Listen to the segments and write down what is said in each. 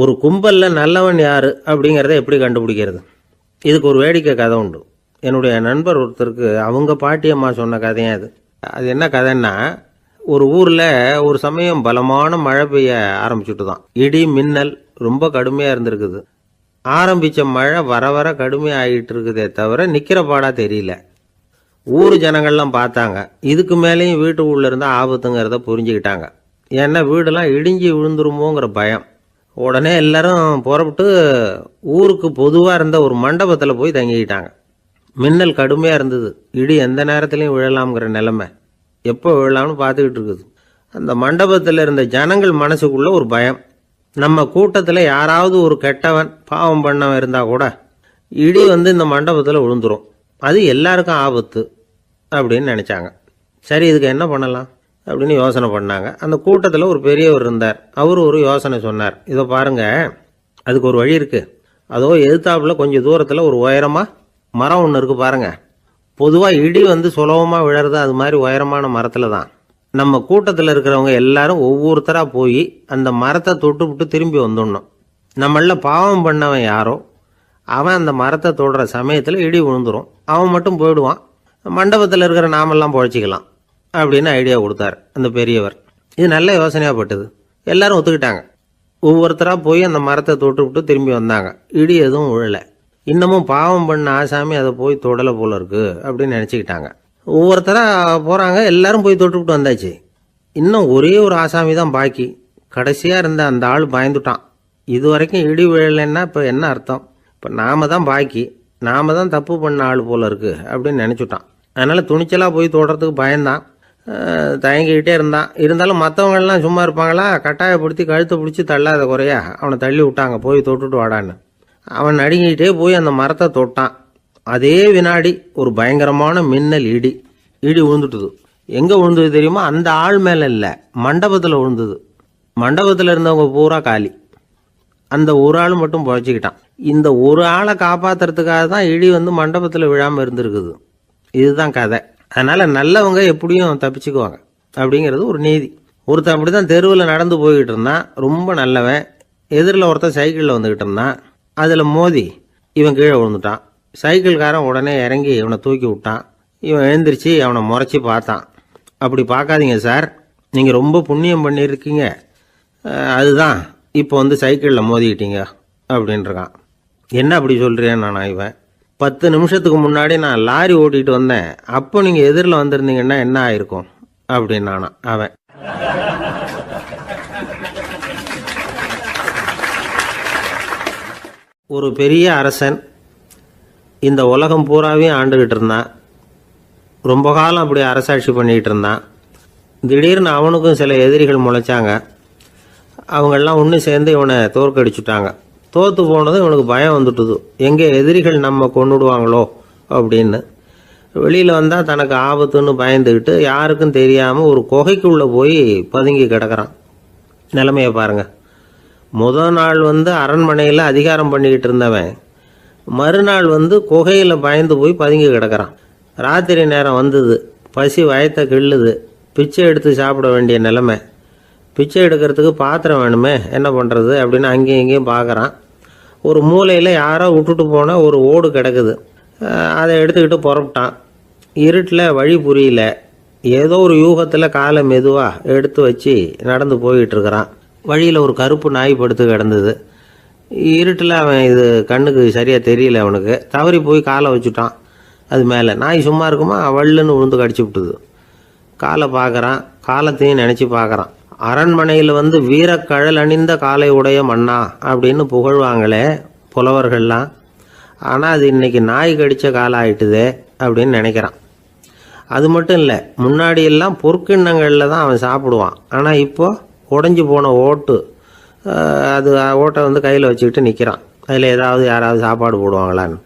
ஒரு கும்பலில் நல்லவன் யார் அப்படிங்கிறத எப்படி கண்டுபிடிக்கிறது? இதுக்கு ஒரு வேடிக்கை கதை உண்டு. என்னுடைய நண்பர் ஒருத்தருக்கு அவங்க பாட்டியம்மா சொன்ன கதையும் அது. அது என்ன கதைன்னா, ஒரு ஊரில் ஒரு சமயம் பலமான மழை பெய்ய ஆரம்பிச்சுட்டு தான். இடி மின்னல் ரொம்ப கடுமையாக இருந்திருக்குது. ஆரம்பித்த மழை வர வர கடுமையாக ஆகிட்டு இருக்குதே தவிர நிற்கிற பாடா தெரியல. ஊர் ஜனங்கள்லாம் பார்த்தாங்க. இதுக்கு மேலேயும் வீட்டுக்குள்ளே இருந்தால் ஆபத்துங்கிறத புரிஞ்சுக்கிட்டாங்க. ஏன்னா வீடெல்லாம் இடிஞ்சி விழுந்துருமோங்கிற பயம். உடனே எல்லாரும் புறப்பட்டு ஊருக்கு பொதுவாக இருந்த ஒரு மண்டபத்தில் போய் தங்கிக்கிட்டாங்க. மின்னல் கடுமையாக இருந்தது. இடி எந்த நேரத்துலையும் விழலாம்ங்கிற நிலைமை. எப்போ விழலாம்னு பார்த்துக்கிட்டு இருக்குது. அந்த மண்டபத்தில் இருந்த ஜனங்கள் மனசுக்குள்ள ஒரு பயம். நம்ம கூட்டத்தில் யாராவது ஒரு கெட்டவன் பாவம் பண்ணவன் இருந்தால் கூட இடி இந்த மண்டபத்தில் விழுந்துரும், அது எல்லாருக்கும் ஆபத்து அப்படின்னு நினச்சாங்க. சரி, இதுக்கு என்ன பண்ணலாம் அப்படின்னு யோசனை பண்ணாங்க. அந்த கூட்டத்தில் ஒரு பெரியவர் இருந்தார். அவர் ஒரு யோசனை சொன்னார். இதை பாருங்க, அதுக்கு ஒரு வழி இருக்குது. அதோ எதிர்த்தாப்புல கொஞ்சம் தூரத்தில் ஒரு உயரமாக மரம் ஒன்று இருக்குது பாருங்க. பொதுவாக இடி சுலபமாக விழறது அது மாதிரி உயரமான மரத்தில் தான். நம்ம கூட்டத்தில் இருக்கிறவங்க எல்லாரும் ஒவ்வொருத்தராக போய் அந்த மரத்தை தொட்டு விட்டு திரும்பி வந்துடணும். நம்மள பாவம் பண்ணவன் யாரோ அவன் அந்த மரத்தை தொடுற சமயத்தில் இடி விழுந்துடும். அவன் மட்டும் போயிடுவான். மண்டபத்தில் இருக்கிற நாமெல்லாம் பொழைச்சிக்கலாம் அப்படின்னு ஐடியா கொடுத்தார் அந்த பெரியவர். இது நல்ல யோசனையாக பட்டது. எல்லாரும் ஒத்துக்கிட்டாங்க. ஒவ்வொருத்தராக போய் அந்த மரத்தை தொட்டு விட்டு திரும்பி வந்தாங்க. இடி எதுவும் விழலை. இன்னமும் பாவம் பண்ண ஆசாமி அதை போய் தொடலை போல இருக்கு அப்படின்னு நினச்சிக்கிட்டாங்க. ஒவ்வொருத்தராக போகிறாங்க. எல்லாரும் போய் தொட்டுவிட்டு வந்தாச்சு. இன்னும் ஒரே ஒரு ஆசாமி தான் பாக்கி. கடைசியாக இருந்த அந்த ஆள் பயந்துட்டான். இது வரைக்கும் இடி விழலைன்னா இப்போ என்ன அர்த்தம்? இப்போ நாம தான் பாக்கி, நாம தான் தப்பு பண்ண ஆள் போல இருக்கு அப்படின்னு நினச்சிட்டான். அதனால் துணிச்சலாக போய் தொடுறதுக்கு பயந்தான். தயங்கிக்கிட்டே இருந்தான். இருந்தாலும் மற்றவங்கள்லாம் சும்மா இருப்பாங்களா? கட்டாயப்படுத்தி கழுத்தை பிடிச்சி தள்ளாத குறையா அவனை தள்ளி விட்டாங்க. போய் தொட்டுட்டு வாடான்னு. அவன் நடுங்கிட்டே போய் அந்த மரத்தை தொட்டான். அதே வினாடி ஒரு பயங்கரமான மின்னல் இடி விழுந்துட்டுது. எங்கே விழுந்தது தெரியுமா? அந்த ஆள் மேலே இல்லை, மண்டபத்தில் விழுந்தது. மண்டபத்தில் இருந்தவங்க பூரா காலி. அந்த ஒரு ஆள் மட்டும் புழைச்சிக்கிட்டான். இந்த ஒரு ஆளை காப்பாற்றுறதுக்காக தான் இடி மண்டபத்தில் விழாமல் இருந்திருக்குது. இதுதான் கதை. அதனால் நல்லவங்க எப்படியும் தப்பிச்சுக்குவாங்க அப்படிங்கிறது ஒரு நீதி. ஒருத்தன் அப்படி தான் தெருவில் நடந்து போய்கிட்டு இருந்தான். ரொம்ப நல்லவன். எதிரில் ஒருத்தன் சைக்கிளில் வந்துக்கிட்டு இருந்தான். அதில் மோதி இவன் கீழே விழுந்துட்டான். சைக்கிள்காரன் உடனே இறங்கி இவனை தூக்கி விட்டான். இவன் எழுந்திரிச்சு அவனை முறைச்சி பார்த்தான். அப்படி பார்க்காதீங்க சார், நீங்கள் ரொம்ப புண்ணியம் பண்ணியிருக்கீங்க, அதுதான் இப்போ சைக்கிளில் மோதிக்கிட்டீங்க அப்படின்றான். என்ன அப்படி சொல்கிறேன் நான்? இவன் 10 நிமிஷத்துக்கு முன்னாடி நான் லாரி ஓட்டிகிட்டு வந்தேன், அப்போ நீங்கள் எதிரில் வந்திருந்தீங்கன்னா என்ன ஆயிருக்கும் அப்படின்னானா அவன். ஒரு பெரிய அரசன் இந்த உலகம் பூராவையும் ஆண்டுகிட்டு இருந்தான். ரொம்ப காலம் அப்படி அரசாட்சி பண்ணிக்கிட்டு இருந்தான். திடீர்னு அவனுக்கும் சில எதிரிகள் முளைச்சாங்க. அவங்கெல்லாம் ஒன்று சேர்ந்து இவனை தோற்கடிச்சுட்டாங்க. தோற்று போனதும் இவனுக்கு பயம் வந்துட்டுது. எங்கே எதிரிகள் நம்ம கொண்டுடுவாங்களோ அப்படின்னு. வெளியில் வந்தால் தனக்கு ஆபத்துன்னு பயந்துக்கிட்டு யாருக்கும் தெரியாமல் ஒரு குகைக்குள்ளே போய் பதுங்கி கிடக்கிறான். நிலைமையை பாருங்கள். முதல் நாள் அரண்மனையில் அதிகாரம் பண்ணிக்கிட்டு இருந்தவன் மறுநாள் குகையில் பயந்து போய் பதுங்கி கிடக்கிறான். ராத்திரி நேரம் வந்தது. பசி வயத்தை கிள்ளுது. பிச்சை எடுத்து சாப்பிட வேண்டிய நிலைமை. பிச்சை எடுக்கிறதுக்கு பாத்திரம் வேணுமே, என்ன பண்ணுறது அப்படின்னு அங்கேயும் இங்கேயும் பார்க்குறான். ஒரு மூலையில் யாரோ விட்டுட்டு போன ஒரு ஓடு கிடக்குது. அதை எடுத்துக்கிட்டு புறப்பட்டான். இருட்டில் வழி புரியல. ஏதோ ஒரு யூகத்தில் காலை மெதுவாக எடுத்து வச்சு நடந்து போயிட்டுருக்கிறான். வழியில் ஒரு கருப்பு நாய் படுத்து கிடந்தது. இருட்டில் அவன் இது கண்ணுக்கு சரியாக தெரியல. அவனுக்கு தவறி போய் காலை வச்சுட்டான். அது மேலே நாய் சும்மா இருக்குமா, வள்ளுன்னு விழுந்து கடிச்சு விட்டுது. காலை பார்க்குறான். காலத்தையும் நினச்சி பார்க்குறான். அரண்மனையில் வீரக்கழல் அணிந்த காலை உடைய மன்னா அப்படின்னு புகழ்வாங்களே புலவர்கள்லாம். ஆனால் அது இன்னைக்கு நாய் கடித்த காலம் ஆயிட்டுதே அப்படின்னு நினைக்கிறான். அது மட்டும் இல்லை, முன்னாடியெல்லாம் பொற்கிண்ணங்களில் தான் அவன் சாப்பிடுவான். ஆனால் இப்போது உடஞ்சி போன ஓட்டு, அது ஓட்டை கையில் வச்சுக்கிட்டு நிற்கிறான். அதில் யாராவது சாப்பாடு போடுவாங்களான்னு.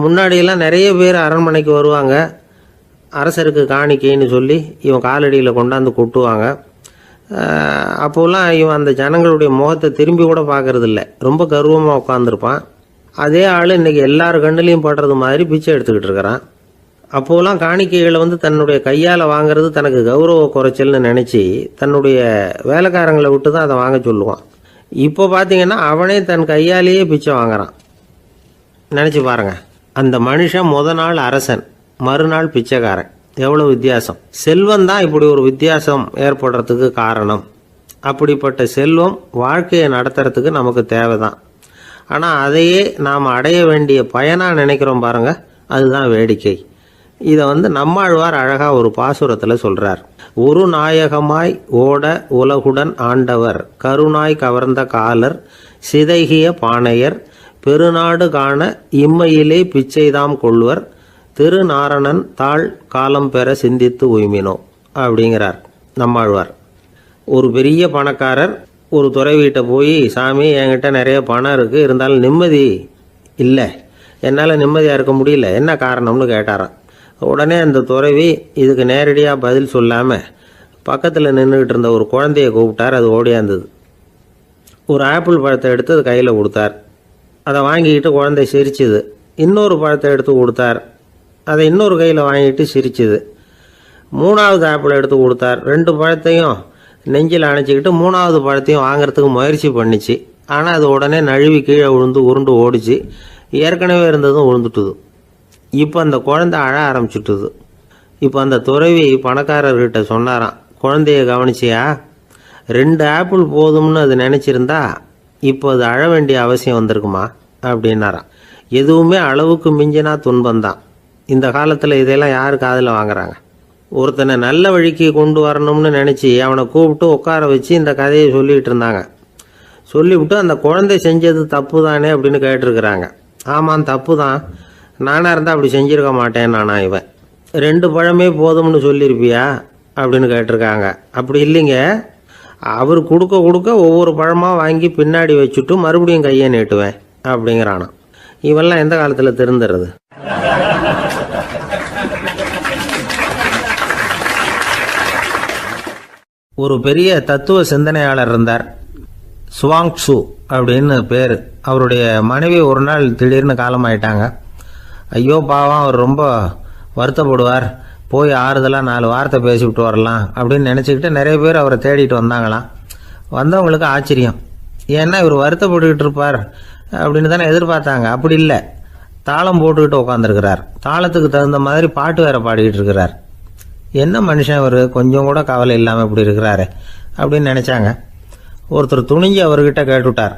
முன்னாடியெல்லாம் நிறைய பேர் அரண்மனைக்கு வருவாங்க. அரசருக்கு காணிக்கைன்னு சொல்லி இவன் காலடியில் கொண்டாந்து கொட்டுவாங்க. அப்போலாம் இவன் அந்த ஜனங்களுடைய முகத்தை திரும்பி கூட பார்க்கறதில்ல. ரொம்ப கர்வமாக உட்காந்துருப்பான். அதே ஆள் இன்றைக்கி எல்லார் கண்ணுலேயும் படுறது மாதிரி பிச்சை எடுத்துக்கிட்டு இருக்கிறான். அப்போலாம் காணிக்கைகளை தன்னுடைய கையால் வாங்கிறது தனக்கு கௌரவ குறைச்சல்னு நினச்சி தன்னுடைய வேலைக்காரங்களை விட்டு தான் அதை வாங்க சொல்லுவான். இப்போ பார்த்தீங்கன்னா அவனே தன் கையாலேயே பிச்சை வாங்குறான். நினச்சி பாருங்க, அந்த மனுஷன் நாள் அரசன், மறுநாள் பிச்சைக்காரன், எவ்வளோ வித்தியாசம். செல்வம் தான் இப்படி ஒரு வித்தியாசம் ஏற்படுறதுக்கு காரணம். அப்படிப்பட்ட செல்வம் வாழ்க்கையை நடத்துறதுக்கு நமக்கு தேவைதான். ஆனால் அதையே நாம் அடைய வேண்டிய பயனாக நினைக்கிறோம் பாருங்க, அதுதான் வேடிக்கை. இதை நம்மாழ்வார் அழகாக ஒரு பாசுரத்தில் சொல்கிறார். ஒரு நாயகமாய் ஓட உலகுடன் ஆண்டவர், கருணாய் கவர்ந்த காலர், சிதைகிய பானையர், பெருநாடு காண இம்மையிலே பிச்சைதாம் கொள்வர், திருநாரணன் தாழ் காலம் பெற சிந்தித்து உய்மினோ அப்படிங்கிறார் நம்மாழ்வார். ஒரு பெரிய பணக்காரர் ஒரு துறவிகிட்ட போய், சாமி என்கிட்ட நிறைய பணம் இருக்குது, இருந்தாலும் நிம்மதி இல்லை, என்னால் நிம்மதியாக இருக்க முடியல, என்ன காரணம்னு கேட்டாராம். உடனே அந்த துறவி இதுக்கு நேரடியாக பதில் சொல்லாமல் பக்கத்தில் நின்றுக்கிட்டு இருந்த ஒரு குழந்தைய கூப்பிட்டார். அது ஓடியாந்தது. ஒரு ஆப்பிள் பழத்தை எடுத்து அது கையில் கொடுத்தார். அதை வாங்கிக்கிட்டு குழந்தை சிரிச்சுது. இன்னொரு பழத்தை எடுத்து கொடுத்தார். அதை இன்னொரு கையில் வாங்கிட்டு சிரிச்சுது. மூணாவது ஆப்பிள் எடுத்து கொடுத்தார். 2 பழத்தையும் நெஞ்சில் அணைச்சிக்கிட்டு 3வது பழத்தையும் வாங்கிறதுக்கு முயற்சி பண்ணிச்சு. ஆனால் அது உடனே நழுவி கீழே விழுந்து உருண்டு ஓடிச்சு. ஏற்கனவே இருந்ததும் விழுந்துட்டுது. இப்போ அந்த குழந்தை அழ ஆரம்பிச்சுட்டுது. இப்போ அந்த துறவி பணக்காரர்கிட்ட சொன்னாராம், குழந்தைய கவனிச்சியா, 2 ஆப்பிள் போதும்னு அது நினச்சிருந்தா இப்போ அது அழ வேண்டிய அவசியம் வந்திருக்குமா அப்படின்னாராம். எதுவுமே அளவுக்கு மிஞ்சினா துன்பந்தான். இந்த காலத்தில் இதெல்லாம் யார் காதில் வாங்குறாங்க? ஒருத்தனை நல்ல வழிக்கு கொண்டு வரணும்னு நினச்சி அவனை கூப்பிட்டு உட்கார வச்சு இந்த கதையை சொல்லிகிட்டு இருந்தாங்க. சொல்லிவிட்டு அந்த குழந்தை செஞ்சது தப்பு தானே அப்படின்னு கேட்டிருக்கிறாங்க. ஆமாம், தப்பு தான், நானாக இருந்தால் அப்படி செஞ்சுருக்க மாட்டேன் நானா இவன். 2 பழமே போதும்னு சொல்லியிருப்பியா அப்படின்னு கேட்டிருக்காங்க. அப்படி இல்லைங்க, அவர் கொடுக்க கொடுக்க ஒவ்வொரு பழமாக வாங்கி பின்னாடி வச்சுட்டு மறுபடியும் கையை நீட்டுவேன் அப்படிங்கிறானா. இவெல்லாம் எந்த காலத்தில் திருந்துறது? ஒரு பெரிய தத்துவ சிந்தனையாளர் இருந்தார், சுவாங்சு அப்படின்னு பேர். அவருடைய மனைவி ஒரு நாள் திடீர்னு காலமாயிட்டாங்க. ஐயோ பாவம், அவர் ரொம்ப வருத்தப்படுவார், போய் ஆறுதலாக 4 வார்த்தை பேசிவிட்டு வரலாம் அப்படின்னு நினச்சிக்கிட்டு நிறைய பேர் அவரை தேடிட்டு வந்தாங்களாம். வந்தவங்களுக்கு ஆச்சரியம், ஏன்னா இவர் வருத்தப்பட்டுக்கிட்டு இருப்பார் அப்படின்னு தானே எதிர்பார்த்தாங்க. அப்படி இல்லை, தாளம் போட்டுக்கிட்டு உட்காந்துருக்கிறார். தாளத்துக்கு தகுந்த மாதிரி பாட்டு வேற பாடிக்கிட்டு இருக்கிறார். என்ன மனுஷன் அவர், கொஞ்சம் கூட கவலை இல்லாமல் இப்படி இருக்கிறாரு அப்படின்னு நினச்சாங்க. ஒருத்தர் துணிஞ்சு அவர்கிட்ட கேட்டுவிட்டார்,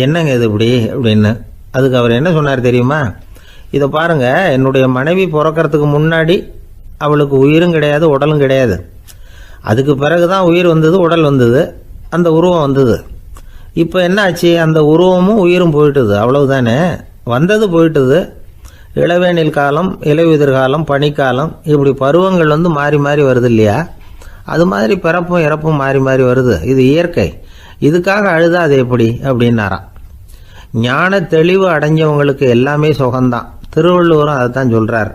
என்னங்க இது இப்படி அப்படின்னு. அதுக்கு அவர் என்ன சொன்னார் தெரியுமா? இதை பாருங்க, என்னுடைய மனைவி பிறக்கிறதுக்கு முன்னாடி அவளுக்கு உயிரும் கிடையாது, உடலும் கிடையாது. அதுக்கு பிறகு தான் உயிர் வந்தது, உடல் வந்தது, அந்த உருவம் வந்தது. இப்போ என்ன ஆச்சு? அந்த உருவமும் உயிரும் போயிட்டுது, அவ்வளவுதானே. வந்தது போயிட்டுது. இளவேனில் காலம், இலையுதிர் காலம், பனிக்காலம், இப்படி பருவங்கள் மாறி மாறி வருது இல்லையா? அது மாதிரி பிறப்பும் இறப்பும் மாறி மாறி வருது. இது இயற்கை. இதுக்காக அழுதா அது எப்படி அப்படின்னாராம். ஞான தெளிவு அடைஞ்சவங்களுக்கு எல்லாமே சுகம்தான். திருவள்ளுவரும் அதை தான் சொல்றார்,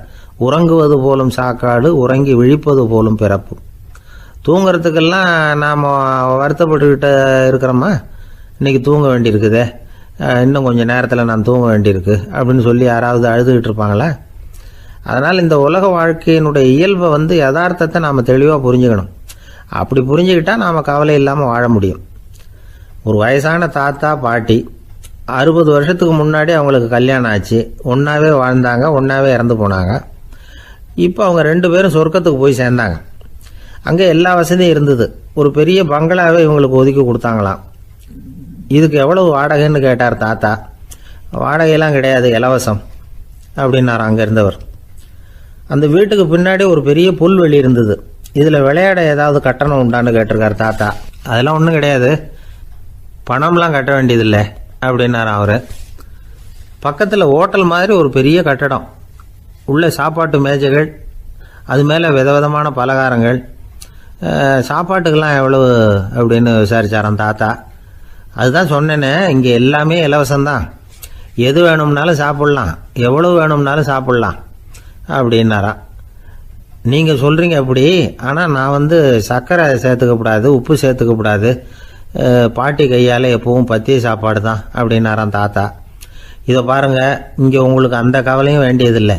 உறங்குவது போலும் சாக்காடு, உறங்கி விழிப்பது போலும் பிறப்பு. தூங்குறதுக்கெல்லாம் நாம் வருத்தப்பட்டுக்கிட்ட இருக்கிறோமா? இன்னைக்கு தூங்க வேண்டியிருக்குதே, இன்னும் கொஞ்சம் நேரத்தில் நான் தூங்க வேண்டியிருக்கு அப்படின்னு சொல்லி யாராவது அழுதுகிட்டு இருப்பாங்களா? அதனால் இந்த உலக வாழ்க்கையினுடைய இயல்பை யதார்த்தத்தை நாம் தெளிவாக புரிஞ்சுக்கணும். அப்படி புரிஞ்சுக்கிட்டா நாம் கவலை இல்லாமல் வாழ முடியும். ஒரு வயசான தாத்தா பாட்டி 60 வருஷத்துக்கு முன்னாடி அவங்களுக்கு கல்யாணம் ஆச்சு. ஒன்றாவே வாழ்ந்தாங்க, ஒன்றாவே இறந்து போனாங்க. இப்போ அவங்க 2 பேரும் சொர்க்கத்துக்கு போய் சேர்ந்தாங்க. அங்கே எல்லா வசதியும் இருந்தது. ஒரு பெரிய பங்களாவே இவங்களுக்கு ஒதுக்கி கொடுத்தாங்களாம். இதுக்கு எவ்வளவு வாடகைன்னு கேட்டார் தாத்தா. வாடகையெல்லாம் கிடையாது, இலவசம் அப்படின்னார் அங்கே இருந்தவர். அந்த வீட்டுக்கு பின்னாடி ஒரு பெரிய புல்வெளி இருந்தது. இதில் விளையாட ஏதாவது கட்டணம் உண்டான்னு கேட்டிருக்கார் தாத்தா. அதெல்லாம் ஒன்றும் கிடையாது, பணம்லாம் கட்ட வேண்டியதில்லை அப்படின்னார் அவர். பக்கத்தில் ஹோட்டல் மாதிரி ஒரு பெரிய கட்டடம், உள்ள சாப்பாட்டு மேஜைகள், அது மேலே விதவிதமான பலகாரங்கள். சாப்பாட்டுக்கெல்லாம் எவ்வளவு அப்படின்னு விசாரிச்சாராம் தாத்தா. அதுதான் சொன்னேனே, இங்கே எல்லாமே இலவசம்தான், எது வேணும்னாலும் சாப்பிட்லாம், எவ்வளவு வேணும்னாலும் சாப்பிட்லாம் அப்படின்னாராம். நீங்கள் சொல்கிறீங்க அப்படி, ஆனால் நான் சர்க்கரை சேர்த்துக்கக்கூடாது, உப்பு சேர்த்துக்கக்கூடாது, பாட்டி கையால் எப்பவும் பத்திய சாப்பாடு தான் அப்படின்னாராம் தாத்தா. இதை பாருங்கள், இங்கே உங்களுக்கு அந்த கவலையும் வேண்டியதில்லை.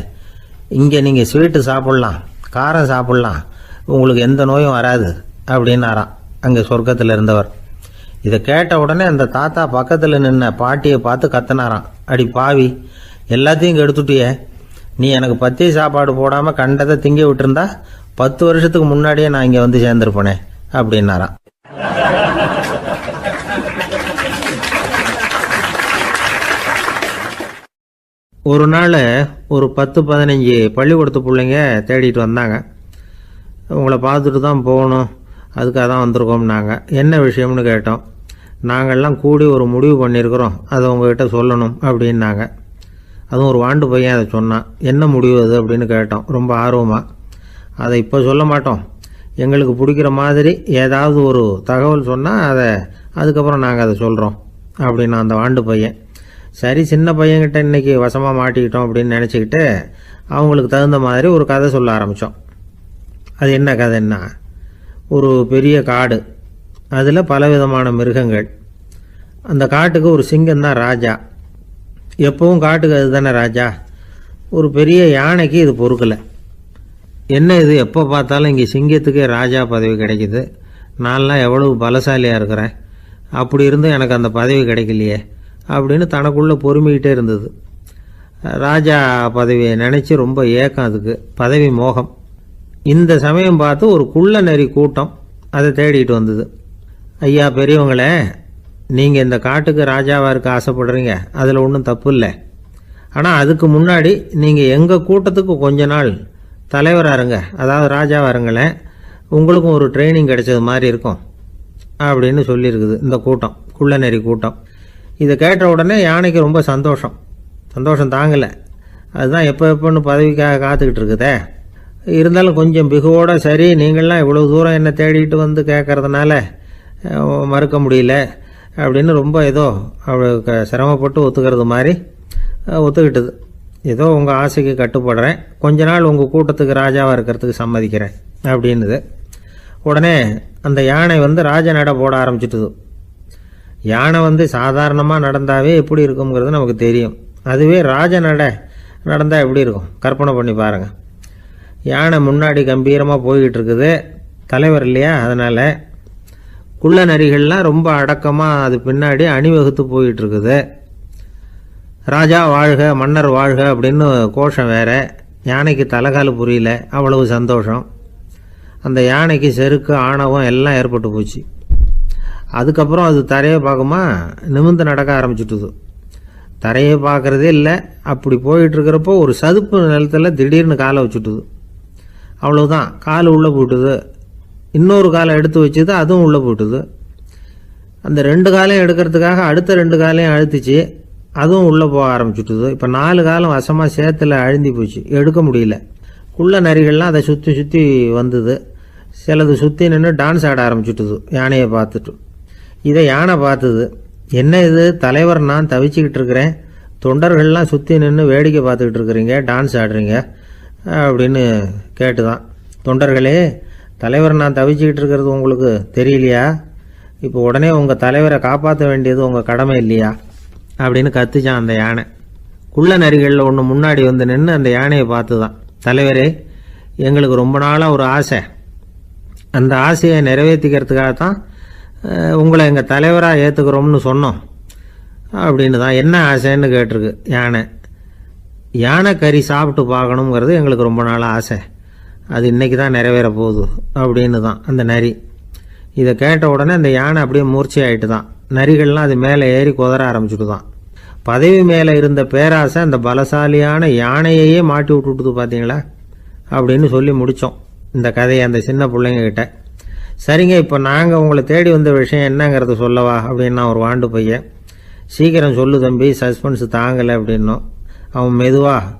இங்கே நீங்கள் ஸ்வீட்டு சாப்பிட்லாம், காரம் சாப்பிட்லாம், உங்களுக்கு எந்த நோயும் வராது அப்படின்னாராம் அங்கே சொர்க்கத்தில் இருந்தவர். இதை கேட்ட உடனே அந்த தாத்தா பக்கத்தில் நின்ன பாட்டியை பார்த்து கத்தினாராம், அடி பாவி, எல்லாத்தையும் கெடுத்துட்டியே, நீ எனக்கு பத்திய சாப்பாடு போடாமல் கண்டதை திங்க விட்டுருந்தா 10 வருஷத்துக்கு முன்னாடியே நான் இங்கே வந்து சேர்ந்துருப்பேனே அப்படின்னாராம். ஒரு நாள் ஒரு 10-15 பள்ளிக்கூடத்து பிள்ளைங்க தேடிட்டு வந்தாங்க. உங்களை பார்த்துட்டு தான் போகணும், அதுக்காக தான் வந்திருக்கோம்னாங்க. என்ன விஷயம்னு கேட்டோம். நாங்கள்லாம் கூடி ஒரு முடிவு பண்ணியிருக்கிறோம், அதை உங்ககிட்ட சொல்லணும் அப்படின்னாங்க. அதுவும் ஒரு வாண்டு பையன் அதை சொன்னான். என்ன முடிவு அது அப்படின்னு கேட்டோம் ரொம்ப ஆர்வமாக. அதை இப்போ சொல்ல மாட்டோம், எங்களுக்கு பிடிக்கிற மாதிரி ஏதாவது ஒரு தகவல் சொன்னால் அதுக்கப்புறம் நாங்கள் அதை சொல்கிறோம் அப்படின்னா அந்த வாண்டு பையன். சரி, சின்ன பையன்கிட்ட இன்றைக்கி வசமாக மாட்டிக்கிட்டோம் அப்படின்னு நினச்சிக்கிட்டு அவங்களுக்கு தகுந்த மாதிரி ஒரு கதை சொல்ல ஆரம்பித்தோம். அது என்ன கதைன்னா, ஒரு பெரிய காடு, அதில் பலவிதமான மிருகங்கள். அந்த காட்டுக்கு ஒரு சிங்கம் தான் ராஜா. எப்பவும் காட்டுக்கு அது தானே ராஜா. ஒரு பெரிய யானைக்கு இது பொறுக்கலை. என்ன இது, எப்போ பார்த்தாலும் இங்கே சிங்கத்துக்கே ராஜா பதவி கிடைக்குது, நான்லாம் எவ்வளவு பலசாலியாக இருக்கிறேன், அப்படி இருந்தும் எனக்கு அந்த பதவி கிடைக்கலையே அப்படின்னு தனக்குள்ளே பொறுமிக்கிட்டே இருந்தது. ராஜா பதவியை நினச்சி ரொம்ப ஏக்கம், அதுக்கு பதவி மோகம். இந்த சமயம் பார்த்து ஒரு குள்ள நெறி கூட்டம் அதை தேடிட்டு வந்தது. ஐயா பெரியவங்களே, நீங்கள் இந்த காட்டுக்கு ராஜாவாக இருக்க ஆசைப்படுறீங்க, அதில் ஒன்றும் தப்பு இல்லை. ஆனால் அதுக்கு முன்னாடி நீங்கள் எங்கள் கூட்டத்துக்கு கொஞ்ச நாள் தலைவராக இருங்க, அதாவது ராஜாவாக இருங்களேன், உங்களுக்கும் ஒரு ட்ரைனிங் கிடைச்சது மாதிரி இருக்கும் அப்படின்னு சொல்லியிருக்குது இந்த கூட்டம், குள்ள நெறி கூட்டம். இதை கேட்ட உடனே யானைக்கு ரொம்ப சந்தோஷம் தாங்கலை. அதுதான் எப்போன்னு பதவிக்காக காத்துக்கிட்டு இருக்குதே. இருந்தாலும் கொஞ்சம் பிகுவோட, சரி நீங்கள்லாம் இவ்வளோ தூரம் என்னை தேடிட்டு வந்து கேட்கறதுனால மறுக்க முடியல அப்படின்னு ரொம்ப ஏதோ அவளுக்கு சிரமப்பட்டு ஒத்துக்கிறது மாதிரி ஒத்துக்கிட்டது. ஏதோ உங்கள் ஆசைக்கு கட்டுப்படுறேன், கொஞ்ச நாள் உங்கள் கூட்டத்துக்கு ராஜாவாக இருக்கிறதுக்கு சம்மதிக்கிறேன் அப்படின்னுது. உடனே அந்த யானை ராஜ நட போட ஆரம்பிச்சிட்டுது. யானை சாதாரணமாக நடந்தாவே எப்படி இருக்குங்கிறது நமக்கு தெரியும். அதுவே ராஜ நடந்தால் எப்படி இருக்கும் கற்பனை பண்ணி பாருங்கள். யானை முன்னாடி கம்பீரமாக போய்கிட்டு இருக்குது, தலைவர் இல்லையா, அதனால் குள்ள நரிகள்லாம் ரொம்ப அடக்கமாக அது பின்னாடி அணிவகுத்து போயிட்டு இருக்குது. ராஜா வாழ்க, மன்னர் வாழ்க அப்படின்னு கோஷம் வேற. யானைக்கு தலைகால் புரியல, அவ்வளவு சந்தோஷம். அந்த யானைக்கு செருக்கு, ஆணவம் எல்லாம் ஏற்பட்டு போச்சு. அதுக்கப்புறம் அது தரையை பார்க்குமா, நிமிர்ந்து நடக்க ஆரம்பிச்சுட்டுது. தரையை பார்க்குறதே இல்லை. அப்படி போயிட்டுருக்கிறப்போ ஒரு சதுப்பு நிலத்தில் திடீர்னு காலை வச்சுட்டுது. அவ்வளோதான், கால் உள்ளே போட்டுது. இன்னொரு காலை எடுத்து வச்சுது, அதுவும் உள்ளே போட்டுது. அந்த 2 காலையும் எடுக்கிறதுக்காக அடுத்த 2 காலையும் அழுத்திச்சு, அதுவும் உள்ளே போக ஆரம்பிச்சுட்டுது. இப்போ 4 காலம் வசமாக சேத்துல அழுந்தி போச்சு, எடுக்க முடியல. குள்ள நரிகள்லாம் அதை சுற்றி சுற்றி வந்தது. சிலது சுற்றி நின்று டான்ஸ் ஆட ஆரம்பிச்சுட்டுது யானையை பார்த்துட்டு. இதை யானை பார்த்தது. என்ன இது, தலைவர் நான் தவிச்சுக்கிட்டு இருக்கிறேன், தொண்டர்கள்லாம் சுற்றி நின்று வேடிக்கை பார்த்துக்கிட்டு இருக்கிறீங்க, டான்ஸ் ஆடுறீங்க அப்படின்னு கேட்டுதான். தொண்டர்களே, தலைவர் நான் தவிச்சுக்கிட்டு இருக்கிறது உங்களுக்கு தெரியலையா? இப்போ உடனே உங்கள் தலைவரை காப்பாற்ற வேண்டியது உங்கள் கடமை இல்லையா அப்படின்னு கத்துச்சான் அந்த யானை. குள்ள நரிகளில் ஒன்று முன்னாடி நின்று அந்த யானையை பார்த்து தான், தலைவரே, எங்களுக்கு ரொம்ப நாளாக ஒரு ஆசை, அந்த ஆசையை நிறைவேற்றிக்கிறதுக்காகத்தான் உங்களை எங்கள் தலைவராக ஏற்றுக்கிறோம்னு சொன்னோம் அப்படின்னு தான். என்ன ஆசைன்னு கேட்டிருக்கு யானை. யானை கறி சாப்பிட்டு பார்க்கணுங்கிறது எங்களுக்கு ரொம்ப நாளாக ஆசை, அது இன்றைக்கி தான் நிறைவேற போகுது அப்படின்னு தான் அந்த நரி. இதை கேட்ட உடனே அந்த யானை அப்படியே மூர்ச்சி ஆகிட்டு தான். நரிகள்லாம் அது மேலே ஏறி குதற ஆரம்பிச்சுட்டு தான். பதவி மேலே இருந்த பேராசை அந்த பலசாலியான யானையையே மாட்டி விட்டுட்டுது பார்த்தீங்களா அப்படின்னு சொல்லி முடித்தோம் இந்த கதையை அந்த சின்ன பிள்ளைங்கக்கிட்ட. சரிங்க, இப்போ நாங்கள் உங்களை தேடி வந்த விஷயம் என்னங்கிறத சொல்லவா அப்படின்னா ஒரு வாண்டு பையன். சீக்கிரம் சொல்லு தம்பி, சஸ்பென்ஸ் தாங்கலை அப்படின்னோம். அவன் மெதுவாக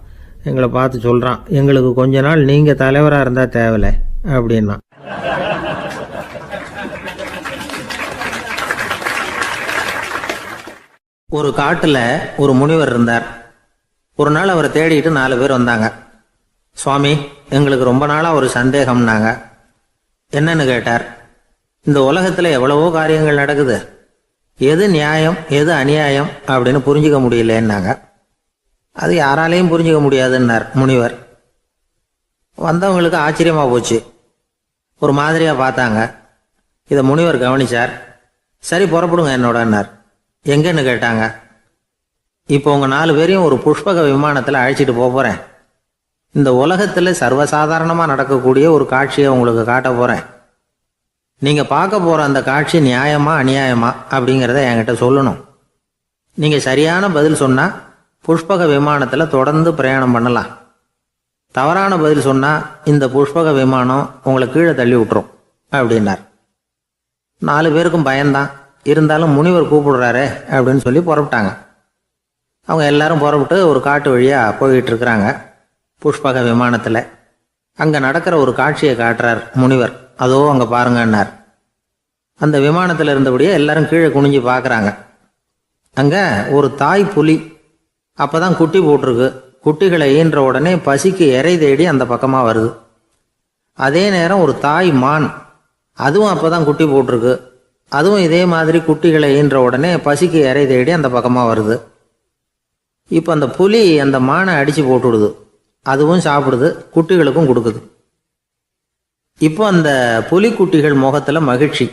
எங்களை பார்த்து சொல்கிறான், எங்களுக்கு கொஞ்ச நாள் நீங்கள் தலைவராக இருந்தால் தேவலை அப்படின்னா. ஒரு காட்டில் ஒரு முனிவர் இருந்தார். ஒரு நாள் அவரை தேடிட்டு 4 பேர் வந்தாங்க. சுவாமி, எங்களுக்கு ரொம்ப நாளாக ஒரு சந்தேகம்னாங்க. என்னன்னு கேட்டார். இந்த உலகத்தில் எவ்வளவோ காரியங்கள் நடக்குது, எது நியாயம் எது அநியாயம் அப்படின்னு புரிஞ்சுக்க முடியலன்னாங்க. அது யாராலையும் புரிஞ்சுக்க முடியாதுன்னார் முனிவர். வந்தவங்களுக்கு ஆச்சரியமாக போச்சு, ஒரு மாதிரியாக பார்த்தாங்க. இதை முனிவர் கவனிச்சார். சரி புறப்படுங்க என்னோடன்னார். எங்கன்னு கேட்டாங்க. இப்போ உங்கள் 4 பேரையும் ஒரு புஷ்பக விமானத்தில் அழைச்சிட்டு போகிறேன். இந்த உலகத்தில் சர்வசாதாரணமாக நடக்கக்கூடிய ஒரு காட்சியை உங்களுக்கு காட்ட போகிறேன். நீங்கள் பார்க்க போகிற அந்த காட்சி நியாயமா அநியாயமா அப்படிங்கிறத என்கிட்ட சொல்லணும். நீங்கள் சரியான பதில் சொன்னால் புஷ்பக விமானத்தில் தொடர்ந்து பிரயாணம் பண்ணலாம். தவறான பதில் சொன்னால் இந்த புஷ்பக விமானம் உங்களை கீழே தள்ளி விட்டுரும் அப்படின்னார். 4 பேருக்கும் பயந்தான். இருந்தாலும் முனிவர் கூப்பிடுறாரு அப்படின்னு சொல்லி புறப்பட்டாங்க. அவங்க எல்லாரும் புறப்பட்டு ஒரு காட்டு வழியாக போய்கிட்டு இருக்கிறாங்க புஷ்பக விமானத்தில். அங்கே நடக்கிற ஒரு காட்சியை காட்டுறார் முனிவர். அதோ அங்கே பாருங்கன்னார். அந்த விமானத்தில் இருந்தபடியே எல்லாரும் கீழே குனிஞ்சு பார்க்குறாங்க. அங்கே ஒரு தாய் புலி அப்போ தான் குட்டி போட்டிருக்கு. குட்டிகளை ஈன்ற உடனே பசிக்கு இறை தேடி அந்த பக்கமாக வருது. அதே நேரம் ஒரு தாய் மான், அதுவும் அப்போ தான் குட்டி போட்டிருக்கு. அதுவும் இதே மாதிரி குட்டிகளை ஈன்ற உடனே பசிக்கு இறை தேடி அந்த பக்கமாக வருது. இப்போ அந்த புலி அந்த மானை அடித்து போட்டுவிடுது. அதுவும் சாப்பிடுது, குட்டிகளுக்கும் கொடுக்குது. இப்போ அந்த புலிக்குட்டிகள் முகத்தில் மகிழ்ச்சி,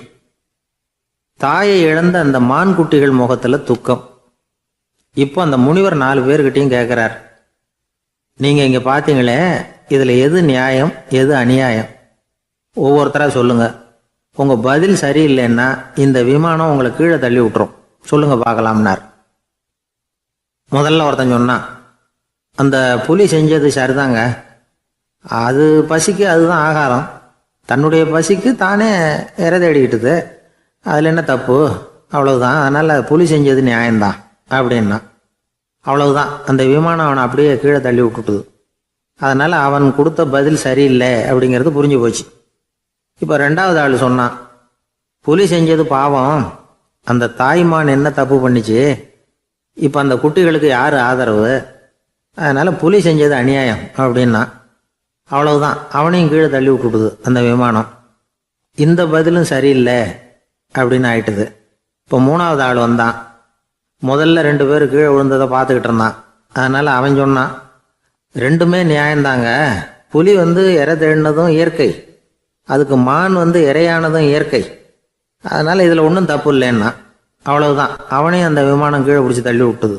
தாயை இழந்த அந்த மான் குட்டிகள் முகத்தில் துக்கம். இப்போ அந்த முனிவர் 4 பேர்கிட்டையும் கேட்குறார், நீங்கள் இங்கே பார்த்தீங்களே, இதில் எது நியாயம் எது அநியாயம்? ஒவ்வொருத்தராக சொல்லுங்கள். உங்கள் பதில் சரியில்லைன்னா இந்த விமானம் உங்களை கீழே தள்ளி விட்டுரும். சொல்லுங்கள் பார்க்கலாம்னார். முதல்ல ஒருத்தன் சொன்னான், அந்த புலி செஞ்சது சரிதாங்க. அது பசிக்கு அதுதான் ஆகாரம். தன்னுடைய பசிக்கு தானே இறை தேடிக்கிட்டுது. அதில் என்ன தப்பு? அவ்வளவுதான். அதனால் புலி செஞ்சது நியாயம்தான் அப்படின்னா. அவ்வளவுதான், அந்த விமானம் அவனை அப்படியே கீழே தள்ளி விட்டுட்டுது. அதனால் அவன் கொடுத்த பதில் சரியில்லை அப்படிங்கிறது புரிஞ்சு போச்சு. இப்போ 2வது ஆள் சொன்னான், புலி செஞ்சது பாவம். அந்த தாய்மான் என்ன தப்பு பண்ணிச்சு? இப்போ அந்த குட்டிகளுக்கு யார் ஆதரவு? அதனால் புலி செஞ்சது அநியாயம் அப்படின்னா. அவ்வளவுதான், அவனையும் கீழே தள்ளி விட்டுடுது அந்த விமானம். இந்த பதிலும் சரியில்லை அப்படின்னு ஆயிட்டுது. இப்போ 3வது ஆள் வந்தான். முதல்ல 2 பேர் கீழே விழுந்ததை பார்த்துக்கிட்டு இருந்தான். அதனால் அவன் சொன்னான், ரெண்டுமே நியாயம்தாங்க. புலி இறை தேடினதும் இயற்கை, அதுக்கு மான் இறையானதும் இயற்கை. அதனால் இதில் ஒன்றும் தப்பு இல்லைன்னா. அவ்வளவுதான், அவனையும் அந்த விமானம் கீழே பிடிச்சி தள்ளி விட்டுது.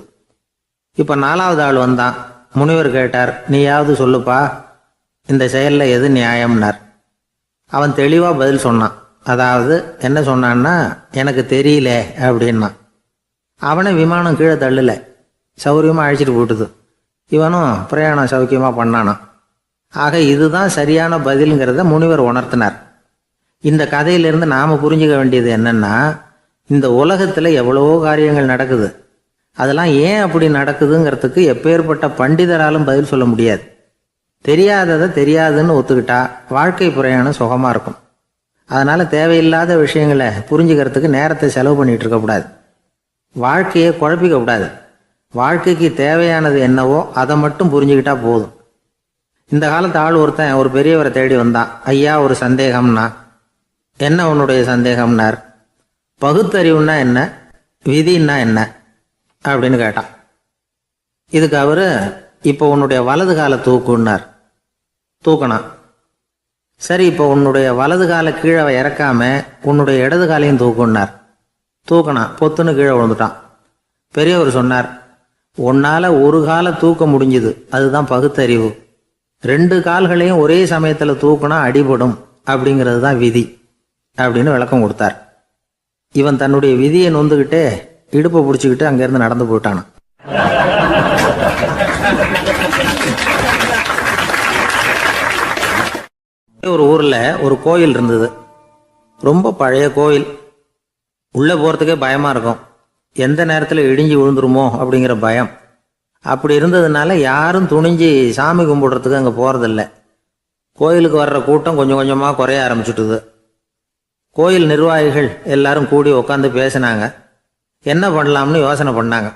இப்போ 4வது ஆள் வந்தான். முனிவர் கேட்டார், நீயாவது சொல்லுப்பா, இந்த செயலில் எது நியாயம்னார். அவன் தெளிவாக பதில் சொன்னான். அதாவது என்ன சொன்னான்னா, எனக்கு தெரியல அப்படின்னா. அவனை விமானம் கீழே தள்ளலை, சௌரியமாக அழைச்சிட்டு போட்டுது. இவனும் பிரயாணம் சௌக்கியமாக பண்ணானான். ஆக இதுதான் சரியான பதிலுங்கிறத முனிவர் உணர்த்தினார். இந்த கதையிலிருந்து நாம் புரிஞ்சுக்க வேண்டியது என்னன்னா, இந்த உலகத்தில் எவ்வளவோ காரியங்கள் நடக்குது. அதெல்லாம் ஏன் அப்படி நடக்குதுங்கிறதுக்கு எப்பேற்பட்ட பண்டிதராலும் பதில் சொல்ல முடியாது. தெரியாததை தெரியாதுன்னு ஒத்துக்கிட்டா வாழ்க்கை பிரயாணம் சுகமாக இருக்கும். அதனால் தேவையில்லாத விஷயங்களை புரிஞ்சுக்கிறதுக்கு நேரத்தை செலவு பண்ணிகிட்டு இருக்கக்கூடாது. வாழ்க்கையை குழப்பிக்க கூடாது. வாழ்க்கைக்கு தேவையானது என்னவோ அதை மட்டும் புரிஞ்சுக்கிட்டா போதும். இந்த காலத்து ஆள் ஒருத்தன் ஒரு பெரியவரை தேடி வந்தான். ஐயா, ஒரு சந்தேகம்னா. என்ன உன்னுடைய சந்தேகம்னார். பகுத்தறிவுன்னா என்ன, விதின்னா என்ன அப்படின்னு கேட்டான். இதுக்கு அவரு, இப்போ உன்னுடைய வலது காலை தூக்குன்னார். தூக்கினான். சரி, இப்போ உன்னுடைய வலது காலை கீழே இறக்காம உன்னுடைய இடது காலையும் தூக்குன்னார். தூக்கினான். பொத்துன்னு கீழே விழுந்துட்டான். பெரியவர் சொன்னார், உன்னால் ஒரு காலை தூக்க முடிஞ்சுது, அதுதான் பகுத்தறிவு. 2 கால்களையும் ஒரே சமயத்தில் தூக்குனா அடிபடும், அப்படிங்கிறது தான் விதி அப்படின்னு விளக்கம் கொடுத்தார். இவன் தன்னுடைய விதியை நொந்துக்கிட்டே இடுப்பை பிடிச்சிக்கிட்டு அங்கேருந்து நடந்து போயிட்டான். ஒரு ஊரில் ஒரு கோயில் இருந்தது. ரொம்ப பழைய கோயில். உள்ளே போகிறதுக்கே பயமாக இருக்கும். எந்த நேரத்தில் இடிஞ்சு விழுந்துருமோ அப்படிங்கிற பயம். அப்படி இருந்ததுனால யாரும் துணிஞ்சு சாமி கும்பிடுறதுக்கு அங்கே போகிறதில்ல. கோயிலுக்கு வர்ற கூட்டம் கொஞ்சம் கொஞ்சமாக குறைய ஆரம்பிச்சுட்டுது. கோயில் நிர்வாகிகள் எல்லாரும் கூடி உட்காந்து பேசினாங்க. என்ன பண்ணலாம்னு யோசனை பண்ணாங்க.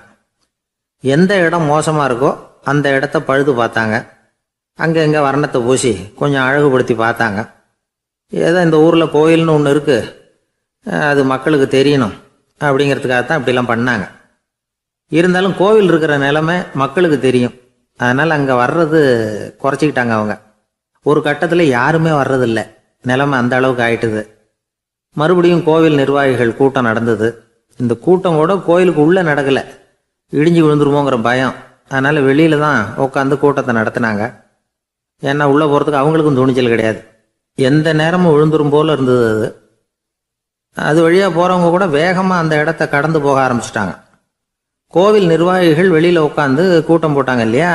எந்த இடம் மோசமாக இருக்கோ அந்த இடத்த பழுது பார்த்தாங்க. அங்கே எங்கே வர்ணத்தை பூசி கொஞ்சம் அழகுபடுத்தி பார்த்தாங்க. ஏதோ இந்த ஊரில் கோயில்னு ஒன்று இருக்குது, அது மக்களுக்கு தெரியணும் அப்படிங்கிறதுக்காகத்தான் இப்படிலாம் பண்ணாங்க. இருந்தாலும் கோவில் இருக்கிற நிலைமை மக்களுக்கு தெரியும். அதனால் அங்கே வர்றது குறைச்சிக்கிட்டாங்க அவங்க. ஒரு கட்டத்தில் யாருமே வர்றதில்லை. நிலைமை அந்த அளவுக்கு ஆயிட்டுது. மறுபடியும் கோவில் நிர்வாகிகள் கூட்டம் நடந்தது. இந்த கூட்டம் கூட கோயிலுக்கு உள்ளே நடக்கலை, இடிஞ்சு விழுந்துருமோங்கிற பயம். அதனால் வெளியில தான் உட்காந்து கூட்டத்தை நடத்தினாங்க. ஏன்னா உள்ளே போகிறதுக்கு அவங்களுக்கும் துணிச்சல் கிடையாது. எந்த நேரமும் விழுந்துரும் போல் இருந்தது அது. அது வழியாக போகிறவங்க கூட வேகமாக அந்த இடத்த கடந்து போக ஆரம்பிச்சிட்டாங்க. கோவில் நிர்வாகிகள் வெளியில் உட்காந்து கூட்டம் போட்டாங்க இல்லையா,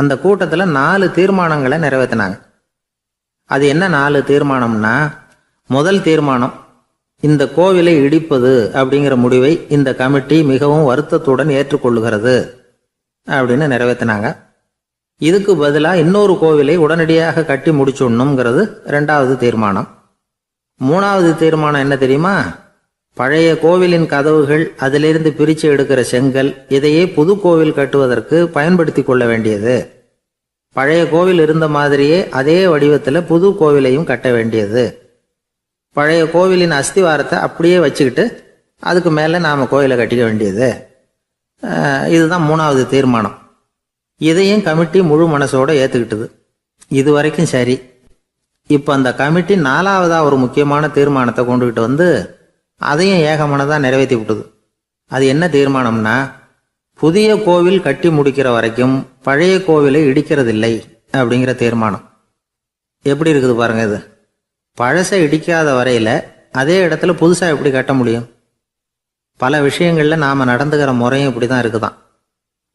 அந்த கூட்டத்தில் 4 தீர்மானங்களை நிறைவேற்றினாங்க. அது என்ன 4 தீர்மானம்னா, முதல் தீர்மானம், இந்த கோவிலை இடிப்பது அப்படிங்கிற முடிவை இந்த கமிட்டி மிகவும் வருத்தத்துடன் ஏற்றுக்கொள்ளுகிறது அப்படின்னு நிறைவேற்றினாங்க. இதுக்கு பதிலாக இன்னொரு கோவிலை உடனடியாக கட்டி முடிச்சுடணுங்கிறது 2வது தீர்மானம். 3வது தீர்மானம் என்ன தெரியுமா? பழைய கோவிலின் கதவுகள், அதிலிருந்து பிரித்து எடுக்கிற செங்கல், இதையே புது கோவில் கட்டுவதற்கு பயன்படுத்தி கொள்ள வேண்டியது. பழைய கோவில் இருந்த மாதிரியே அதே வடிவத்தில் புது கோவிலையும் கட்ட வேண்டியது. பழைய கோவிலின் அஸ்திவாரத்தை அப்படியே வச்சுக்கிட்டு அதுக்கு மேலே நாம் கோவிலை கட்டிக்க வேண்டியது. இதுதான் 3வது தீர்மானம். இதையும் கமிட்டி முழு மனசோடு ஏற்றுக்கிட்டது. இது வரைக்கும் சரி. இப்போ அந்த கமிட்டி 4வதாக ஒரு முக்கியமான தீர்மானத்தை கொண்டுகிட்டு வந்து அதையும் ஏகமனதாக நிறைவேற்றி விட்டது. அது என்ன தீர்மானம்னா, புதிய கோவில் கட்டி முடிக்கிற வரைக்கும் பழைய கோவிலை இடிக்கிறதில்லை அப்படிங்கிற தீர்மானம். எப்படி இருக்குது பாருங்க இது. பழசை இடிக்காத வரையில் அதே இடத்துல புதுசாக எப்படி கட்ட முடியும்? பல விஷயங்களில் நாம் நடந்துக்கிற முறையும் இப்படி தான் இருக்குதான்.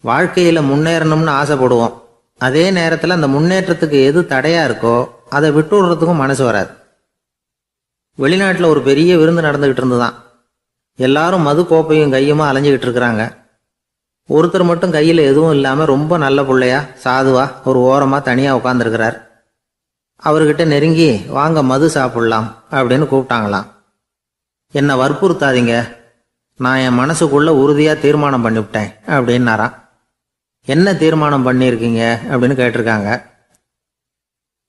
வாழ்க்கையில் முன்னேறணும்னு ஆசைப்படுவோம். அதே நேரத்தில் அந்த முன்னேற்றத்துக்கு எது தடையாக இருக்கோ அதை விட்டு விடுறதுக்கும் மனசு வராது. வெளிநாட்டில் ஒரு பெரிய விருந்து நடந்துக்கிட்டு இருந்துதான். எல்லாரும் மது கோப்பையும் கையுமா அலைஞ்சிக்கிட்டு இருக்கிறாங்க. ஒருத்தர் மட்டும் கையில் எதுவும் இல்லாமல் ரொம்ப நல்ல பிள்ளையா சாதுவா ஒரு ஓரமாக தனியாக உட்காந்துருக்கிறார். அவர்கிட்ட நெருங்கி வாங்க மது சாப்பிடலாம் அப்படின்னு கூப்பிட்டாங்களாம். என்னை வற்புறுத்தாதீங்க, நான் என் மனசுக்குள்ள உறுதியாக தீர்மானம் பண்ணிவிட்டேன் அப்படின்னாராம். என்ன தீர்மானம் பண்ணியிருக்கீங்க அப்படின்னு கேட்டிருக்காங்க.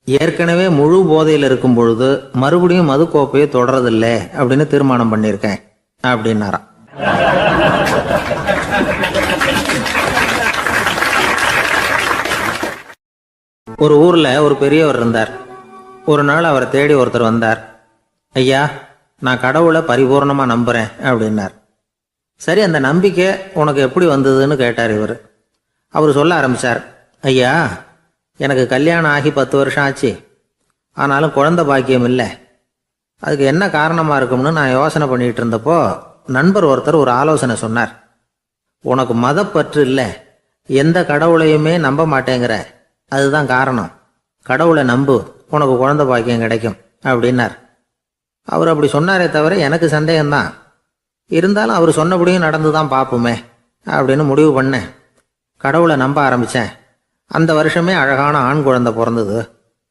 ஏற்கனவே முழு போதையில் இருக்கும் பொழுது மறுபடியும் மது கோப்பையை தொடரதில்லை அப்படின்னு தீர்மானம் பண்ணியிருக்கேன் அப்படின்னாராம். ஒரு ஊரில் ஒரு பெரியவர் இருந்தார். ஒரு நாள் அவரை தேடி ஒருத்தர் வந்தார். ஐயா, நான் கடவுளை பரிபூர்ணமாக நம்புகிறேன் அப்படின்னார். சரி, அந்த நம்பிக்கை உனக்கு எப்படி வந்ததுன்னு கேட்டார் இவர். அவர் சொல்ல ஆரம்பித்தார். ஐயா, எனக்கு கல்யாணம் ஆகி 10 வருஷம் ஆச்சு. ஆனாலும் குழந்தை பாக்கியம் இல்லை. அதுக்கு என்ன காரணமாக இருக்கும்னு நான் யோசனை பண்ணிகிட்டு இருந்தப்போ நண்பர் ஒருத்தர் ஒரு ஆலோசனை சொன்னார். உனக்கு மதப்பற்று இல்லை, எந்த கடவுளையுமே நம்ப மாட்டேங்கிற, அதுதான் காரணம். கடவுளை நம்பு, உனக்கு குழந்தை பாக்கியம் கிடைக்கும் அப்படின்னார். அவர் அப்படி சொன்னாரே தவிர எனக்கு சந்தேகம்தான். இருந்தாலும் அவர் சொன்னபடியும் நடந்து தான் பார்ப்போமே அப்படின்னு முடிவு பண்ணேன். கடவுளை நம்ப ஆரம்பித்தேன். அந்த வருஷமே அழகான ஆண் குழந்தை பிறந்தது.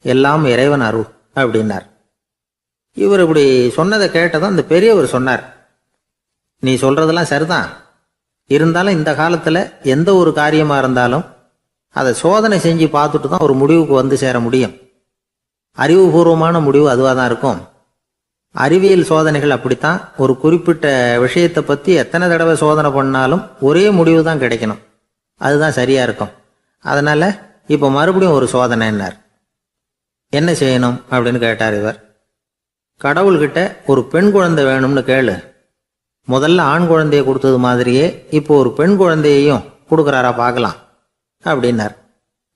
எல்லாம் இறைவன் அருள் அப்படின்னார். இவர் இப்படி சொன்னதை கேட்டதும் அந்த பெரியவர் சொன்னார், நீ சொல்கிறதெல்லாம் சரிதான். இருந்தாலும் இந்த காலத்தில் எந்த ஒரு காரியமாக இருந்தாலும் அதை சோதனை செஞ்சு பார்த்துட்டு தான் ஒரு முடிவுக்கு வந்து சேர முடியும். அறிவுபூர்வமான முடிவு அதுவாக தான் இருக்கும். அறிவியல் சோதனைகள் அப்படித்தான். ஒரு குறிப்பிட்ட விஷயத்தை பற்றி எத்தனை தடவை சோதனை பண்ணாலும் ஒரே முடிவு தான் கிடைக்கணும். அதுதான் சரியாக இருக்கும். அதனால் இப்போ மறுபடியும் ஒரு சோதனைன்னார். என்ன செய்யணும் அப்படின்னு கேட்டார் இவர். கடவுள்கிட்ட ஒரு பெண் குழந்தை வேணும்னு கேளு. முதல்ல ஆண் குழந்தையை கொடுத்தது மாதிரியே இப்போ ஒரு பெண் குழந்தையையும் கொடுக்குறாரா பார்க்கலாம் அப்படின்னார்.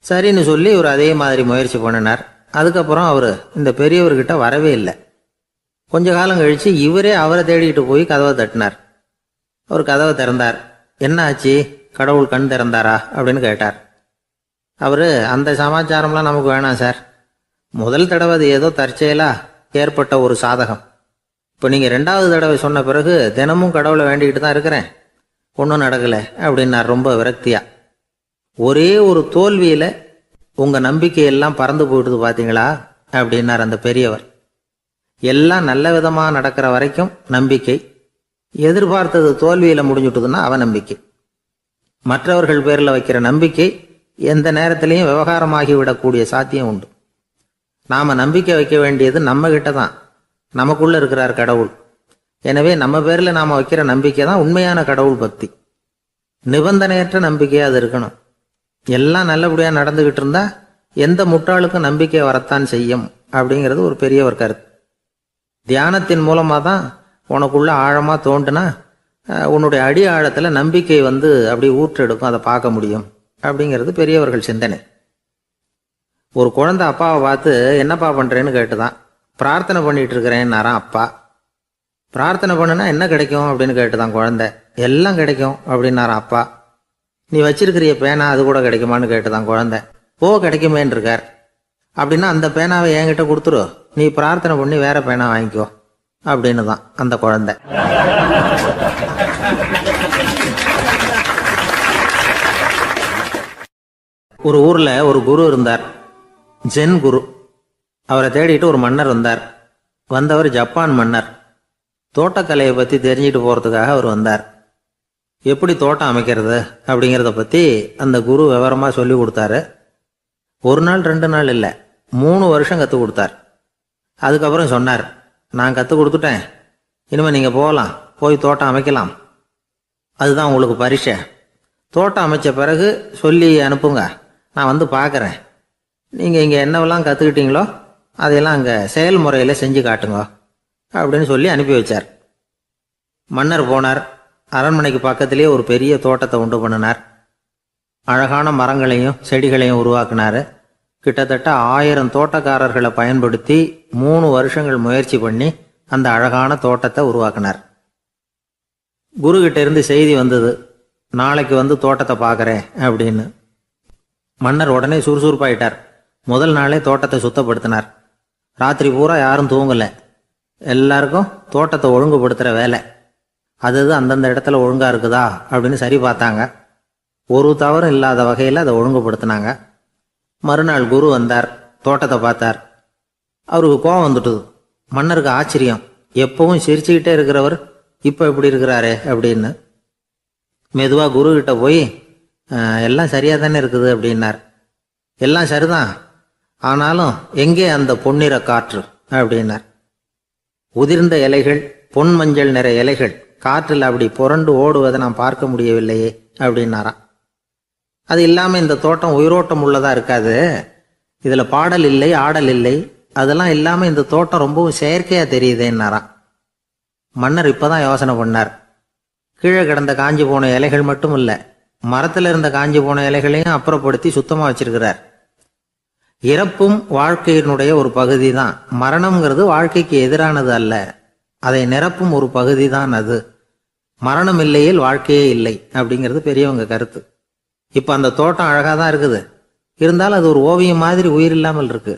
சரின்னு சொல்லி இவர் அதே மாதிரி முயற்சி பண்ணினார். அதுக்கப்புறம் அவர் இந்த பெரியவர்கிட்ட வரவே இல்லை. கொஞ்ச காலம் கழித்து இவரே அவரை தேடிக்கிட்டு போய் கதவை தட்டினார். அவர் கதவை திறந்தார். என்ன ஆச்சு, கடவுள் கண் திறந்தாரா அப்படின்னு கேட்டார். அவர், அந்த சமாச்சாரம்லாம் நமக்கு வேணாம் சார். முதல் தடவை அது ஏதோ தற்செயலாக ஏற்பட்ட ஒரு சாதகம். இப்போ நீங்கள் 2வது தடவை சொன்ன பிறகு தினமும் கடவுளை வேண்டிக்கிட்டு தான் இருக்கிறேன், ஒன்றும் நடக்கலை அப்படின்னார் ரொம்ப விரக்தியாக. ஒரே ஒரு தோல்வியில் உங்கள் நம்பிக்கையெல்லாம் பறந்து போயிடுது பார்த்தீங்களா அப்படின்னார் அந்த பெரியவர். எல்லாம் நல்ல விதமாக நடக்கிற வரைக்கும் நம்பிக்கை, எதிர்பார்த்தது தோல்வியில் முடிஞ்சுட்டுதுன்னா அவநம்பிக்கை. மற்றவர்கள் பேரில் வைக்கிற நம்பிக்கை எந்த நேரத்திலையும் விவகாரமாகி விடக்கூடிய சாத்தியம் உண்டு. நாம் நம்பிக்கை வைக்க வேண்டியது நம்ம கிட்ட தான். நமக்குள்ளே இருக்கிறார் கடவுள். எனவே நம்ம பேரில் நாம் வைக்கிற நம்பிக்கை தான் உண்மையான கடவுள் பக்தி. நிபந்தனையற்ற நம்பிக்கையாக அது இருக்கணும். எல்லாம் நல்லபடியாக நடந்துக்கிட்டு இருந்தால் எந்த முட்டாளுக்கும் நம்பிக்கை வரத்தான் செய்யும் அப்படிங்கிறது ஒரு பெரியவர் கருத்து. தியானத்தின் மூலமாக தான் உனக்குள்ள ஆழமாக தோண்டுனா உன்னுடைய அடி ஆழத்தில் நம்பிக்கை அப்படி ஊற்றெடுக்கும், அதை பார்க்க முடியும் அப்படிங்கிறது பெரியவர்கள் சிந்தனை. ஒரு குழந்தை அப்பாவை பார்த்து என்னப்பா பண்ணுறேன்னு கேட்டுதான். பிரார்த்தனை பண்ணிட்டு இருக்கிறேன்னாரான் அப்பா. பிரார்த்தனை பண்ணுனா என்ன கிடைக்கும் அப்படின்னு கேட்டுதான் குழந்தை. எல்லாம் கிடைக்கும் அப்படின்னாரான் அப்பா. நீ வச்சிருக்கிறிய பேனா அது கூட கிடைக்குமான்னு கேட்டுதான் குழந்தை. கிடைக்குமேன்னு இருக்கார். அப்படின்னா அந்த பேனாவை என்கிட்ட கொடுத்துரு, நீ பிரார்த்தனை பண்ணி வேற பேனா வாங்கிக்கோ அப்படின்னு தான் அந்த குழந்தை. ஒரு ஊர்ல ஒரு குரு இருந்தார், ஜென் குரு. அவரை தேடிட்டு ஒரு மன்னர் வந்தார். வந்தவர் ஜப்பான் மன்னர். தோட்டக்கலையை பற்றி தெரிஞ்சுட்டு போகிறதுக்காக அவர் வந்தார். எப்படி தோட்டம் அமைக்கிறது அப்படிங்கிறத பற்றி அந்த குரு விவரமாக சொல்லி கொடுத்தாரு. ஒரு நாள் 2 நாள் இல்லை, 3 வருஷம் கற்றுக் கொடுத்தார். அதுக்கப்புறம் சொன்னார், நான் கற்றுக் கொடுத்துட்டேன், இனிமேல் நீங்கள் போகலாம், போய் தோட்டம் அமைக்கலாம், அதுதான் உங்களுக்கு பரிசை. தோட்டம் அமைச்ச பிறகு சொல்லி அனுப்புங்க, நான் வந்து பார்க்குறேன். நீங்கள் இங்கே என்னவெல்லாம் கற்றுக்கிட்டீங்களோ அதையெல்லாம் அங்கே செயல்முறையில் செஞ்சு காட்டுங்க அப்படின்னு சொல்லி அனுப்பி வச்சார். மன்னர் போனார். அரண்மனைக்கு பக்கத்திலே ஒரு பெரிய தோட்டத்தை உண்டு பண்ணினார். அழகான மரங்களையும் செடிகளையும் உருவாக்கினார். கிட்டத்தட்ட 1000 தோட்டக்காரர்களை பயன்படுத்தி 3 வருஷங்கள் முயற்சி பண்ணி அந்த அழகான தோட்டத்தை உருவாக்கினார். குருகிட்ட இருந்து செய்தி வந்தது, நாளைக்கு வந்து தோட்டத்தை பார்க்குறேன் அப்படின்னு. மன்னர் உடனே சுறுசுறுப்பாயிட்டார். முதல் நாளே தோட்டத்தை சுத்தப்படுத்தினார். ராத்திரி பூரா யாரும் தூங்கலை. எல்லாருக்கும் தோட்டத்தை ஒழுங்குபடுத்துகிற வேலை. அது அந்தந்த இடத்துல ஒழுங்காக இருக்குதா அப்படின்னு சரி பார்த்தாங்க. ஒரு தவறும் இல்லாத வகையில் அதை ஒழுங்குபடுத்தினாங்க. மறுநாள் குரு வந்தார், தோட்டத்தை பார்த்தார். அவருக்கு கோபம் வந்துட்டுது. மன்னருக்கு ஆச்சரியம், எப்பவும் சிரிச்சுக்கிட்டே இருக்கிறவர் இப்போ எப்படி இருக்கிறாரே அப்படின்னு. மெதுவாக குரு கிட்ட போய் எல்லாம் சரியாக தானே இருக்குது அப்படின்னார். எல்லாம் சரிதான், ஆனாலும் எங்கே அந்த பொன்னிற காற்று அப்படின்னார். உதிர்ந்த இலைகள், பொன் மஞ்சள் நிற இலைகள் காற்றில் அப்படி புரண்டு ஓடுவதை நான் பார்க்க முடியவில்லையே அப்படின்னாராம். அது இல்லாமல் இந்த தோட்டம் உயிரோட்டம் உள்ளதாக இருக்காது, இதில் பாடல் இல்லை, ஆடல் இல்லை, அதெல்லாம் இல்லாமல் இந்த தோட்டம் ரொம்பவும் செயற்கையாக தெரியுதேன்னாராம். மன்னர் இப்போதான் யோசனை பண்ணார். கீழே கிடந்த காஞ்சி போன இலைகள் மட்டும் இல்லை, மரத்தில் இருந்த காஞ்சி போன இலைகளையும் அப்புறப்படுத்தி சுத்தமாக வச்சிருக்கிறார். இறப்பும் வாழ்க்கையினுடைய ஒரு பகுதி தான். மரணம்ங்கிறது வாழ்க்கைக்கு எதிரானது அல்ல, அதை நிரப்பும் ஒரு பகுதி தான் அது. மரணம் இல்லையில் வாழ்க்கையே இல்லை அப்படிங்கிறது பெரியவங்க கருத்து. இப்போ அந்த தோட்டம் அழகாக தான் இருக்குது, இருந்தாலும் அது ஒரு ஓவியம் மாதிரி உயிர் இல்லாமல் இருக்கு.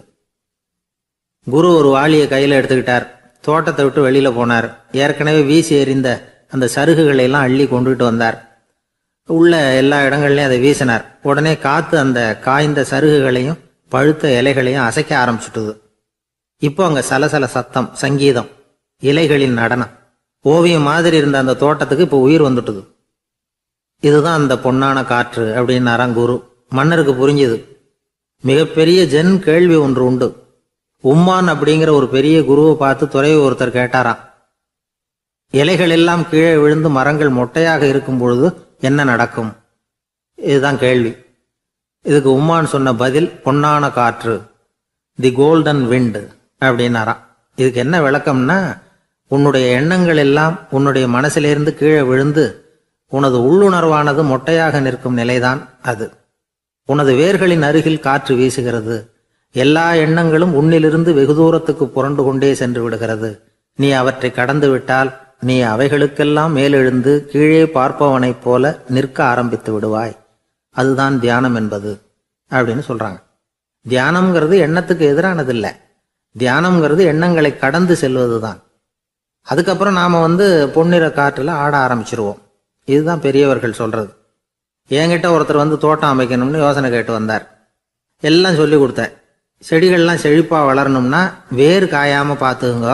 குரு ஒரு வாளியை கையில் எடுத்துக்கிட்டார். தோட்டத்தை விட்டு வெளியில் போனார். ஏற்கனவே வீசி எறிந்த அந்த சருகுகளை எல்லாம் அள்ளி கொண்டுகிட்டு வந்தார். உள்ள எல்லா இடங்கள்லையும் அதை வீசினார். உடனே காற்று அந்த காய்ந்த சருகுகளையும் பழுத்த இலைகளையும் அசைக்க ஆரம்பிச்சுட்டுது. இப்போ அங்கே சலசல சத்தம், சங்கீதம், இலைகளின் நடனம், ஓவியம் மாதிரி இருந்த அந்த தோட்டத்துக்கு இப்போ உயிர் வந்துட்டுது. இதுதான் அந்த பொன்னான காற்று அப்படின்னாராம் குரு. மன்னருக்கு புரிஞ்சுது. மிகப்பெரிய ஜென் கேள்வி ஒன்று உண்டு. உம்மான் அப்படிங்கிற ஒரு பெரிய குருவை பார்த்து துறவி ஒருத்தர் கேட்டாராம், இலைகள் எல்லாம் கீழே விழுந்து மரங்கள் மொட்டையாக இருக்கும் பொழுது என்ன நடக்கும்? இதுதான் கேள்வி. இதுக்கு உம்மான் சொன்ன பதில் பொன்னான காற்று, தி கோல்டன் விண்ட் அப்படின்னாராம். இதுக்கு என்ன விளக்கம்னா, உன்னுடைய எண்ணங்கள் எல்லாம் உன்னுடைய மனசிலிருந்து கீழே விழுந்து உனது உள்ளுணர்வானது மொட்டையாக நிற்கும் நிலைதான் அது. உனது வேர்களின் அருகில் காற்று வீசுகிறது. எல்லா எண்ணங்களும் உன்னிலிருந்து வெகு தூரத்துக்கு புரண்டு கொண்டே சென்று விடுகிறது. நீ அவற்றை கடந்து விட்டால் நீ அவைகளுக்கெல்லாம் மேலெழுந்து கீழே பார்ப்பவனைப் போல நிற்க ஆரம்பித்து விடுவாய். அதுதான் தியானம் என்பது அப்படின்னு சொல்றாங்க. தியானம்ங்கிறது எண்ணத்துக்கு எதிரானது இல்லை. தியானம்ங்கிறது எண்ணங்களை கடந்து செல்வது தான். அதுக்கப்புறம் நாம பொன்னிற காற்றுல ஆட ஆரம்பிச்சிருவோம். இதுதான் பெரியவர்கள் சொல்றது. என்கிட்ட ஒருத்தர் தோட்டம் அமைக்கணும்னு யோசனை கேட்டு வந்தார். எல்லாம் சொல்லி கொடுத்தேன். செடிகள்லாம் செழிப்பா வளரணும்னா வேர் காயாம பார்த்துக்குங்க,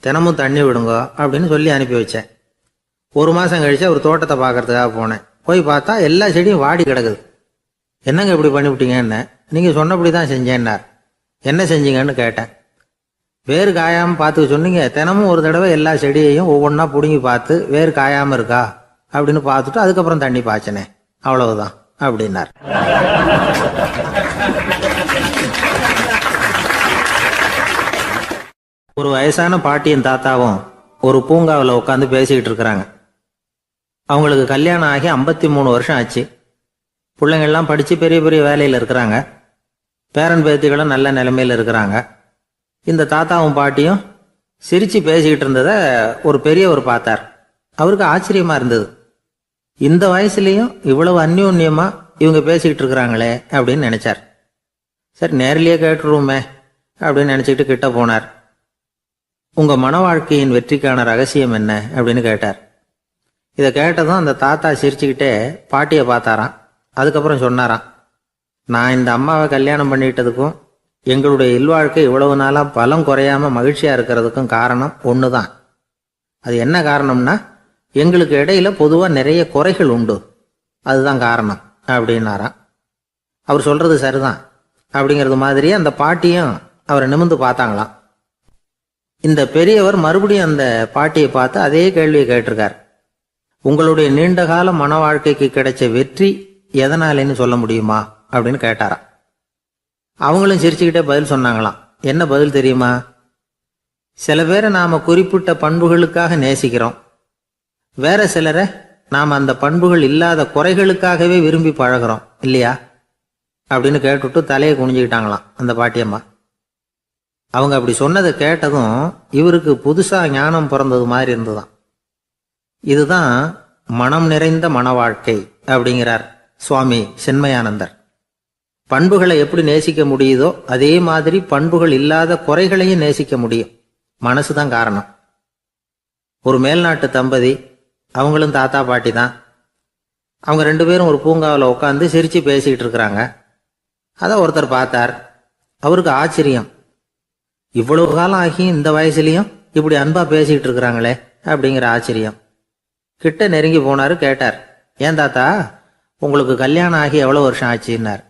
தினமும் தண்ணி விடுங்க அப்படின்னு சொல்லி அனுப்பி வச்சேன். 1 மாசம் கழிச்சு ஒரு தோட்டத்தை பார்க்கறதுக்காக போனேன். போய் பார்த்தா எல்லா செடியும் வாடி கிடக்குது. என்னங்க இப்படி பண்ணிவிட்டீங்கன்னு. நீங்க சொன்னபடி தான் செஞ்சேன்னார். என்ன செஞ்சீங்கன்னு கேட்டேன். வேறு காயாமல் பார்த்துக்க சொன்னீங்க, தினமும் ஒரு தடவை எல்லா செடியையும் ஒவ்வொன்றா பிடுங்கி பார்த்து வேறு காயாமல் இருக்கா அப்படின்னு பார்த்துட்டு அதுக்கப்புறம் தண்ணி பாய்ச்சனே, அவ்வளவுதான் அப்படின்னார். ஒரு வயசான பாட்டியும் தாத்தாவும் ஒரு பூங்காவில் உட்காந்து பேசிக்கிட்டு இருக்கிறாங்க. அவங்களுக்கு கல்யாணம் ஆகி 53 வருஷம் ஆச்சு. பிள்ளைங்கள்லாம் படித்து பெரிய பெரிய வேலையில் இருக்கிறாங்க. பேரன் பேத்திகளும் நல்ல நிலைமையில் இருக்கிறாங்க. இந்த தாத்தாவும் பாட்டியும் சிரித்து பேசிக்கிட்டு இருந்ததை ஒரு பெரியவர் பார்த்தார். அவருக்கு ஆச்சரியமாக இருந்தது. இந்த வயசுலேயும் இவ்வளவு அந்யோன்யமாக இவங்க பேசிக்கிட்டு இருக்கிறாங்களே அப்படின்னு நினச்சார். சரி, நேரிலேயே கேட்டுருவோமே அப்படின்னு நினச்சிக்கிட்டு கிட்ட போனார். உங்கள் மன வாழ்க்கையின் வெற்றிக்கான ரகசியம் என்ன அப்படின்னு கேட்டார். இதை கேட்டதும் அந்த தாத்தா சிரிச்சுக்கிட்டே பாட்டியை பார்த்தாராம். அதுக்கப்புறம் சொன்னாராம், நான் இந்த அம்மாவை கல்யாணம் பண்ணிக்கிட்டதுக்கும் எங்களுடைய இல்வாழ்க்கை இவ்வளவு நாளாக பலம் குறையாமல் மகிழ்ச்சியாக இருக்கிறதுக்கும் காரணம் ஒன்று தான். அது என்ன காரணம்னா, எங்களுக்கு இடையில பொதுவாக நிறைய குறைகள் உண்டு, அதுதான் காரணம் அப்படின்னாராம். அவர் சொல்கிறது சரிதான் அப்படிங்கிறது மாதிரியே அந்த பாட்டியும் அவரை நிமிர்ந்து பார்த்தாங்களாம். இந்த பெரியவர் மறுபடியும் அந்த பாட்டியை பார்த்து அதே கேள்வியை கேட்டிருக்கார். உங்களுடைய நீண்டகால மன வாழ்க்கைக்கு கிடைச்ச வெற்றி எதனாலேன்னு சொல்ல முடியுமா அப்படின்னு கேட்டாராம். அவங்களும் சிரிச்சுக்கிட்டே பதில் சொன்னாங்களாம். என்ன பதில் தெரியுமா? சில பேரை நாம் குறிப்பிட்ட பண்புகளுக்காக நேசிக்கிறோம், வேற சிலரை நாம் அந்த பண்புகள் இல்லாத குறைகளுக்காகவே விரும்பி பழகிறோம் இல்லையா அப்படின்னு கேட்டுவிட்டு தலையை குனிஞ்சுக்கிட்டாங்களாம் அந்த பாட்டியம்மா. அவங்க அப்படி சொன்னதை கேட்டதும் இவருக்கு புதுசாக ஞானம் பிறந்தது மாதிரி இருந்துதான். இதுதான் மனம் நிறைந்த மன வாழ்க்கை அப்படிங்கிறார் சுவாமி சின்மயானந்தர். பண்புகளை எப்படி நேசிக்க முடியுதோ அதே மாதிரி பண்புகள் இல்லாத குறைகளையும் நேசிக்க முடியும். மனசு தான் காரணம். ஒரு மேல்நாட்டு தம்பதி, அவங்களும் தாத்தா பாட்டி தான். அவங்க 2 பேரும் ஒரு பூங்காவில் உட்காந்து சிரித்து பேசிக்கிட்டு இருக்கிறாங்க. அதை ஒருத்தர் பார்த்தார். அவருக்கு ஆச்சரியம், இவ்வளவு காலம் ஆகி இந்த வயசுலையும் இப்படி அன்பா பேசிக்கிட்டு இருக்கிறாங்களே அப்படிங்கிற ஆச்சரியம். கிட்ட நெருங்கி போனாரு. கேட்டார், ஏன் தாத்தா, உங்களுக்கு கல்யாணம் ஆகி எவ்வளோ வருஷம் ஆச்சுன்னார்.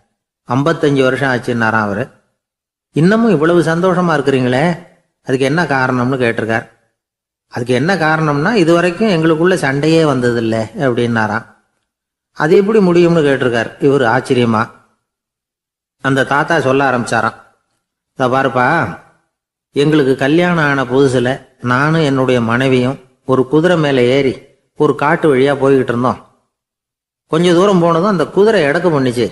55 வருஷம் ஆச்சுன்னாராம் அவரு. இன்னமும் இவ்வளவு சந்தோஷமா இருக்கிறீங்களே, அதுக்கு என்ன காரணம்னு கேட்டிருக்கார். அதுக்கு என்ன காரணம்னா, இது வரைக்கும் எங்களுக்குள்ள சண்டையே வந்ததில்லை அப்படின்னாராம். அது எப்படி முடியும்னு கேட்டிருக்கார் இவர் ஆச்சரியமா. அந்த தாத்தா சொல்ல ஆரம்பிச்சாராம், இதை பாருப்பா, எங்களுக்கு கல்யாணம் ஆன புதுசில் நானும் என்னுடைய மனைவியும் ஒரு குதிரை மேலே ஏறி ஒரு காட்டு வழியாக போய்கிட்டு இருந்தோம். கொஞ்சம் தூரம் போனதும் அந்த குதிரை எடக்கு பண்ணிச்சு.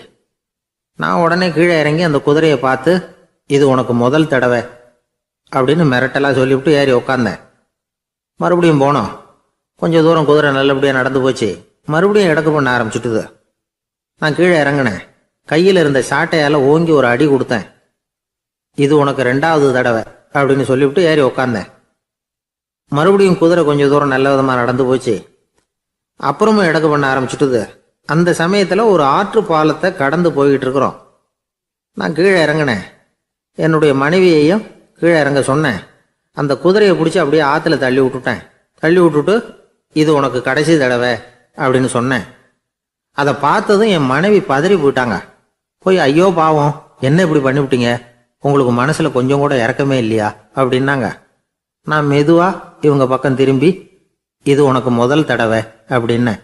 நான் உடனே கீழே இறங்கி அந்த குதிரையை பார்த்து, இது உனக்கு முதல் தடவை அப்படின்னு மிரட்டலாக சொல்லிவிட்டு ஏறி உட்காந்தேன். மறுபடியும் போனோம். கொஞ்சம் தூரம் குதிரை நல்லபடியாக நடந்து போச்சு. மறுபடியும் எடக்கு பண்ண ஆரம்பிச்சுட்டுது. நான் கீழே இறங்கினேன். கையில் இருந்த சாட்டையால் ஓங்கி ஒரு அடி கொடுத்தேன். இது உனக்கு 2வது தடவை அப்படின்னு சொல்லிவிட்டு ஏறி உக்காந்தேன். மறுபடியும் குதிரை கொஞ்சம் தூரம் நல்ல விதமாக நடந்து போச்சு. அப்புறமும் எடக்கு பண்ண ஆரம்பிச்சுட்டுது. அந்த சமயத்தில் ஒரு ஆற்று பாலத்தை கடந்து போய்கிட்டு இருக்கிறோம். நான் கீழே இறங்கினேன். என்னுடைய மனைவியையும் கீழே இறங்க சொன்னேன். அந்த குதிரையை பிடிச்சி அப்படியே ஆற்றுல தள்ளி விட்டுட்டேன். தள்ளி விட்டுட்டு, இது உனக்கு கடைசி தடவை அப்படின்னு சொன்னேன். அதை பார்த்ததும் என் மனைவி பதறி போயிட்டாங்க. போய், ஐயோ பாவம், என்ன இப்படி பண்ணிவிட்டீங்க, உங்களுக்கு மனசில் கொஞ்சம் கூட இறக்கமே இல்லையா அப்படின்னாங்க. நான் மெதுவாக இவங்க பக்கம் திரும்பி, இது உனக்கு முதல் தடவை அப்படின்னேன்.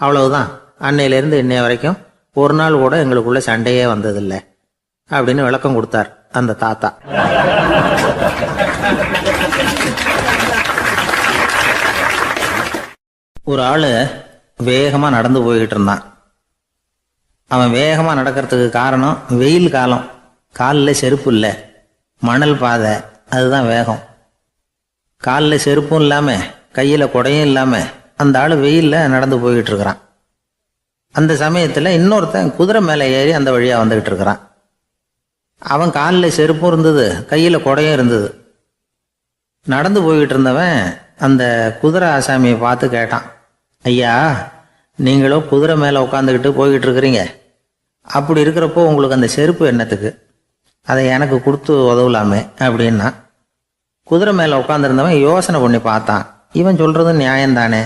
அவ்வளவுதான், அன்னையிலேருந்து இன்னைய வரைக்கும் ஒரு நாள் கூட எங்களுக்குள்ள சண்டையே வந்ததில்லை அப்படின்னு விளக்கம் கொடுத்தார் அந்த தாத்தா. ஒரு ஆள் வேகமாக நடந்து போய்கிட்டு இருந்தான். அவன் வேகமாக நடக்கிறதுக்கு காரணம் வெயில் காலம், காலில் செருப்பு இல்லை, மணல் பாதை, அதுதான் வேகம். காலில் செருப்பும் இல்லாமல் கையில் குடையும் இல்லாமல் அந்த ஆள் வெயிலில் நடந்து போய்கிட்டு இருக்கிறான். அந்த சமயத்தில் இன்னொருத்தன் குதிரை மேலே ஏறி அந்த வழியாக வந்துக்கிட்டு இருக்கிறான். அவன் காலில் செருப்பும் இருந்தது, கையில் குடையும் இருந்தது. நடந்து போய்கிட்டு இருந்தவன் அந்த குதிரை ஆசாமியை பார்த்து கேட்டான், ஐயா, நீங்களும் குதிரை மேலே உட்காந்துக்கிட்டு போய்கிட்டு இருக்கிறீங்க, அப்படி இருக்கிறப்போ உங்களுக்கு அந்த செருப்பு என்னத்துக்கு, அதை எனக்கு கொடுத்து உதவலாமே அப்படின்னா. குதிரை மேலே உட்காந்துருந்தவன் யோசனை பண்ணி பார்த்தான். இவன் சொல்கிறது நியாயம்தானே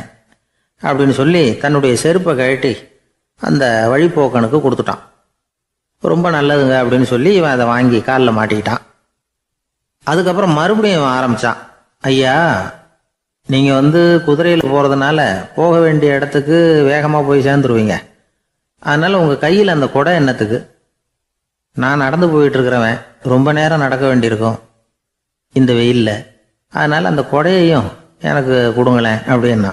அப்படின்னு சொல்லி தன்னுடைய செருப்பை கழட்டி அந்த வழிப்போக்கனுக்கு கொடுத்துட்டான். ரொம்ப நல்லதுங்க அப்படின்னு சொல்லி இவன் அதை வாங்கி காலில் மாட்டிக்கிட்டான். அதுக்கப்புறம் மறுபடியும் இவன் ஆரம்பித்தான், ஐயா, நீங்கள் குதிரையில் போகிறதுனால போக வேண்டிய இடத்துக்கு வேகமாக போய் சேர்ந்துருவீங்க, அதனால் உங்கள் கையில் அந்த குடை என்னத்துக்கு, நான் நடந்து போயிட்டுருக்கிறவன் ரொம்ப நேரம் நடக்க வேண்டியிருக்கும், இந்த வெயில்ல, அதனால அந்த கொடையையும் எனக்கு கொடுங்களேன் அப்படின்னா.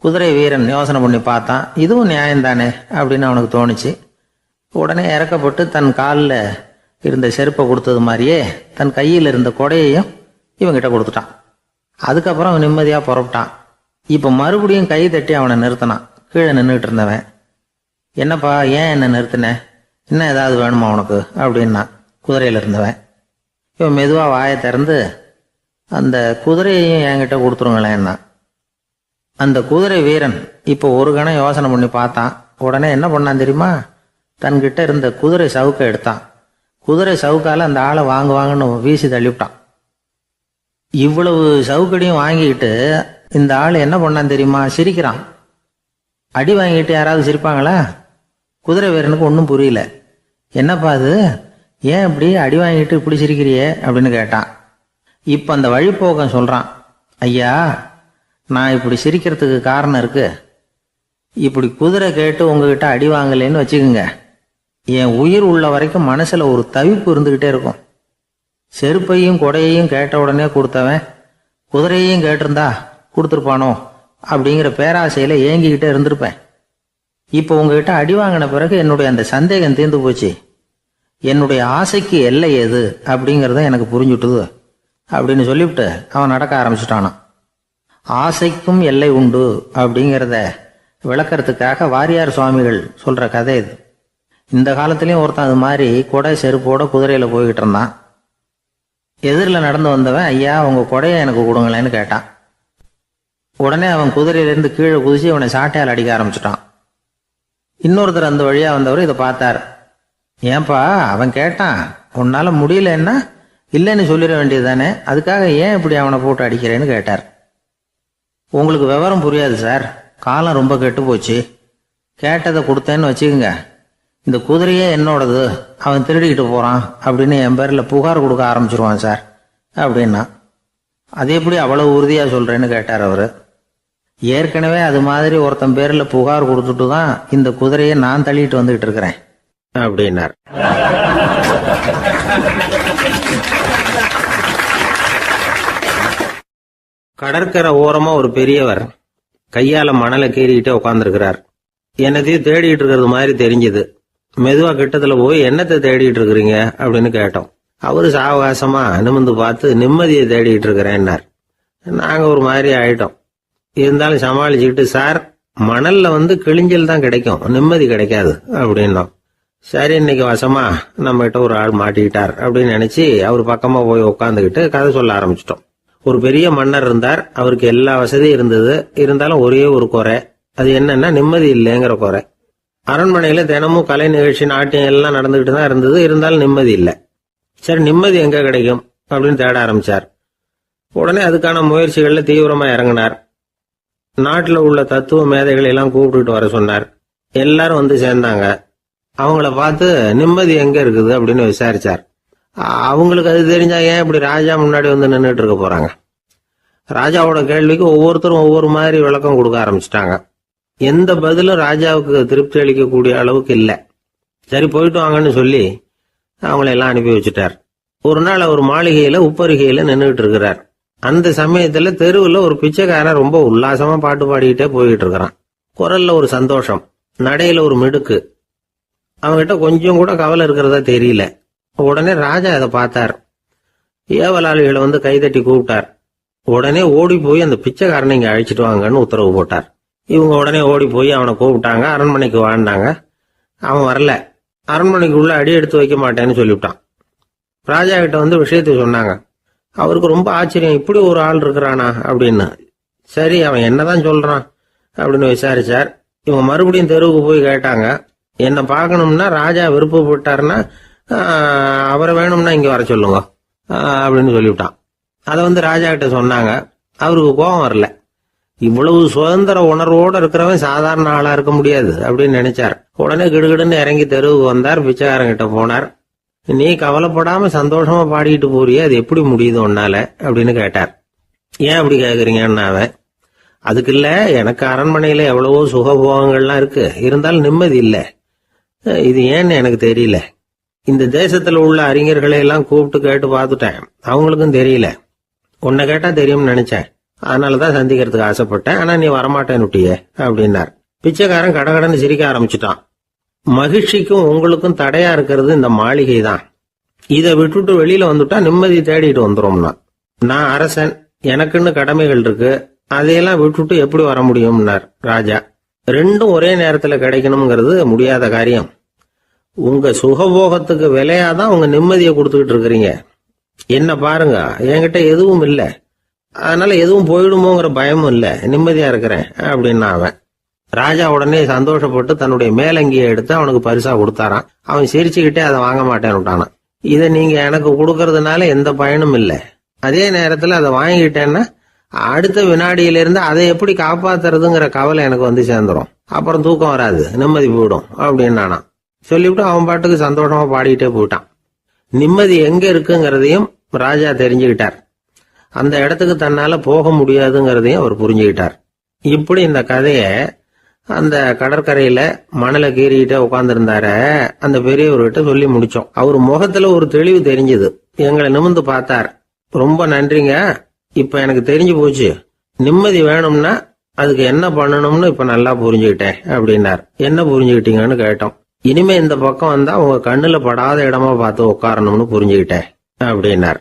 குதிரை வீரன் யோசனை பண்ணி பார்த்தான், இதுவும் நியாயம்தானே அப்படின்னு அவனுக்கு தோணுச்சு. உடனே இறக்கப்பட்டு தன் காலில் இருந்த செருப்பை கொடுத்தது மாதிரியே தன் கையில் இருந்த கொடையையும் இவங்கிட்ட கொடுத்துட்டான். அதுக்கப்புறம் அவன் நிம்மதியாக புறப்பட்டான். இப்போ மறுபடியும் கை தட்டி அவனை நிறுத்தினான். கீழே நின்றுட்டு இருந்தவன், என்னப்பா ஏன் என்ன நிறுத்தின, இன்னும் ஏதாவது வேணுமா உனக்கு அப்படின்னா குதிரையில் இருந்தவன். இவன் மெதுவாக வாயை திறந்து, அந்த குதிரையையும் என்கிட்ட கொடுத்துருங்களேன்னா. அந்த குதிரை வீரன் இப்போ ஒரு கணம் யோசனை பண்ணி பார்த்தான். உடனே என்ன பண்ணான் தெரியுமா, தன்கிட்ட இருந்த குதிரை சவுக்கை எடுத்தான். குதிரை சவுக்கால அந்த ஆளை வாங்குவாங்கன்னு வீசி தள்ளிவிட்டான். இவ்வளவு சவுக்கடியும் வாங்கிக்கிட்டு இந்த ஆள் என்ன பண்ணான் தெரியுமா, சிரிக்கிறான். அடி வாங்கிட்டு யாராவது சிரிப்பாங்களா? குதிரை வீரனுக்கு ஒன்றும் புரியல. என்னப்பா அது, ஏன் இப்படி அடி வாங்கிட்டு இப்படி சிரிக்கிறியே அப்படின்னு கேட்டான். இப்போ அந்த வழிப்போக்கம் சொல்கிறான், ஐயா நான் இப்படி சிரிக்கிறதுக்கு காரணம் இருக்கு. இப்படி குதிரை கேட்டு உங்ககிட்ட அடி வாங்கலேன்னு வச்சுக்கோங்க, என் உயிர் உள்ள வரைக்கும் மனசில் ஒரு தவிப்பு இருந்துக்கிட்டே இருக்கும். செருப்பையும் கொடையையும் கேட்ட உடனே கொடுத்தவன் குதிரையையும் கேட்டிருந்தா கொடுத்துருப்பானோ அப்படிங்கிற பேராசையில் ஏங்கிக்கிட்டே இருந்திருப்பேன். இப்போ உங்ககிட்ட அடி வாங்கின பிறகு என்னுடைய அந்த சந்தேகம் தீர்ந்து போச்சு. என்னுடைய ஆசைக்கு எல்லை எது அப்படிங்கிறத எனக்கு புரிஞ்சுட்டுது அப்படின்னு சொல்லிவிட்டு அவன் நடக்க ஆரம்பிச்சிட்டானான். ஆசைக்கும் எல்லை உண்டு அப்படிங்கிறத விளக்கறதுக்காக வாரியார் சுவாமிகள் சொல்கிற கதை இது. இந்த காலத்துலேயும் ஒருத்தன் அது மாதிரி கொடை செருப்போட குதிரையில் போய்கிட்டு இருந்தான். எதிரில் நடந்து வந்தவன், ஐயா உங்கள் கொடையை எனக்கு கொடுங்களேன்னு கேட்டான். உடனே அவன் குதிரையிலேருந்து கீழே குதிச்சு அவனை சாட்டையால் அடிக்க ஆரம்பிச்சிட்டான். இன்னொருத்தர் அந்த வழியாக வந்தவர் இதை பார்த்தார். ஏன்பா அவன் கேட்டான், உன்னால் முடியலன்னா இல்லைன்னு சொல்லிட வேண்டியது தானே, அதுக்காக ஏன் இப்படி அவனை போட்டு அடிக்கிறேன்னு கேட்டார். உங்களுக்கு விவரம் புரியாது சார், காலம் ரொம்ப கெட்டு போச்சு. கேட்டதை கொடுத்தேன்னு வச்சுக்கோங்க, இந்த குதிரையே என்னோடது, அவன் திருடிக்கிட்டு போகிறான் அப்படின்னு என் பேரில் புகார் கொடுக்க ஆரம்பிச்சிருவான் சார் அப்படின்னா. அது எப்படி அவ்வளோ உறுதியாக சொல்கிறேன்னு கேட்டார் அவர். ஏற்கனவே அது மாதிரி ஒருத்தன் பேரில் புகார் கொடுத்துட்டு தான் இந்த குதிரையை நான் தள்ளிட்டு வந்துகிட்டு இருக்கிறேன் அப்படின்னார். கடற்கரை ஓரமா ஒரு பெரியவர் கையால மணலை கீறிக்கிட்டே உட்காந்துருக்கிறார். என்னத்தையும் தேடிட்டு இருக்கிறது மாதிரி தெரிஞ்சது. மெதுவா கிட்டத்துல போய் என்னத்தை தேடிட்டு இருக்கிறீங்க அப்படின்னு கேட்டோம். அவரு சாவகாசமா நிமிந்து பார்த்து நிம்மதியை தேடிட்டு இருக்கிறேன்னார். நாங்க ஒரு மாதிரி ஆயிட்டோம். இருந்தாலும் சமாளிச்சுக்கிட்டு, சார் மணல்ல கிழிஞ்சல் தான் கிடைக்கும், நிம்மதி கிடைக்காது அப்படின்னோம். சரி இன்னைக்கு வசமா நம்ம கிட்ட ஒரு ஆள் மாட்டிக்கிட்டார் அப்படின்னு நினைச்சு அவர் பக்கமா போய் உட்காந்துக்கிட்டு கதை சொல்ல ஆரம்பிச்சிட்டோம். ஒரு பெரிய மன்னர் இருந்தார். அவருக்கு எல்லா வசதியும் இருந்தது. இருந்தாலும் ஒரே ஒரு குறை, அது என்னன்னா நிம்மதி இல்லைங்கிற குறை. அரண்மனையில தினமும் கலை நிகழ்ச்சி நாட்டியம் எல்லாம் நடந்துகிட்டு தான் இருந்தது. இருந்தாலும் நிம்மதி இல்லை. சரி நிம்மதி எங்க கிடைக்கும் அப்படின்னு தேட ஆரம்பிச்சார். உடனே அதுக்கான முயற்சிகள்ல தீவிரமா இறங்கினார். நாட்டில் உள்ள தத்துவ மேதைகளை எல்லாம் கூப்பிட்டுட்டு வர சொன்னார். எல்லாரும் வந்து சேர்ந்தாங்க. அவங்கள பார்த்து நிம்மதி எங்க இருக்குது அப்படின்னு விசாரிச்சார். அவங்களுக்கு அது தெரிஞ்சா ஏன் இப்படி ராஜா முன்னாடி வந்து நின்றுட்டு இருக்க போறாங்க? ராஜாவோட கேள்விக்கு ஒவ்வொருத்தரும் ஒவ்வொரு மாதிரி விளக்கம் கொடுக்க ஆரம்பிச்சிட்டாங்க. எந்த பதிலும் ராஜாவுக்கு திருப்தி அளிக்கக்கூடிய அளவுக்கு இல்லை. சரி போயிட்டு வாங்கன்னு சொல்லி அவங்கள எல்லாம் அனுப்பி வச்சுட்டார். ஒரு நாள் அவர் மாளிகையில உப்பருகையில நின்றுட்டு இருக்கிறார். அந்த சமயத்துல தெருவுல ஒரு பிச்சைக்காரன் ரொம்ப உல்லாசமா பாட்டு பாடிக்கிட்டே போய்கிட்டு இருக்கிறான். குரல்ல ஒரு சந்தோஷம், நடையில ஒரு மிடுக்கு. அவன்கிட்ட கொஞ்சம் கூட கவலை இருக்கிறதா தெரியல. உடனே ராஜா அதை பார்த்தார். ஏவலாளிகளை கைதட்டி கூப்பிட்டார். உடனே ஓடி போய் அந்த பிச்சைக்காரனை இங்க அழைச்சிட்டு வாங்கன்னு உத்தரவு போட்டார். இவங்க உடனே ஓடி போய் அவனை கூப்பிட்டாங்க. அரண்மனைக்கு வாழ்ந்தாங்க. அவன் வரல. அரண்மனைக்குள்ள அடி எடுத்து வைக்க மாட்டேன்னு சொல்லிவிட்டான். ராஜா கிட்ட விஷயத்தை சொன்னாங்க. அவருக்கு ரொம்ப ஆச்சரியம், இப்படி ஒரு ஆள் இருக்கிறானா அப்படின்னு. சரி அவன் என்னதான் சொல்றான் அப்படின்னு விசாரிச்சார். இவங்க மறுபடியும் தெருவுக்கு போய் கேட்டாங்க. என்னை பார்க்கணும்னா ராஜா விருப்பப்பட்டாருன்னா அவரை வேணும்னா இங்க வர சொல்லுங்க அப்படின்னு சொல்லிவிட்டான். அதை ராஜா கிட்ட சொன்னாங்க. அவருக்கு கோபம் வரல. இவ்வளவு சுதந்திர உணர்வோடு இருக்கிறவன் சாதாரண ஆளா இருக்க முடியாது அப்படின்னு நினைச்சார். உடனே கிடுகிடுன்னு இறங்கி தெருவுக்கு வந்தார். பிச்சைக்காரங்கிட்ட போனார். நீ கவலைப்படாம சந்தோஷமா பாடிக்கிட்டு போறியே, அது எப்படி முடியுது உன்னால அப்படின்னு கேட்டார். ஏன் அப்படி கேக்குறீங்கன்னா அவன், அதுக்கு இல்ல, எனக்கு அரண்மனையில எவ்வளவோ சுகபோகங்கள்லாம் இருக்கு, இருந்தாலும் நிம்மதி இல்லை, இது ஏன்னு எனக்கு தெரியல இந்த தேசத்துல உள்ள அறிஞர்களை எல்லாம் கூப்பிட்டு கேட்டு பார்த்துட்டேன், அவங்களுக்கும் தெரியல. உன்னை கேட்டா தெரியும்னு நினைச்சேன், அதனாலதான் சந்திக்கிறதுக்கு ஆசைப்பட்டேன், ஆனா நீ வரமாட்டேன்னுட்டியே அப்படின்னார். பிச்சைக்காரன் கடகடன்னு சிரிக்க ஆரம்பிச்சுட்டான். மகிழ்ச்சிக்கும் உங்களுக்கும் தடையா இருக்கிறது இந்த மாளிகை தான். இதை விட்டுட்டு வெளியில வந்துட்டா நிம்மதி தேடிட்டு வந்துரும்னா. நான் அரசன், எனக்குன்னு கடமைகள் இருக்கு, அதையெல்லாம் விட்டுட்டு எப்படி வர முடியும்னார் ராஜா. ரெண்டும் ஒரே நேரத்துல கிடைக்கணுங்கிறது முடியாத காரியம். உங்க சுகபோகத்துக்கு விலையாதான் உங்க நிம்மதியை கொடுத்துக்கிட்டு இருக்கிறீங்க. என்ன பாருங்க, என்கிட்ட எதுவும் இல்லை, அதனால எதுவும் போயிடுமோங்கிற பயமும் இல்லை, நிம்மதியா இருக்கிறேன் அப்படின்னா அவன். ராஜா உடனே சந்தோஷப்பட்டு தன்னுடைய மேலங்கியை எடுத்து அவனுக்கு பரிசா கொடுத்தாரான். அவன் சிரிச்சுக்கிட்டே அதை வாங்க மாட்டேன்னு விட்டானான். இதை நீங்க எனக்கு கொடுக்கறதுனால எந்த பயனும் இல்லை, அதே நேரத்துல அதை வாங்கிட்டேன்னா அடுத்த வினாடியிலிருந்து அதை எப்படி காப்பாத்துறதுங்கிற கவலை எனக்கு வந்து சேர்ந்துரும், அப்புறம் தூக்கம் வராது, நிம்மதி போயிடும் அப்படின்னு சொல்லிவிட்டு அவன் பாட்டுக்கு சந்தோஷமா பாடிக்கிட்டே போயிட்டான். நிம்மதி எங்க இருக்குங்கிறதையும் ராஜா தெரிஞ்சுக்கிட்டார். அந்த இடத்துக்கு தன்னால போக முடியாதுங்கிறதையும் அவர் புரிஞ்சுக்கிட்டார். இப்படி இந்த கதைய அந்த கடற்கரையில மணலை கீறிக்கிட்டே உட்கார்ந்துருந்தார அந்த பெரியவர்கிட்ட சொல்லி முடிச்சோம். அவர் முகத்துல ஒரு தெளிவு தெரிஞ்சது. எங்களை நிமிர்ந்து பார்த்தார். ரொம்ப நன்றிங்க, இப்ப எனக்கு தெரிஞ்சு போச்சு, நிம்மதி வேணும்னா அதுக்கு என்ன பண்ணணும்னு இப்ப நல்லா புரிஞ்சுக்கிட்டேன் அப்படின்னார். என்ன புரிஞ்சுக்கிட்டீங்கன்னு கேட்டோம். இனிமே இந்த பக்கம் வந்தா உங்க கண்ணுல படாத இடமா பார்த்து உட்காரணும்னு புரிஞ்சுக்கிட்டேன் அப்படின்னார்.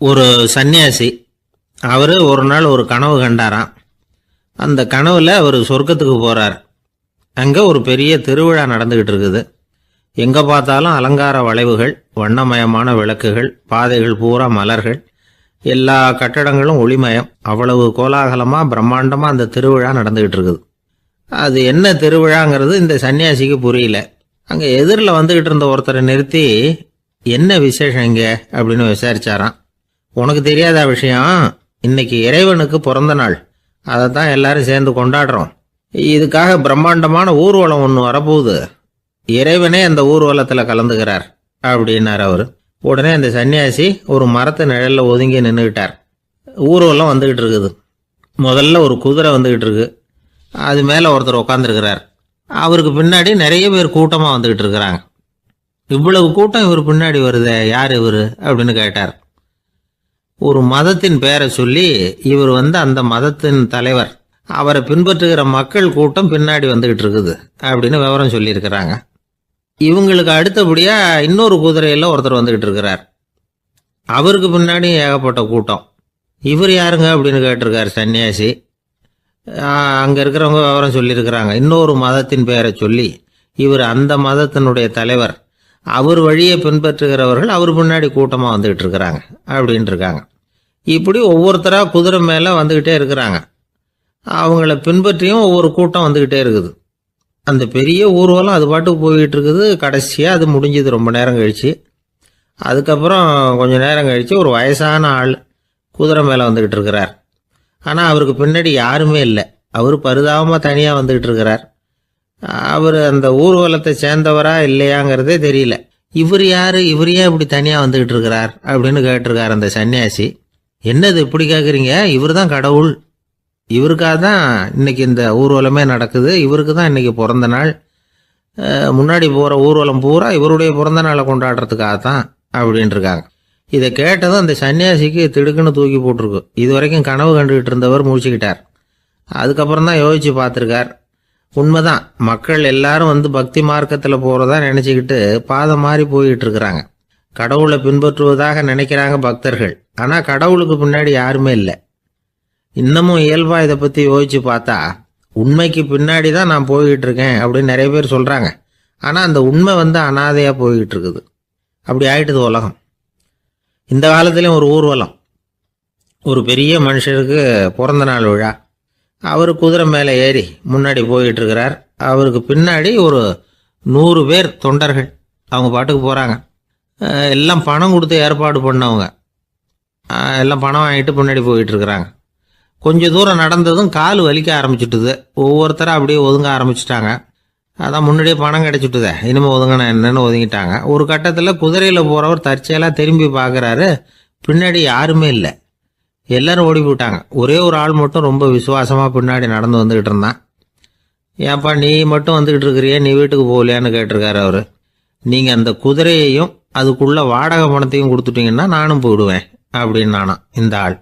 ஒரு சன்னியாசி, அவரு ஒரு நாள் ஒரு கனவு கண்டாராம். அந்த கனவுல அவர் சொர்க்கத்துக்கு போறார். அங்க ஒரு பெரிய திருவிழா நடந்துகிட்டு இருக்குது. எங்க பார்த்தாலும் அலங்கார வளைவுகள், வண்ணமயமான விளக்குகள், பாதைகள் பூரா மலர்கள், எல்லா கட்டடங்களும் ஒளிமயம். அவ்வளவு கோலாகலமா பிரம்மாண்டமா அந்த திருவிழா நடந்துகிட்டு இருக்குது. அது என்ன திருவிழாங்கிறது இந்த சன்னியாசிக்கு புரியல. அங்க எதிரில் வந்துகிட்டு இருந்த ஒருத்தரை நிறுத்தி, என்ன விசேஷம் இங்க அப்படின்னு விசாரிச்சாராம். உனக்கு தெரியாத விஷயம், இன்னைக்கு இறைவனுக்கு பிறந்த நாள், அதைத்தான் எல்லாரும் சேர்ந்து கொண்டாடுறோம். இதுக்காக பிரம்மாண்டமான ஊர்வலம் ஒன்று வரப்போகுது, இறைவனே அந்த ஊர்வலத்துல கலந்துகிறார் அப்படின்னார் அவரு. உடனே அந்த சன்னியாசி ஒரு மரத்து நிழல்ல ஒதுங்கி நின்றுகிட்டார். ஊர்வலம் வந்துகிட்டு இருக்குது. முதல்ல ஒரு குதிரை வந்துகிட்டு இருக்கு, அது மேல ஒருத்தர் உட்காந்துருக்கிறார். அவருக்கு பின்னாடி நிறைய பேர் கூட்டமா வந்துகிட்டு இருக்கிறாங்க. இவ்வளவு கூட்டம் இவர் பின்னாடி வருதே, யார் இவரு அப்படின்னு கேட்டார். ஒரு மதத்தின் பெயரை சொல்லி, இவர் அந்த மதத்தின் தலைவர், அவரை பின்பற்றுகிற மக்கள் கூட்டம் பின்னாடி வந்துகிட்டு இருக்குது அப்படின்னு விவரம் சொல்லியிருக்கிறாங்க. இவங்களுக்கு அடுத்தபடியா இன்னொரு குதிரையில ஒருத்தர் வந்துகிட்டு இருக்கிறார். அவருக்கு பின்னாடி ஏகப்பட்ட கூட்டம். இவர் யாருங்க அப்படின்னு கேட்டிருக்காரு சன்னியாசி. அங்க இருக்கிறவங்க விவரம் சொல்லியிருக்கிறாங்க. இன்னொரு மதத்தின் பெயரை சொல்லி, இவர் அந்த மதத்தினுடைய தலைவர், அவர் வழியை பின்பற்றுகிறவர்கள் அவர் பின்னாடி கூட்டமா வந்துகிட்டு இருக்கிறாங்க அப்படின்னு இருக்காங்க. இப்படி ஒவ்வொருத்தரா குதிரை மேல வந்துகிட்டே இருக்கிறாங்க. அவங்கள பின்பற்றியும் ஒவ்வொரு கூட்டம் வந்துகிட்டே இருக்குது. அந்த பெரிய ஊர்வலம் அது பாட்டுக்கு போய்கிட்டு இருக்குது. கடைசியா அது முடிஞ்சது ரொம்ப நேரம் கழிச்சு. அதுக்கப்புறம் கொஞ்ச நேரம் கழிச்சு ஒரு வயசான ஆள் குதிரை மேல வந்துகிட்டு இருக்கிறார். ஆனா அவருக்கு பின்னாடி யாருமே இல்லை. அவர் பரிதாபமா தனியா வந்துகிட்டு இருக்கிறார். அவர் அந்த ஊர்வலத்தை சேர்ந்தவரா இல்லையாங்கிறதே தெரியல. இவர் யாரு, இவர் ஏன் இப்படி தனியா வந்துகிட்டு இருக்கிறார் அப்படின்னு கேட்டிருக்காரு அந்த சன்னியாசி. என்னது இப்படி கேட்குறீங்க, இவர் தான் கடவுள், இவருக்காக தான் இன்னைக்கு இந்த ஊர்வலமே நடக்குது, இவருக்கு தான் இன்னைக்கு பிறந்த நாள், முன்னாடி போகிற ஊர்வலம் பூரா இவருடைய பிறந்த நாளை கொண்டாடுறதுக்காக தான் அப்படின்ட்டு இருக்காங்க. இதை கேட்டதும் அந்த சன்னியாசிக்கு திடுக்குன்னு தூக்கி போட்டிருக்கு. இது வரைக்கும் கனவு கண்டுகிட்டு இருந்தவர் முடிச்சுக்கிட்டார். அதுக்கப்புறம் தான் யோசிச்சு பார்த்துருக்கார். உண்மைதான், மக்கள் எல்லாரும் பக்தி மார்க்கத்தில் போகிறதா நினச்சிக்கிட்டு பாதை மாறி போயிட்டு இருக்கிறாங்க. கடவுளை பின்பற்றுவதாக நினைக்கிறாங்க பக்தர்கள். ஆனால் கடவுளுக்கு பின்னாடி யாருமே இல்லை. இன்னமும் இயல்பா இதை பற்றி யோசிச்சு பார்த்தா, உண்மைக்கு பின்னாடி தான் நான் போய்கிட்டு இருக்கேன் அப்படின்னு நிறைய பேர் சொல்கிறாங்க. ஆனால் அந்த உண்மை அனாதையாக போய்கிட்டு இருக்குது. அப்படி ஆயிட்டுது உலகம். இந்த காலத்துலேயும் ஒரு ஊர்வலம், ஒரு பெரிய மனுஷருக்கு பிறந்த நாள் விழா. அவர் குதிரை மேலே ஏறி முன்னாடி போய்கிட்டு இருக்கிறார். அவருக்கு பின்னாடி ஒரு 100 பேர் தொண்டர்கள் அவங்க பாட்டுக்கு போகிறாங்க. எல்லாம் பணம் கொடுத்து ஏற்பாடு பண்ணவங்க, எல்லாம் பணம் வாங்கிட்டு முன்னாடி போயிட்டு இருக்கிறாங்க. கொஞ்சம் தூரம் நடந்ததும் கால் வலிக்க ஆரம்பிச்சுட்டுது. ஒவ்வொருத்தரும் அப்படியே ஒதுங்க ஆரம்பிச்சுட்டாங்க. அதான் முன்னாடியே பணம் கிடைச்சிட்டுதே, இனிமேல் ஒதுங்கினா என்னன்னு ஒதுங்கிட்டாங்க. ஒரு கட்டத்தில் குதிரையில் போகிறவர் தற்செயலாக திரும்பி பார்க்குறாரு, பின்னாடி யாருமே இல்லை. எல்லாரும் ஓடி போயிட்டாங்க. ஒரே ஒரு ஆள் மட்டும் ரொம்ப விசுவாசமாக பின்னாடி நடந்து வந்துக்கிட்டு இருந்தான். ஏன்ப்பா நீ மட்டும் வந்துக்கிட்டு இருக்கிறியே, நீ வீட்டுக்கு போகலையான்னு கேட்டிருக்காரு அவர். நீங்கள் அந்த குதிரையையும் அதுக்குள்ள வாடகை பணத்தையும் கொடுத்துட்டீங்கன்னா நானும் போயிடுவேன் அப்படின்னு நானா இந்த ஆள்.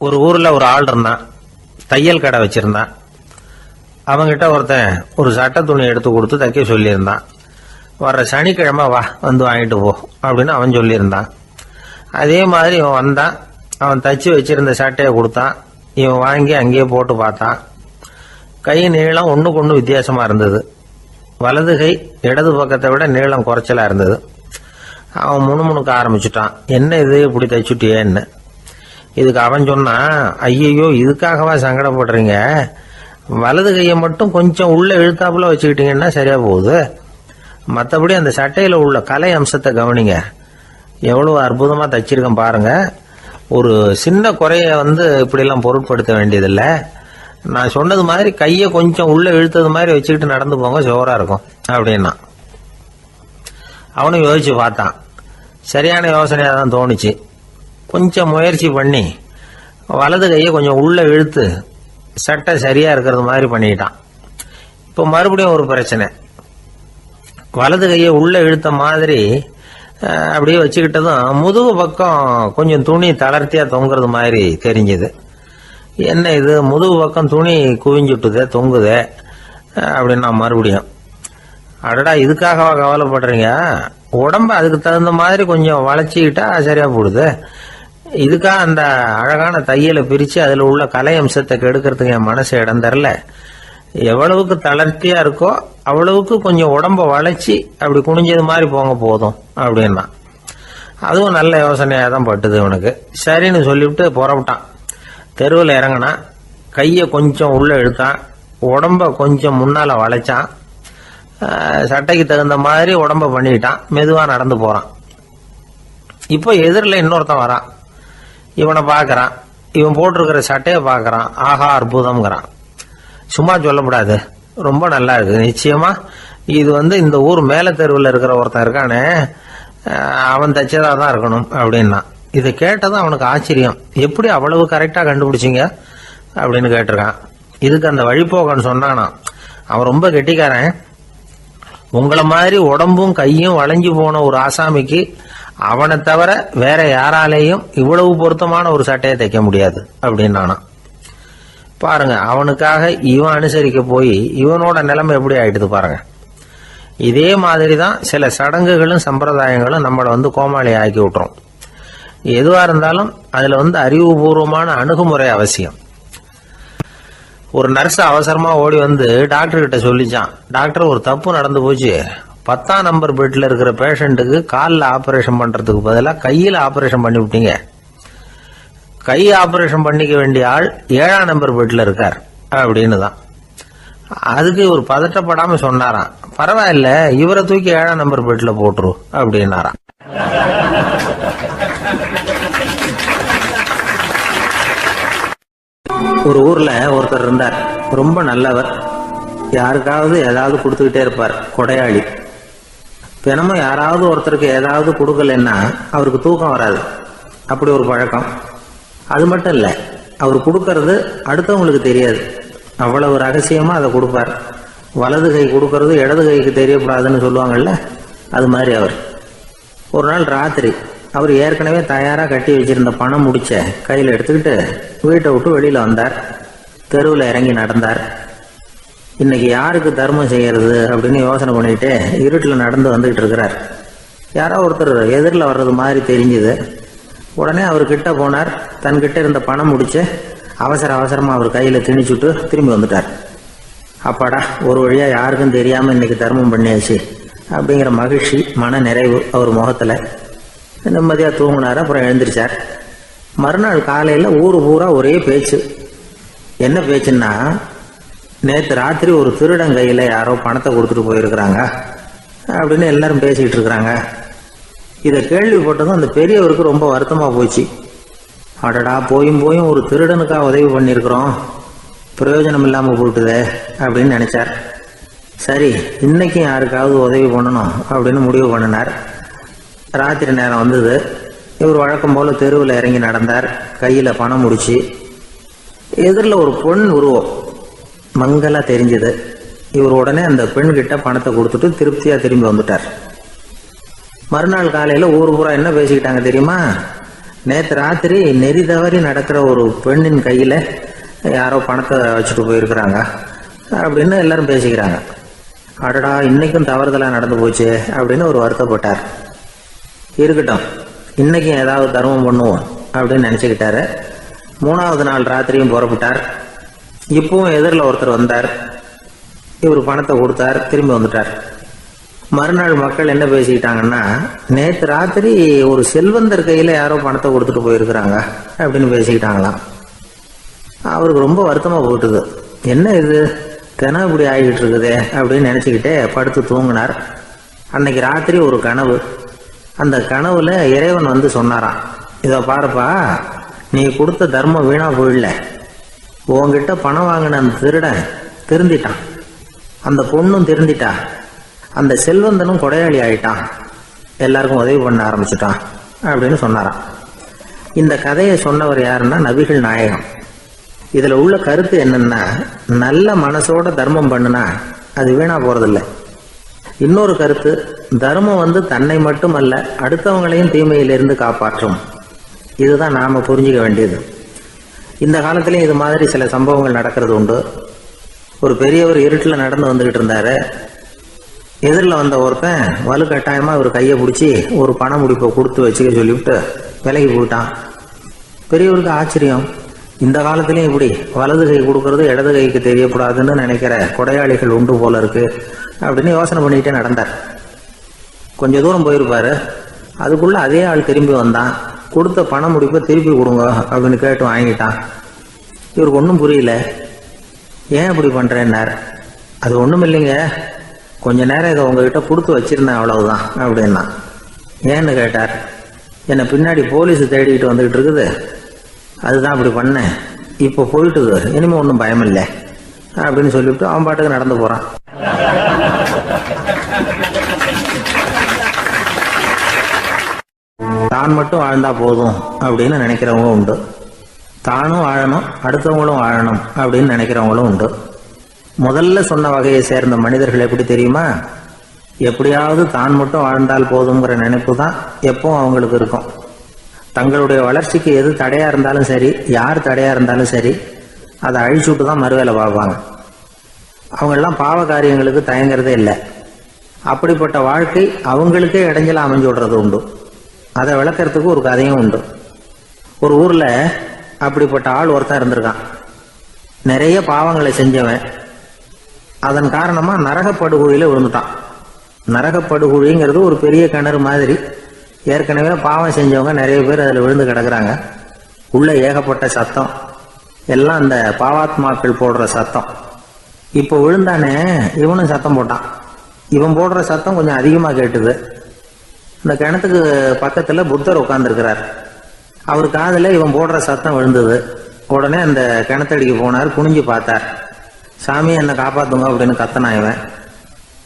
ஒரு ஊரில் ஒரு ஆள் இருந்தான், தையல் கடை வச்சிருந்தான். அவங்கிட்ட ஒருத்தன் ஒரு சட்டை துணி எடுத்து கொடுத்து தைக்க சொல்லியிருந்தான். வர்ற சனிக்கிழமை வா வந்து வாங்கிட்டு போ அப்படின்னு அவன் சொல்லியிருந்தான். அதே மாதிரி இவன் வந்தான். அவன் தச்சு வச்சிருந்த சட்டையை கொடுத்தான். இவன் வாங்கி அங்கேயே போட்டு பார்த்தான். கை நீளம் ஒன்றுக்கு ஒன்று வித்தியாசமாக இருந்தது. வலது கை இடது பக்கத்தை விட நீளம் குறைச்சலாக இருந்தது. அவன் முணுமுணுக்க ஆரம்பிச்சுட்டான், என்ன இது இப்படி தைச்சுட்டியேன்னு. இதுக்கு அவன் சொன்னான், ஐயையோ இதுக்காகவா சங்கடப்படுறீங்க, வலது கையை மட்டும் கொஞ்சம் உள்ள இழுத்தாப்புல வச்சுக்கிட்டீங்கன்னா சரியா போகுது. மற்றபடி அந்த சட்டையில் உள்ள கலை அம்சத்தை கவனிங்க, எவ்வளவு அற்புதமாக தைச்சிருக்கேன் பாருங்க. ஒரு சின்ன குறைய இப்படிலாம் பொருட்படுத்த வேண்டியதில்லை. நான் சொன்னது மாதிரி கையை கொஞ்சம் உள்ள இழுத்தது மாதிரி வச்சுக்கிட்டு நடந்து போங்க, ஜோரா இருக்கும் அப்படின்னா. அவனும் யோசிச்சு பார்த்தான். சரியான யோசனையாக தான் தோணுச்சு. கொஞ்சம் முயற்சி பண்ணி வலது கையை கொஞ்சம் உள்ள இழுத்து சட்டை சரியா இருக்கிறது மாதிரி பண்ணிக்கிட்டான். இப்போ மறுபடியும் ஒரு பிரச்சனை. வலது கையை உள்ள இழுத்த மாதிரி அப்படியே வச்சுக்கிட்டதும் முதுகு பக்கம் கொஞ்சம் துணி தளர்த்தியா தொங்குறது மாதிரி தெரிஞ்சுது. என்ன இது முதுகு பக்கம் துணி குவிஞ்சுட்டுதே தொங்குதே அப்படின்னா மறுபடியும், அடடா இதுக்காகவா கவலைப்படுறீங்க, உடம்ப அதுக்கு தகுந்த மாதிரி கொஞ்சம் வளைச்சிக்கிட்டா சரியா போடுது. இதுக்காக அந்த அழகான தையலை பிரித்து அதில் உள்ள கலை அம்சத்தை கெடுக்கிறதுக்கு என் மனசு இடம் தரல. எவ்வளவுக்கு தளர்த்தியா இருக்கோ அவ்வளவுக்கு கொஞ்சம் உடம்ப வளைச்சி அப்படி குனிஞ்சது மாதிரி போங்க போதும் அப்படின்னா. அதுவும் நல்ல யோசனையாக தான் பட்டுது இவனுக்கு. சரின்னு சொல்லிவிட்டு புறப்பட்டான். தெருவில் இறங்கினான். கையை கொஞ்சம் உள்ள இழுத்தான், உடம்ப கொஞ்சம் முன்னால வளைச்சான், சட்டைக்கு தகுந்த மாதிரி உடம்ப பண்ணிக்கிட்டான். மெதுவாக நடந்து போறான். இப்போ எதிரில் இன்னொருத்தன் வரான். இவனை பார்க்கறான். இவன் போட்டிருக்கிற சட்டையை பார்க்கறான். ஆஹா அற்புதம்ங்கிறான். சும்மா சொல்லக்கூடாது, ரொம்ப நல்லா இருக்கு நிச்சயமா. இது இந்த ஊர் மேல தெருவில் இருக்கிற ஒருத்தன் இருக்கானே, அவன் தைச்சதா தான் இருக்கணும் அப்படின்னா. இதை கேட்டதும் அவனுக்கு ஆச்சரியம். எப்படி அவ்வளவு கரெக்டா கண்டுபிடிச்சிங்க அப்படின்னு கேட்டிருக்கான். இதுக்கு அந்த வழிபோக்கன்னு சொன்னானா, அவன் ரொம்ப கெட்டிக்காரன். உங்களை மாதிரி உடம்பும் கையும் வளைஞ்சு போன ஒரு ஆசாமிக்கு அவனை தவிர வேற யாராலேயும் இவ்வளவு பொருத்தமான ஒரு சட்டையை தைக்க முடியாது அப்படின்னானா. பாருங்க, அவனுக்காக இவன் அனுசரிக்க போய் இவனோட நிலைமை எப்படி ஆயிடுது பாருங்க. இதே மாதிரி தான் சில சடங்குகளும் சம்பிரதாயங்களும் நம்மளை கோமாளி ஆக்கி விட்டுரும். எதுவா இருந்தாலும் அதுல அறிவுபூர்வமான அணுகுமுறை அவசியம். ஒரு நர்ஸ் அவசரமா ஓடி டாக்டர் கிட்ட சொல்லிச்சான், டாக்டர் ஒரு தப்பு நடந்து போச்சு, 10ஆம் நம்பர் பெட்ல இருக்கிற பேஷண்ட்டுக்கு காலில் ஆபரேஷன் பண்றதுக்கு பதிலாக கையில் ஆபரேஷன் பண்ணி விட்டீங்க. கை ஆபரேஷன் பண்ணிக்க வேண்டிய ஆள் 7ஆம் நம்பர் பெட்ல இருக்கார் அப்படின்னு தான். அதுக்கு ஒரு பதட்டப்படாம சொன்னாராம், பரவாயில்ல இவரை தூக்கி 7ஆம் நம்பர் பெட்ல போட்டுரு அப்படின்னாராம். ஒரு ஊர்ல ஒருத்தர் இருந்தார், ரொம்ப நல்லவர். யாருக்காவது ஏதாவது கொடுத்துக்கிட்டே இருப்பார், கொடையாளி. தினமும் யாராவது ஒருத்தருக்கு ஏதாவது கொடுக்கலன்னா அவருக்கு தூக்கம் வராது, அப்படி ஒரு பழக்கம். அது மட்டும் இல்லை, அவர் கொடுக்கறது அடுத்தவங்களுக்கு தெரியாது, அவ்வளவு ரகசியமா அதை கொடுப்பார். வலது கை கொடுக்கறது இடது கைக்கு தெரியக்கூடாதுன்னு சொல்லுவாங்கல்ல, அது மாதிரி அவர். ஒரு நாள் ராத்திரி அவர் ஏற்கனவே தயாரா கட்டி வச்சிருந்த பணம் முடிச்ச கையில் எடுத்துக்கிட்டு வீட்டை விட்டு வெளியில வந்தார். தெருவில் இறங்கி நடந்தார். இன்னைக்கு யாருக்கு தர்மம் செய்யறது அப்படின்னு யோசனை பண்ணிட்டு இருட்டில் நடந்து வந்துகிட்டு இருக்கிறார். யாரோ ஒருத்தர் எதிரில் வர்றது மாதிரி தெரிஞ்சுது. உடனே அவர் கிட்ட போனார். தன்கிட்ட இருந்த பணம் முடிச்சு அவசரமா அவர் கையில திணிச்சுட்டு திரும்பி வந்துட்டார். அப்பாடா, ஒரு வழியா யாருக்கும் தெரியாம இன்னைக்கு தர்மம் பண்ணியாச்சு அப்படிங்கிற மகிழ்ச்சி, மன நிறைவு அவர் முகத்துல. நிம்மதியா தூங்கினார். அப்புறம் எழுந்திரிச்சார். மறுநாள் காலையில ஊரு பூரா ஒரே பேச்சு. என்ன பேச்சுன்னா, நேற்று ராத்திரி ஒரு திருடன் கையில யாரோ பணத்தை கொடுத்துட்டு போயிருக்கிறாங்க அப்படின்னு எல்லாரும் பேசிக்கிட்டு இருக்கிறாங்க. இதை கேள்விப்பட்டதும் அந்த பெரியவருக்கு ரொம்ப வருத்தமா போச்சு. அடடா, போயும் ஒரு திருடனுக்கா உதவி பண்ணியிருக்கிறோம், பிரயோஜனம் இல்லாம போட்டுதே அப்படின்னு நினைச்சார். சரி, இன்னைக்கும் யாருக்காவது உதவி பண்ணணும் அப்படின்னு முடிவு பண்ணினார். ராத்திரி நேரம் வந்தது. இவர் வழக்கம் போல தெருவில் இறங்கி நடந்தார். கையில் பணம் முடிச்சு. எதிரில் ஒரு பெண் உருவம் மங்கலா தெரிஞ்சது. இவர் உடனே அந்த பெண் கிட்ட பணத்தை கொடுத்துட்டு திருப்தியா திரும்பி வந்துட்டார். மறுநாள் காலையில ஊர் பூரா என்ன பேசிக்கிட்டாங்க தெரியுமா? நேற்று ராத்திரி நெறி தவறி நடக்கிற ஒரு பெண்ணின் கையில யாரோ பணத்தை வச்சுட்டு போயிருக்கிறாங்க அப்படின்னு எல்லாரும் பேசிக்கிறாங்க. அடடா, இன்னைக்கும் தவறுதலா நடந்து போச்சு அப்படின்னு ஒரு வருத்தப்பட்டார். இருக்கட்டும், இன்னைக்கும் ஏதாவது தர்மம் பண்ணுவோம் அப்படின்னு நினைச்சுக்கிட்டாரு. 3வது நாள் ராத்திரியும் புறப்பட்டார். இப்பவும் எதிரில் ஒருத்தர் வந்தார். இவர் பணத்தை கொடுத்தார், திரும்பி வந்துட்டார். மறுநாள் மக்கள் என்ன பேசிக்கிட்டாங்கன்னா, நேற்று ராத்திரி ஒரு செல்வந்தர் கையில யாரோ பணத்தை கொடுத்துட்டு போயிருக்கிறாங்க அப்படின்னு பேசிக்கிட்டாங்களாம். அவருக்கு ரொம்ப வருத்தமா போட்டுது. என்ன இது தினம் இப்படி ஆகிட்டு இருக்குதே அப்படின்னு நினைச்சுக்கிட்டே படுத்து தூங்கினார். அன்னைக்கு ராத்திரி ஒரு கனவு. அந்த கனவுல இறைவன் வந்து சொன்னாராம், இதை பாருப்பா, நீ கொடுத்த தர்மம் வீணா போயிடல. உன்கிட்ட பணம் வாங்கின அந்த திருடன் திருந்திட்டான், அந்த பொண்ணும் திருந்திட்டா, அந்த செல்வந்தனும் கொடையாளி ஆயிட்டான், எல்லாருக்கும் உதவி பண்ண ஆரம்பிச்சுட்டான் அப்படின்னு சொன்னாராம். இந்த கதையை சொன்னவர் யாருன்னா நபிகள் நாயகம். இதுல உள்ள கருத்து என்னன்னா, நல்ல மனசோட தர்மம் பண்ணுனா அது வீணா போறதில்லை. இன்னொரு கருத்து, தர்மம் வந்து தன்னை மட்டுமல்ல அடுத்தவங்களையும் தீமையிலிருந்து காப்பாற்றும். இதுதான் நாம புரிஞ்சுக்க வேண்டியது. இந்த காலத்திலயும் இது மாதிரி சில சம்பவங்கள் நடக்கிறது உண்டு. ஒரு பெரியவர் இருட்டில் நடந்து வந்துகிட்டு இருந்தாரு. எதிரில் வந்த ஒருத்தன் வலுக்கட்டாயமா ஒரு கையை பிடிச்சி ஒரு பண முடிப்பை கொடுத்து வச்சுக்க சொல்லிவிட்டு விலகி போயிட்டான். பெரியவருக்கு ஆச்சரியம், இந்த காலத்திலயும் இப்படி வலது கை கொடுக்கறது இடது கைக்கு தெரியக்கூடாதுன்னு நினைக்கிற கொடையாளிகள் உண்டு போல இருக்கு அப்படின்னு யோசனை பண்ணிக்கிட்டே நடந்தார். கொஞ்ச தூரம் போயிருப்பாரு. அதுக்குள்ள அதே ஆள் திரும்பி வந்தான். கொடுத்த பண முடிப்பை திருப்பி கொடுங்க அப்படின்னு கேட்டு வாங்கிட்டான். இவருக்கு ஒன்றும் புரியல. ஏன் இப்படி பண்றேன்னார். அது ஒன்றும் இல்லைங்க, கொஞ்ச நேரம் இதை உங்ககிட்ட கொடுத்து வச்சிருந்தேன், அவ்வளவுதான் அப்படின்னா. ஏன்னு கேட்டார். என்னை பின்னாடி போலீஸ் தேடிக்கிட்டு வந்துகிட்டு இருக்குது, அதுதான் அப்படி பண்ணேன், இப்போ போயிட்டுது, இனிமே ஒன்றும் பயம் இல்லை அப்படின்னு சொல்லிவிட்டு அவன் பாட்டுக்கு நடந்து போறான். தான் மட்டும் வாழ்ந்தா போதும் அப்படின்னு நினைக்கிறவங்களும் உண்டு. தானும் வாழணும், அடுத்தவங்களும் வாழணும் அப்படின்னு நினைக்கிறவங்களும் உண்டு. முதல்ல சொன்ன வகையை சேர்ந்த மனிதர்கள் எப்படி தெரியுமா? எப்படியாவது தான் மட்டும் வாழ்ந்தால் போதுங்கிற நினைப்பு தான் எப்பவும் அவங்களுக்கு இருக்கும். தங்களுடைய வளர்ச்சிக்கு எது தடையா இருந்தாலும் சரி, யார் தடையா இருந்தாலும் சரி, அதை அழிச்சுட்டு தான் மறுவேலை பார்ப்பாங்க. அவங்கெல்லாம் பாவ காரியங்களுக்கு தயங்குறதே இல்லை. அப்படிப்பட்ட வாழ்க்கை அவங்களுக்கே இடைஞ்சல அமைஞ்சு விடுறது உண்டு. அதை விளக்கறதுக்கு ஒரு கதையும் உண்டு. ஒரு ஊர்ல அப்படிப்பட்ட ஆள் ஒருத்தன் இருந்திருக்கான். நிறைய பாவங்களை செஞ்சவன். அதன் காரணமா நரகப்படுகொழியில விழுந்துட்டான். நரகப்படுகொழிங்கிறது ஒரு பெரிய கிணறு மாதிரி. ஏற்கனவே பாவம் செஞ்சவங்க நிறைய பேர் அதுல விழுந்து கிடக்குறாங்க. உள்ள ஏகப்பட்ட சத்தம், எல்லாம் அந்த பாவாத்மாக்கள் போடுற சத்தம். இப்போ விழுந்தானே, இவனும் சத்தம் போட்டான். இவன் போடுற சத்தம் கொஞ்சம் அதிகமா கேட்டுது. இந்த கிணத்துக்கு பக்கத்துல புத்தர் உட்கார்ந்துருக்கிறார். அவர் காதுல இவன் போடுற சத்தம் விழுந்தது. உடனே அந்த கிணத்தடிக்கு போனார். குனிஞ்சு பார்த்தார். சாமி என்னை காப்பாத்துங்க அப்படின்னு கத்தனா இவன்.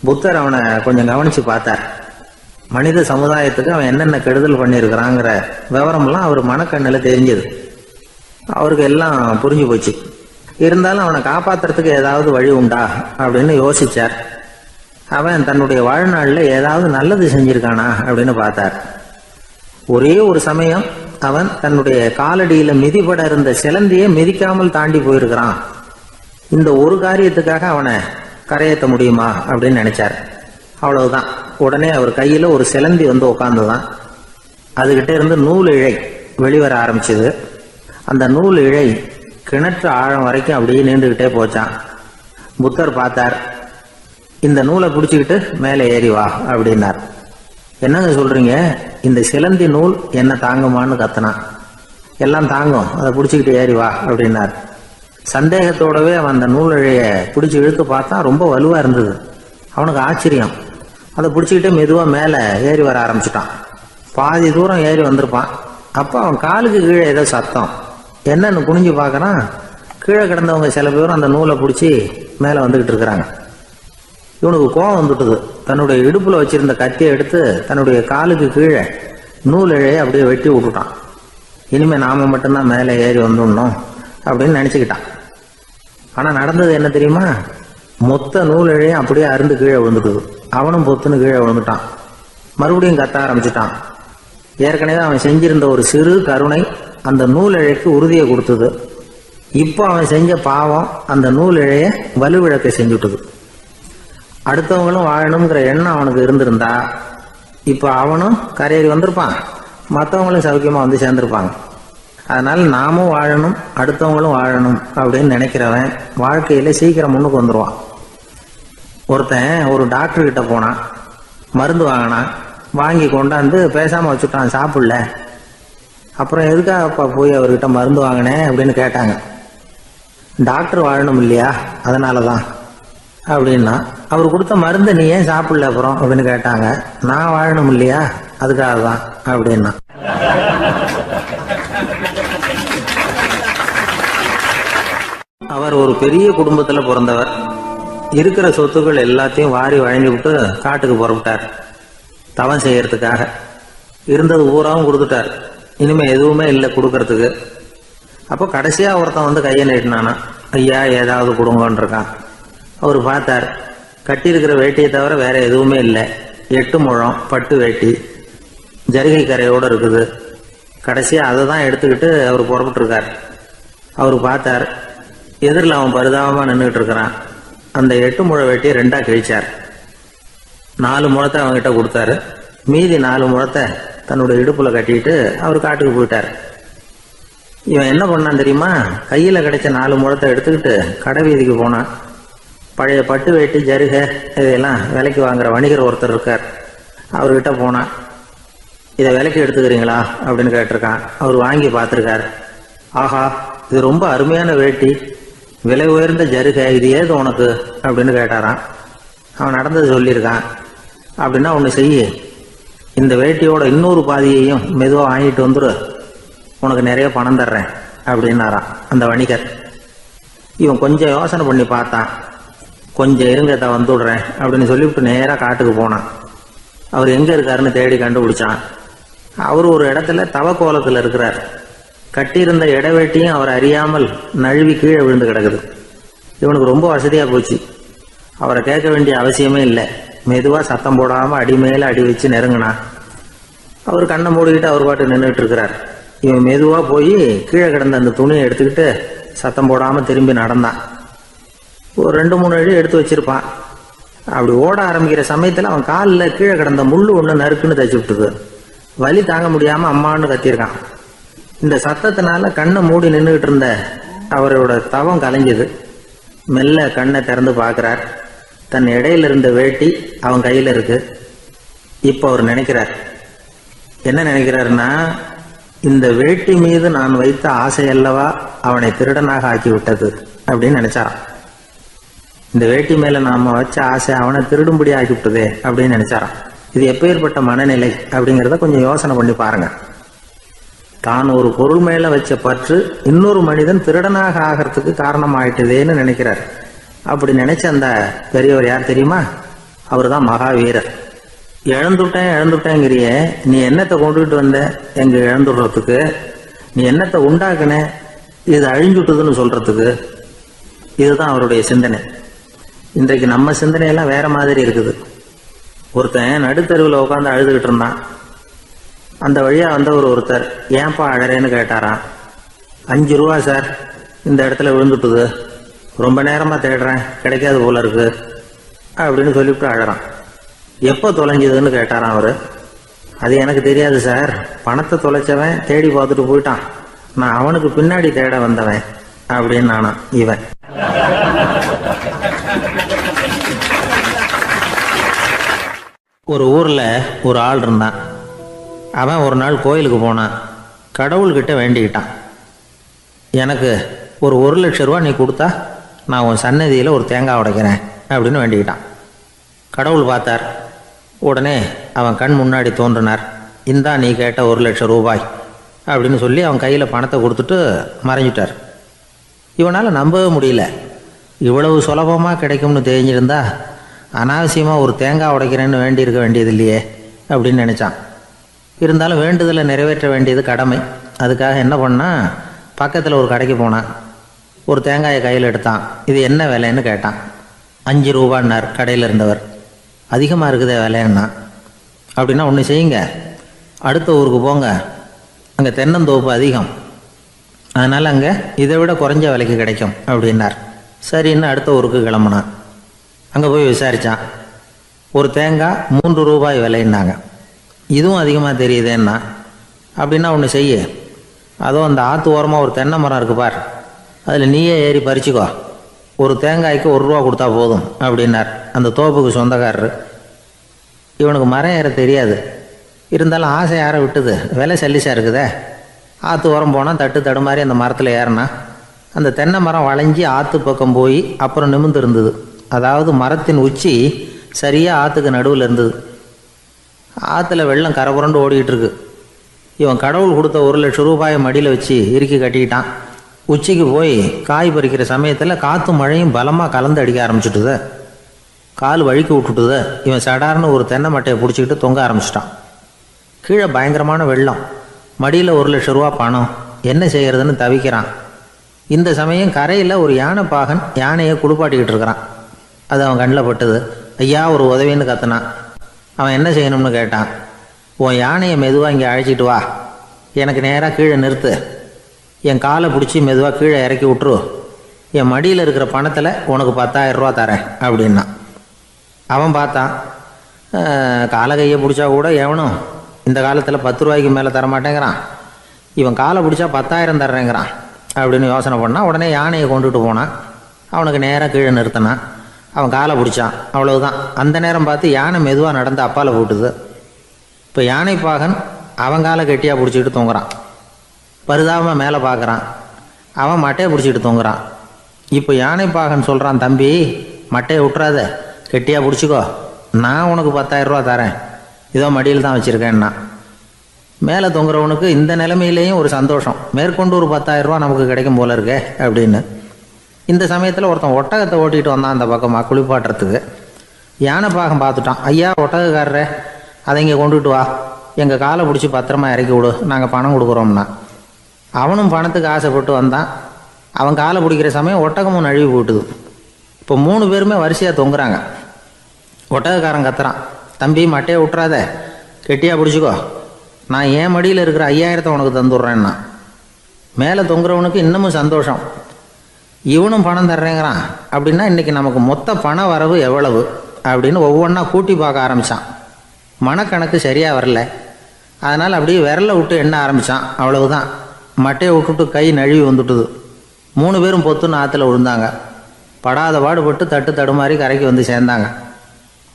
புத்தர் அவனை கொஞ்சம் கவனிச்சு பார்த்தார். மனித சமுதாயத்துக்கு அவன் என்னென்ன கெடுதல் பண்ணியிருக்கிறாங்கிற விவரம்லாம் அவர் மனக்கண்ணுல தெரிஞ்சது. அவருக்கு எல்லாம் புரிஞ்சு போச்சு. இருந்தாலும் அவனை காப்பாத்துறதுக்கு ஏதாவது வழி உண்டா அப்படின்னு யோசிச்சார். அவன் தன்னுடைய வாழ்நாளில் ஏதாவது நல்லது செஞ்சிருக்கானா அப்படின்னு பார்த்தார். ஒரே ஒரு சமயம் அவன் தன்னுடைய காலடியில மிதிபட இருந்த சிலந்தியை மிதிக்காமல் தாண்டி போயிருக்கிறான். இந்த ஒரு காரியத்துக்காக அவனை கரையேற்ற முடியுமா அப்படின்னு நினைச்சார். அவ்வளவுதான். உடனே அவர் கையில ஒரு சிலந்தி வந்து உட்கார்ந்துதான். அதுகிட்ட இருந்து நூல் இழை வெளிவர ஆரம்பிச்சது. அந்த நூல் இழை கிணற்று ஆழம் வரைக்கும் அப்படியே நீண்டுகிட்டே போச்சான். புத்தர் பார்த்தார். இந்த நூலை பிடிச்சிக்கிட்டு மேலே ஏறி வா அப்படின்னார். என்னங்க சொல்றீங்க, இந்த சிலந்தி நூல் என்ன தாங்குமான்னு கத்தனான். எல்லாம் தாங்கும், அதை பிடிச்சிக்கிட்டு ஏறி வா அப்படின்னார். சந்தேகத்தோடவே அவன் அந்த நூல் இழைய பிடிச்சி இழுத்து பார்த்தா ரொம்ப வலுவா இருந்தது. அவனுக்கு ஆச்சரியம். அதை பிடிச்சிக்கிட்டே மெதுவா மேலே ஏறி வர ஆரம்பிச்சுட்டான். பாதி தூரம் ஏறி வந்திருப்பான். அப்போ அவன் காலுக்கு கீழே ஏதோ சத்தம். என்னன்னு குனிஞ்சு பார்க்கறான். கீழே கிடந்தவங்க சில பேரும் அந்த நூலை பிடிச்சி மேலே வந்துகிட்டு இருக்கிறாங்க. இவனுக்கு கோபம் வந்துட்டுது. தன்னுடைய இடுப்புல வச்சிருந்த கத்தியை எடுத்து தன்னுடைய காலுக்கு கீழே நூல் இழையை அப்படியே வெட்டி விட்டுட்டான். இனிமே நாம மட்டும்தான் மேலே ஏறி வந்துடணும் அப்படின்னு நினைச்சுக்கிட்டான். ஆனா நடந்தது என்ன தெரியுமா? மொத்த நூல் இழையும் அப்படியே அருந்து கீழே விழுந்துட்டுது. அவனும் பொத்துன்னு கீழே விழுந்துட்டான். மறுபடியும் கத்த ஆரம்பிச்சுட்டான். ஏற்கனவே அவன் செஞ்சிருந்த ஒரு சிறு கருணை அந்த நூல் இழைக்கு உறுதியை கொடுத்தது. இப்போ அவன் செஞ்ச பாவம் அந்த நூல் இழைய வலுவிழக்க செஞ்சுட்டுது. அடுத்தவங்களும் வாழணுங்கிற எண்ணம் அவனுக்கு இருந்திருந்தா இப்போ அவனும் கரையேறி வந்திருப்பான், மற்றவங்களும் சௌக்கியமா வந்து சேர்ந்திருப்பாங்க. அதனால நாமும் வாழணும், அடுத்தவங்களும் வாழணும் அப்படின்னு நினைக்கிறவன் வாழ்க்கையில சீக்கிரம் முன்னுக்கு வந்துடுவான். ஒருத்தன் ஒரு டாக்டர் கிட்ட போனான், மருந்து வாங்கினான், வாங்கி கொண்டாந்து பேசாம வச்சுட்டான், சாப்பிடல. அப்புறம் எதுக்காகப்பா போய் அவர்கிட்ட மருந்து வாங்கினேன் அப்படின்னு கேட்டாங்க. டாக்டர் வாழணும் இல்லையா, அதனாலதான் அப்படின்னா. அவர் கொடுத்த மருந்து நீ ஏன் சாப்பிடல அப்புறம் அப்படின்னு கேட்டாங்க. நான் வாழணும் இல்லையா, அதுக்காக தான் அப்படின்னா. அவர் ஒரு பெரிய குடும்பத்துல பிறந்தவர். இருக்கிற சொத்துக்கள் எல்லாத்தையும் வாரி வழங்கி விட்டு காட்டுக்கு புறப்பட்டார் தவம் செய்யறதுக்காக. இருந்தது ஊராவும் கொடுத்துட்டார். இனிமே எதுவுமே இல்லை கொடுக்கறதுக்கு. அப்போ கடைசியா ஒருத்தன் வந்து கையை நீட்டினானா, ஐயா ஏதாவது கொடுங்கன்னு இருக்கான். அவர் பார்த்தார், கட்டியிருக்கிற வேட்டியை தவிர வேற எதுவுமே இல்லை. 8 முழம் பட்டு வேட்டி ஜரிகை கரையோடு இருக்குது. கடைசியா அதை தான் எடுத்துக்கிட்டு அவர் புறப்பட்டுருக்கார். அவர் பார்த்தார், எதிரில் அவன் பரிதாபமாக நின்றுட்டு இருக்கிறான். அந்த 8 முழ வேட்டியை 2ஆ கிழிச்சார். 4 முழத்தை அவன்கிட்ட கொடுத்தாரு. மீதி 4 முழத்தை தன்னுடைய இடுப்புல கட்டிட்டு அவர் காட்டுக்கு போயிட்டார். இவன் என்ன பண்ணான் தெரியுமா? கையில கிடைச்ச 4 முழத்தை எடுத்துக்கிட்டு கடை வீதிக்கு போனான். பழைய பட்டு வேட்டி ஜருகை இதெல்லாம் விலைக்கு வாங்குற வணிகர் ஒருத்தர் இருக்கார். அவர்கிட்ட போனான். இதை விலைக்கு எடுத்துக்கிறீங்களா அப்படின்னு கேட்டிருக்கான். அவர் வாங்கி பார்த்துருக்கார். ஆஹா, இது ரொம்ப அருமையான வேட்டி, விலை உயர்ந்த ஜருகை, இது ஏது உனக்கு அப்படின்னு கேட்டாரான். அவன் நடந்தது சொல்லியிருக்கான். அப்படின்னா ஒன்று செய்ய, இந்த வேட்டியோட இன்னொரு பாதியையும் மெதுவாக வாங்கிட்டு வந்துரு, உனக்கு நிறைய பணம் தர்றேன் அப்படின்னாரான் அந்த வணிகர். இவன் கொஞ்சம் யோசனை பண்ணி பார்த்தான். கொஞ்சம் இருங்க, வந்துடுறேன் அப்படின்னு சொல்லிவிட்டு நேராக காட்டுக்கு போனான். அவர் எங்க இருக்காருன்னு தேடி கண்டுபிடிச்சான். அவர் ஒரு இடத்துல தவக்கோலத்தில் இருக்கிறார். கட்டியிருந்த இடவேட்டியும் அவர் அறியாமல் நழுவி கீழே விழுந்து கிடக்குது. இவனுக்கு ரொம்ப வசதியா போச்சு. அவரை கேட்க வேண்டிய அவசியமே இல்லை. மெதுவா சத்தம் போடாம அடி மேல அடி வச்சு நெருங்கினான். அவர் கண்ணை மூடிக்கிட்டு அவர் பாட்டு நின்றுட்டு இருக்கிறார். இவன் மெதுவா போய் கீழே கிடந்த அந்த துணியை எடுத்துக்கிட்டு சத்தம் போடாம திரும்பி நடந்தான். ஒரு 2-3 அடி எடுத்து வச்சிருப்பான். அப்படி ஓட ஆரம்பிக்கிற சமயத்துல அவன் காலில் கீழே கிடந்த முள்ளு ஒண்ணு நறுக்குன்னு தச்சு விட்டுது. வலி தாங்க முடியாம அம்மான்னு கத்தியிருக்கான். இந்த சத்தத்தினால கண்ணை மூடி நின்றுகிட்டு இருந்த அவரோட தவம் கலைஞ்சது. மெல்ல கண்ணை திறந்து பார்க்கிறார். தன் இடையில இருந்த வேட்டி அவன் கையில இருக்கு. இப்ப அவர் நினைக்கிறார், என்ன நினைக்கிறாருன்னா, இந்த வேட்டி மீது நான் வைத்த ஆசை அல்லவா அவனை திருடனாக ஆக்கி விட்டது அப்படின்னு நினைச்சாராம். இந்த வேட்டி மேல நாம வச்ச ஆசை அவனை திருடும்படி ஆக்கி விட்டதே அப்படின்னு நினைச்சாராம். இது எப்பேற்பட்ட மனநிலை அப்படிங்கிறத கொஞ்சம் யோசனை பண்ணி பாருங்க. தான் ஒரு பொருள் மேல வச்ச பற்று இன்னொரு மனிதன் திருடனாக ஆகிறதுக்கு காரணம் ஆயிட்டதேன்னு நினைக்கிறார். அப்படி நினைச்ச அந்த பெரியவர் யார் தெரியுமா? அவர் தான் மகாவீரர். இழந்துட்டேங்கிறிய, நீ என்னத்தை கொண்டுகிட்டு வந்த எங்க இழந்துடுறதுக்கு? நீ என்னத்தை உண்டாக்குன இது அழிஞ்சுட்டுதுன்னு சொல்றதுக்கு? இதுதான் அவருடைய சிந்தனை. இன்றைக்கு நம்ம சிந்தனையெல்லாம் வேற மாதிரி இருக்குது. ஒருத்தன் நடுத்தருவில் உட்காந்து அழுதுகிட்டு இருந்தான். அந்த வழியா வந்தவர் ஒருத்தர், ஏன்பா அழறேன்னு கேட்டாராம். 5 ரூபா சார், இந்த இடத்துல விழுந்துட்டுது, ரொம்ப நேரமா தேடுறேன், கிடைக்காது போல இருக்கு அப்படின்னு சொல்லிவிட்டு அழறான். எப்போ தொலைஞ்சதுன்னு கேட்டாராம் அவரு. அது எனக்கு தெரியாது சார், பணத்தை தொலைச்சவன் தேடி பார்த்துட்டு போயிட்டான், நான் அவனுக்கு பின்னாடி தேட வந்தவன் அப்படின்னு நானா இவன். ஒரு ஊர்ல ஒரு ஆள் இருந்தான். அவன் ஒரு நாள் கோயிலுக்கு போனான். கடவுள்கிட்ட வேண்டிக்கிட்டான், எனக்கு ஒரு 1,00,000 ரூபா நீ கொடுத்தா நான் உன் சன்னதியில் ஒரு தேங்காய் உடைக்கிறேன் அப்படின்னு வேண்டிக்கிட்டான். கடவுள் பார்த்தார். உடனே அவன் கண் முன்னாடி தோன்றினார். இந்தா நீ கேட்ட 1,00,000 ரூபாய் அப்படின்னு சொல்லி அவன் கையில் பணத்தை கொடுத்துட்டு மறைஞ்சிட்டார். இவனால் நம்பவே முடியல. இவ்வளவு சுலபமாக கிடைக்கும்னு தெரிஞ்சிருந்தா அனாவசியமாக ஒரு தேங்காய் உடைக்கிறேன்னு வேண்டியிருக்க வேண்டியது இல்லையே அப்படின்னு நினச்சான். இருந்தாலும் வேண்டுதலை நிறைவேற்ற வேண்டியது கடமை. அதுக்காக என்ன பண்ணால், பக்கத்தில் ஒரு கடைக்கு போனான். ஒரு தேங்காயை கையில் எடுத்தான். இது என்ன விலைன்னு கேட்டான். 5 ரூபான்னார் கடையில் இருந்தவர். அதிகமாக இருக்குதே விலைன்னா. அப்படின்னா ஒன்று செய்யுங்க, அடுத்த ஊருக்கு போங்க, அங்கே தென்னந்தோப்பு அதிகம், அதனால் அங்கே இதை விட குறைஞ்ச விலைக்கு கிடைக்கும் அப்படின்னார். சரின்னு அடுத்த ஊருக்கு கிளம்புனான். அங்கே போய் விசாரித்தான். ஒரு தேங்காய் 3 ரூபாய் விலைன்னாங்க. இதுவும் அதிகமாக தெரியுதேன்னா. அப்படின்னா ஒன்று செய்ய, அதோ அந்த ஆற்று ஓரமாக ஒரு தென்னை மரம் இருக்கு பார், அதில் நீயே ஏறி பறிச்சுக்கோ, ஒரு தேங்காய்க்கு 1 ரூபா கொடுத்தா போதும் அப்படின்னார் அந்த தோப்புக்கு சொந்தக்காரரு. இவனுக்கு மரம் ஏற தெரியாது, இருந்தாலும் ஆசை யாரை விட்டுது, விலை சல்லிசாக இருக்குதே. ஆற்று ஓரம் போனால் தட்டு தடுமாறி அந்த மரத்தில் ஏறினா அந்த தென்னை மரம் வளைஞ்சி ஆற்று பக்கம் போய் அப்புறம் நிமிர்ந்து இருந்தது. அதாவது மரத்தின் உச்சி சரியாக ஆற்றுக்கு நடுவில் இருந்தது. ஆற்றுல வெள்ளம் கரபுரண்டு ஓடிக்கிட்டு இருக்கு. இவன் கடவுள் கொடுத்த 1 லட்சம் ரூபாயை மடியில் வச்சு இறுக்கி கட்டிக்கிட்டான். உச்சிக்கு போய் காய் பறிக்கிற சமயத்தில் காற்றும் மழையும் பலமாக கலந்து அடிக்க ஆரம்பிச்சுட்டுது. கால் வழுக்கி விட்டுட்டுது. இவன் சடார்னு ஒரு தென்னை மட்டையை பிடிச்சிக்கிட்டு தொங்க ஆரம்பிச்சிட்டான். கீழே பயங்கரமான வெள்ளம், மடியில் 1 லட்சம் ரூபா பணம், என்ன செய்கிறதுன்னு தவிக்கிறான். இந்த சமயம் கரையில் ஒரு யானை பாகன் யானையை குளிப்பாட்டிக்கிட்டு இருக்கிறான். அது அவன் கண்ணில் பட்டுது. ஐயா ஒரு உதவின்னு கத்துனான். அவன் என்ன செய்யணும்னு கேட்டான். உன் யானையை மெதுவாக இங்கே அழைச்சிட்டு வா, எனக்கு நேராக கீழே நிறுத்து, என் காலை பிடிச்சி மெதுவாக கீழே இறக்கி விட்டுரு, என் மடியில் இருக்கிற பணத்தில் உனக்கு 10,000 ரூபா தரேன் அப்படின்னா. அவன் பார்த்தான், காலை கையை பிடிச்சா கூட எவனும் இந்த காலத்தில் 10 ரூபாய்க்கு மேலே தரமாட்டேங்கிறான், இவன் காலை பிடிச்சா 10,000 தர்றேங்கிறான் அப்படின்னு யோசனை பண்ணால் உடனே யானையை கொண்டுட்டு போனான். அவனுக்கு நேராக கீழே நிறுத்தினான். அவன் காலை பிடிச்சான். அவ்வளவுதான். அந்த நேரம் பார்த்து யானை மெதுவாக நடந்து அப்பால் போட்டுது. இப்போ யானை பாகன் அவன் காலை கெட்டியாக பிடிச்சிக்கிட்டு தூங்குறான். பரிதாபமாக மேலே பார்க்குறான். அவன் மட்டையை பிடிச்சிக்கிட்டு தூங்குறான். இப்போ யானை பாகன் சொல்கிறான், தம்பி மட்டையை விட்டுறாத, கெட்டியாக பிடிச்சிக்கோ, நான் உனக்கு 10,000 ரூபா தரேன், இதோ மடியில் தான் வச்சுருக்கேன்னா. மேலே தொங்குறவனுக்கு இந்த நிலைமையிலேயும் ஒரு சந்தோஷம், மேற்கொண்டு ஒரு 10,000 ரூபா நமக்கு கிடைக்கும் போல இருக்கே அப்படின்னு. இந்த சமயத்தில் ஒருத்தன் ஒட்டகத்தை ஓட்டிகிட்டு வந்தான் அந்த பக்கமாக குளிப்பாட்டுறதுக்கு. யானை பாகம் பார்த்துட்டான். ஐயா ஒட்டகக்காரரே, அதை இங்கே கொண்டுகிட்டு வா, எங்கள் காலை பிடிச்சி பத்திரமா இறக்கி விடு, நாங்கள் பணம் கொடுக்குறோம்னா. அவனும் பணத்துக்கு ஆசைப்பட்டு வந்தான். அவன் காலை பிடிக்கிற சமயம் ஒட்டகமும் நழுவி போட்டுது. இப்போ 3 பேருமே வரிசையாக தொங்குறாங்க. ஒட்டகக்காரன் கத்துறான், தம்பி மட்டையை விட்டுறாத, கெட்டியாக பிடிச்சிக்கோ, நான் என் மடியில் இருக்கிற 5,000 உனக்கு தந்துடுறேன்னா. மேலே தொங்குறவனுக்கு இன்னமும் சந்தோஷம், இவனும் பணம் தர்றேங்கிறான் அப்படின்னா இன்றைக்கி நமக்கு மொத்த பண வரவு எவ்வளவு அப்படின்னு ஒவ்வொன்றா கூட்டி பார்க்க ஆரம்பித்தான். மனக்கணக்கு சரியாக வரல. அதனால் அப்படியே விரலை விட்டு எண்ண ஆரம்பித்தான். அவ்வளவுதான், மட்டையை விட்டுட்டு கை நழுவி வந்துட்டுது. 3 பேரும் பொத்துன்னு ஆற்றுல விழுந்தாங்க. படாத பாடுபட்டு தட்டு தடுமாறி கரைக்கு வந்து சேர்ந்தாங்க.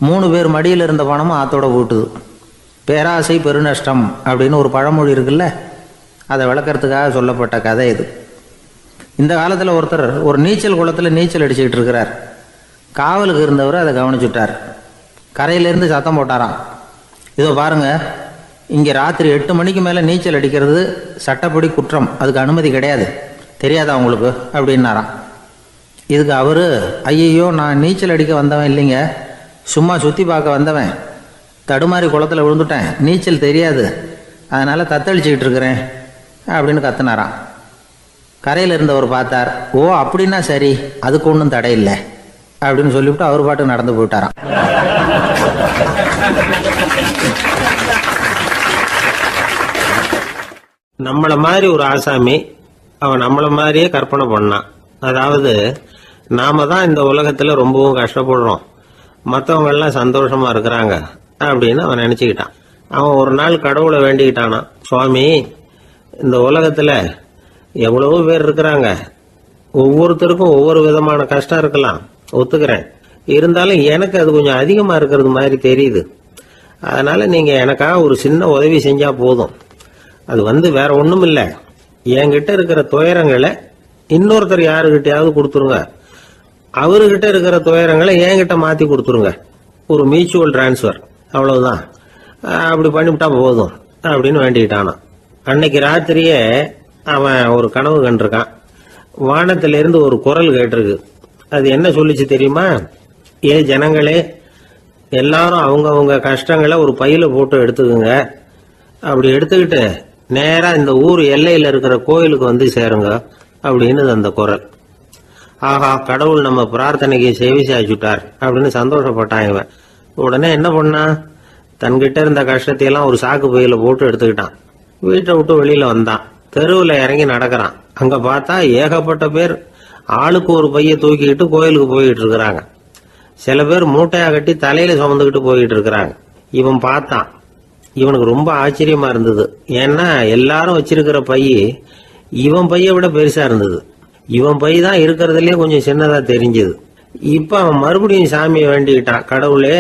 3 பேர் மடியில் இருந்த பணமும் ஆற்றோட போட்டுது. பேராசை பெருநஷ்டம் அப்படின்னு ஒரு பழமொழி இருக்குல்ல, அதை விளக்கறதுக்காக சொல்லப்பட்ட கதை இது. இந்த காலத்தில் ஒருத்தர் ஒரு நீச்சல் குளத்தில் நீச்சல் அடிச்சுக்கிட்டு இருக்கிறார். காவலுக்கு இருந்தவர் அதை கவனிச்சுட்டார். கரையிலேருந்து சத்தம் போட்டாராம், இதோ பாருங்க, இங்கே ராத்திரி 8 மணிக்கு மேலே நீச்சல் அடிக்கிறது சட்டப்படி குற்றம், அதுக்கு அனுமதி கிடையாது, தெரியாதா உங்களுக்கு அப்படின்னாராம். இதுக்கு அவர், ஐயையோ நான் நீச்சல் அடிக்க வந்தவன் இல்லைங்க, சும்மா சுற்றி பார்க்க வந்தவன், தடுமாறி குளத்தில் விழுந்துட்டேன், நீச்சல் தெரியாது, அதனால் தத்தளிச்சுக்கிட்டு இருக்கிறேன் அப்படின்னு கத்துனாராம். கரையில் இருந்தவர் பார்த்தார். ஓ அப்படின்னா சரி, அதுக்கு ஒன்றும் தடை இல்லை அப்படின்னு சொல்லிவிட்டு அவர் பாட்டுக்கு நடந்து போயிட்டாராம். நம்மளை மாதிரி ஒரு ஆசாமி அவன் நம்மளை மாதிரியே கற்பனை பண்ணான். அதாவது நாம தான் இந்த உலகத்துல ரொம்பவும் கஷ்டப்படுறோம், மற்றவங்க எல்லாம் சந்தோஷமா இருக்கிறாங்க அப்படின்னு அவன் நினைச்சுக்கிட்டான். அவன் ஒரு நாள் கடவுளை வேண்டிக்கிட்டானா, சுவாமி இந்த உலகத்துல எவ்வளவோ பேர் இருக்கிறாங்க, ஒவ்வொருத்தருக்கும் ஒவ்வொரு விதமான கஷ்டம் இருக்கலாம், ஒத்துக்கிறேன், இருந்தாலும் எனக்கு அது கொஞ்சம் அதிகமா இருக்கிறது மாதிரி தெரியுது, அதனால நீங்க எனக்காக ஒரு சின்ன உதவி செஞ்சா போதும். அது வேற ஒண்ணும் இல்லை, என்கிட்ட இருக்கிற துயரங்களை இன்னொருத்தர் யாருக்கிட்டையாவது கொடுத்துருங்க, அவர்கிட்ட இருக்கிற துயரங்களை என்கிட்ட மாத்தி கொடுத்துருங்க, ஒரு மியூச்சுவல் டிரான்ஸ்ஃபர், அவ்வளவுதான், அப்படி பண்ணிவிட்டா போதும் அப்படின்னு வேண்டிக்கிட்டானா. அன்னைக்கு ராத்திரியே அவன் ஒரு கனவு கண்டிருக்கான். வானத்திலிருந்து ஒரு குரல் கேட்டிருக்கு. அது என்ன சொல்லிச்சு தெரியுமா? ஏ ஜனங்களே, எல்லாரும் அவங்கவங்க கஷ்டங்களை ஒரு பையில போட்டு எடுத்துக்குங்க. அப்படி எடுத்துக்கிட்டு நேரா இந்த ஊர் எல்லையில இருக்கிற கோயிலுக்கு வந்து சேருங்க அப்படின்னு அந்த குரல். ஆஹா, கடவுள் நம்ம பிரார்த்தனைக்கு செவி சாய்ச்சுட்டார் அப்படின்னு சந்தோஷப்பட்டான் இவன். உடனே என்ன பண்ணா, தன்கிட்ட இருந்த கஷ்டத்தையெல்லாம் ஒரு சாக்கு பையில போட்டு எடுத்துக்கிட்டான். வீட்டை விட்டு வெளியில வந்தான். தெருவில் இறங்கி நடக்கிறான். அங்க பார்த்தா ஏகப்பட்ட பேர் ஆளுக்கு ஒரு பைய தூக்கிக்கிட்டு கோயிலுக்கு போயிட்டு இருக்கிறாங்க. சில பேர் மூட்டையா கட்டி தலையில சுமந்துக்கிட்டு போயிட்டு இருக்கிறாங்க. இவன் பார்த்தான். இவனுக்கு ரொம்ப ஆச்சரியமா இருந்தது. ஏன்னா எல்லாரும் வச்சிருக்கிற பைய இவன் பைய விட பெருசா இருந்தது. இவன் பை தான் இருக்கிறதுலயே கொஞ்சம் சின்னதா தெரிஞ்சது. இப்ப அவன் மறுபடியும் சாமியை வேண்டிக்கிட்டான். கடவுளே,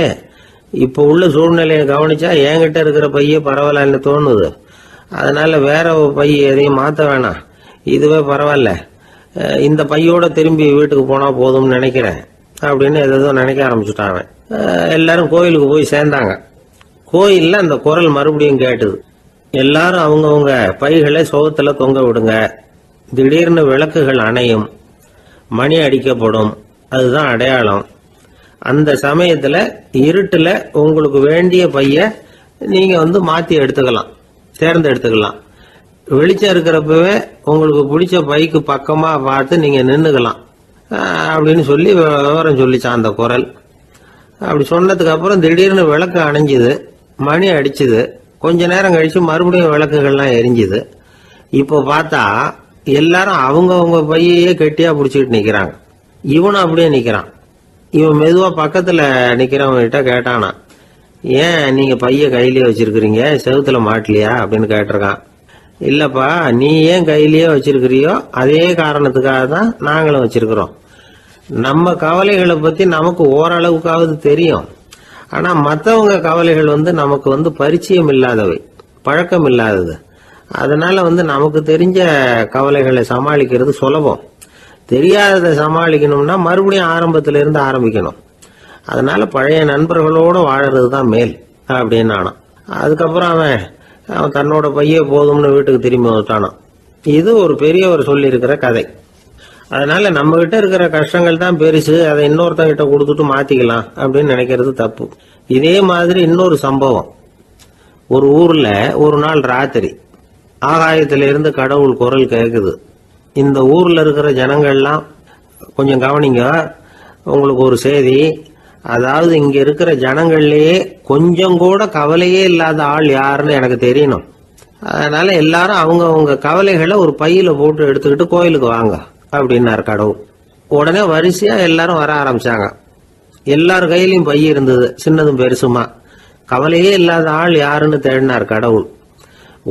இப்ப உள்ள சூழ்நிலையை கவனிச்சா என்கிட்ட இருக்கிற பைய பரவாயில்லன்னு தோணுது. அதனால வேற பை எதையும் மாத்த வேணாம், இதுவே பரவாயில்ல, இந்த பையோட திரும்பி வீட்டுக்கு போனா போதும்னு நினைக்கிறேன் அப்படின்னு ஏதோ நினைக்க ஆரம்பிச்சுட்டான் அவன். எல்லாரும் கோயிலுக்கு போய் சேர்ந்தாங்க. கோயில்ல அந்த குரல் மறுபடியும் கேட்டுது. எல்லாரும் அவங்கவுங்க பைகளை சோகத்துல தொங்க விடுங்க. திடீர்னு விளக்குகள் அணையும், மணி அடிக்கப்படும், அதுதான் அடையாளம். அந்த சமயத்துல இருட்டுல உங்களுக்கு வேண்டிய பைய நீங்க வந்து மாத்தி எடுத்துக்கலாம், தேர்ந்தெடுத்துக்கலாம். வெளிச்சம் இருக்கிறப்பவே உங்களுக்கு பிடிச்ச பைக்கு பக்கமா பார்த்து நீங்க நின்னுக்கலாம் அப்படின்னு சொல்லி விவரம் சொல்லிச்சான் அந்த குரல். அப்படி சொன்னதுக்கு அப்புறம் திடீர்னு விளக்கு அணைஞ்சுது, மணி அடிச்சுது. கொஞ்ச நேரம் கழிச்சு மறுபடியும் விளக்குகள்லாம் எரிஞ்சுது. இப்போ பார்த்தா எல்லாரும் அவங்கவுங்க பையையே கெட்டியா பிடிச்சிட்டு நிக்கிறாங்க. இவனும் அப்படியே நிக்கிறான். இவன் மெதுவா பக்கத்துல நிக்கிறவங்கிட்ட கேட்டானா, ஏன் நீங்க பைய கையிலேயே வச்சிருக்கிறீங்க, செவுத்துல மாட்டலையா அப்படின்னு கேட்டிருக்கான். இல்லப்பா, நீ ஏன் கையிலேயே வச்சிருக்கிறியோ அதே காரணத்துக்காக தான் நாங்களும் வச்சிருக்கிறோம். நம்ம கவலைகளை பத்தி நமக்கு ஓரளவுக்காவது தெரியும். ஆனா மற்றவங்க கவலைகள் நமக்கு பரிச்சயம் இல்லாதவை, பழக்கம் இல்லாதது. அதனால நமக்கு தெரிஞ்ச கவலைகளை சமாளிக்கிறது சுலபம். தெரியாததை சமாளிக்கணும்னா மறுபடியும் ஆரம்பத்தில இருந்து ஆரம்பிக்கணும். அதனால பழைய நண்பர்களோட வாழறது தான் மேல் அப்படின்னு ஆனான். அதுக்கப்புறம் அவன் தன்னோட பைய போதும்னு வீட்டுக்கு திரும்பி வந்துட்டானான். இது ஒரு பெரியவர் சொல்லி இருக்கிற கதை. அதனால நம்ம கிட்ட இருக்கிற கஷ்டங்கள் தான் பெருசு, அதை இன்னொருத்தங்கிட்ட கொடுத்துட்டு மாத்திக்கலாம் அப்படின்னு நினைக்கிறது தப்பு. இதே மாதிரி இன்னொரு சம்பவம். ஒரு ஊர்ல ஒரு நாள் ராத்திரி ஆகாயத்தில இருந்து கடவுள் குரல் கேக்குது. இந்த ஊர்ல இருக்கிற ஜனங்கள்லாம் கொஞ்சம் கவனிங்க, உங்களுக்கு ஒரு செய்தி. அதாவது இங்க இருக்கிற ஜனங்கள்லயே கொஞ்சம் கூட கவலையே இல்லாத ஆள் யாருன்னு எனக்கு தெரியணும். அதனால எல்லாரும் அவங்க கவலைகளை ஒரு பையில போட்டு எடுத்துக்கிட்டு கோயிலுக்கு வாங்க அப்படின்னாரு கடவுள். உடனே வரிசையா எல்லாரும் வர ஆரம்பிச்சாங்க. எல்லார் கையிலயும் பை இருந்தது, சின்னதும் பெருசுமா. கவலையே இல்லாத ஆள் யாருன்னு தேடினார் கடவுள்.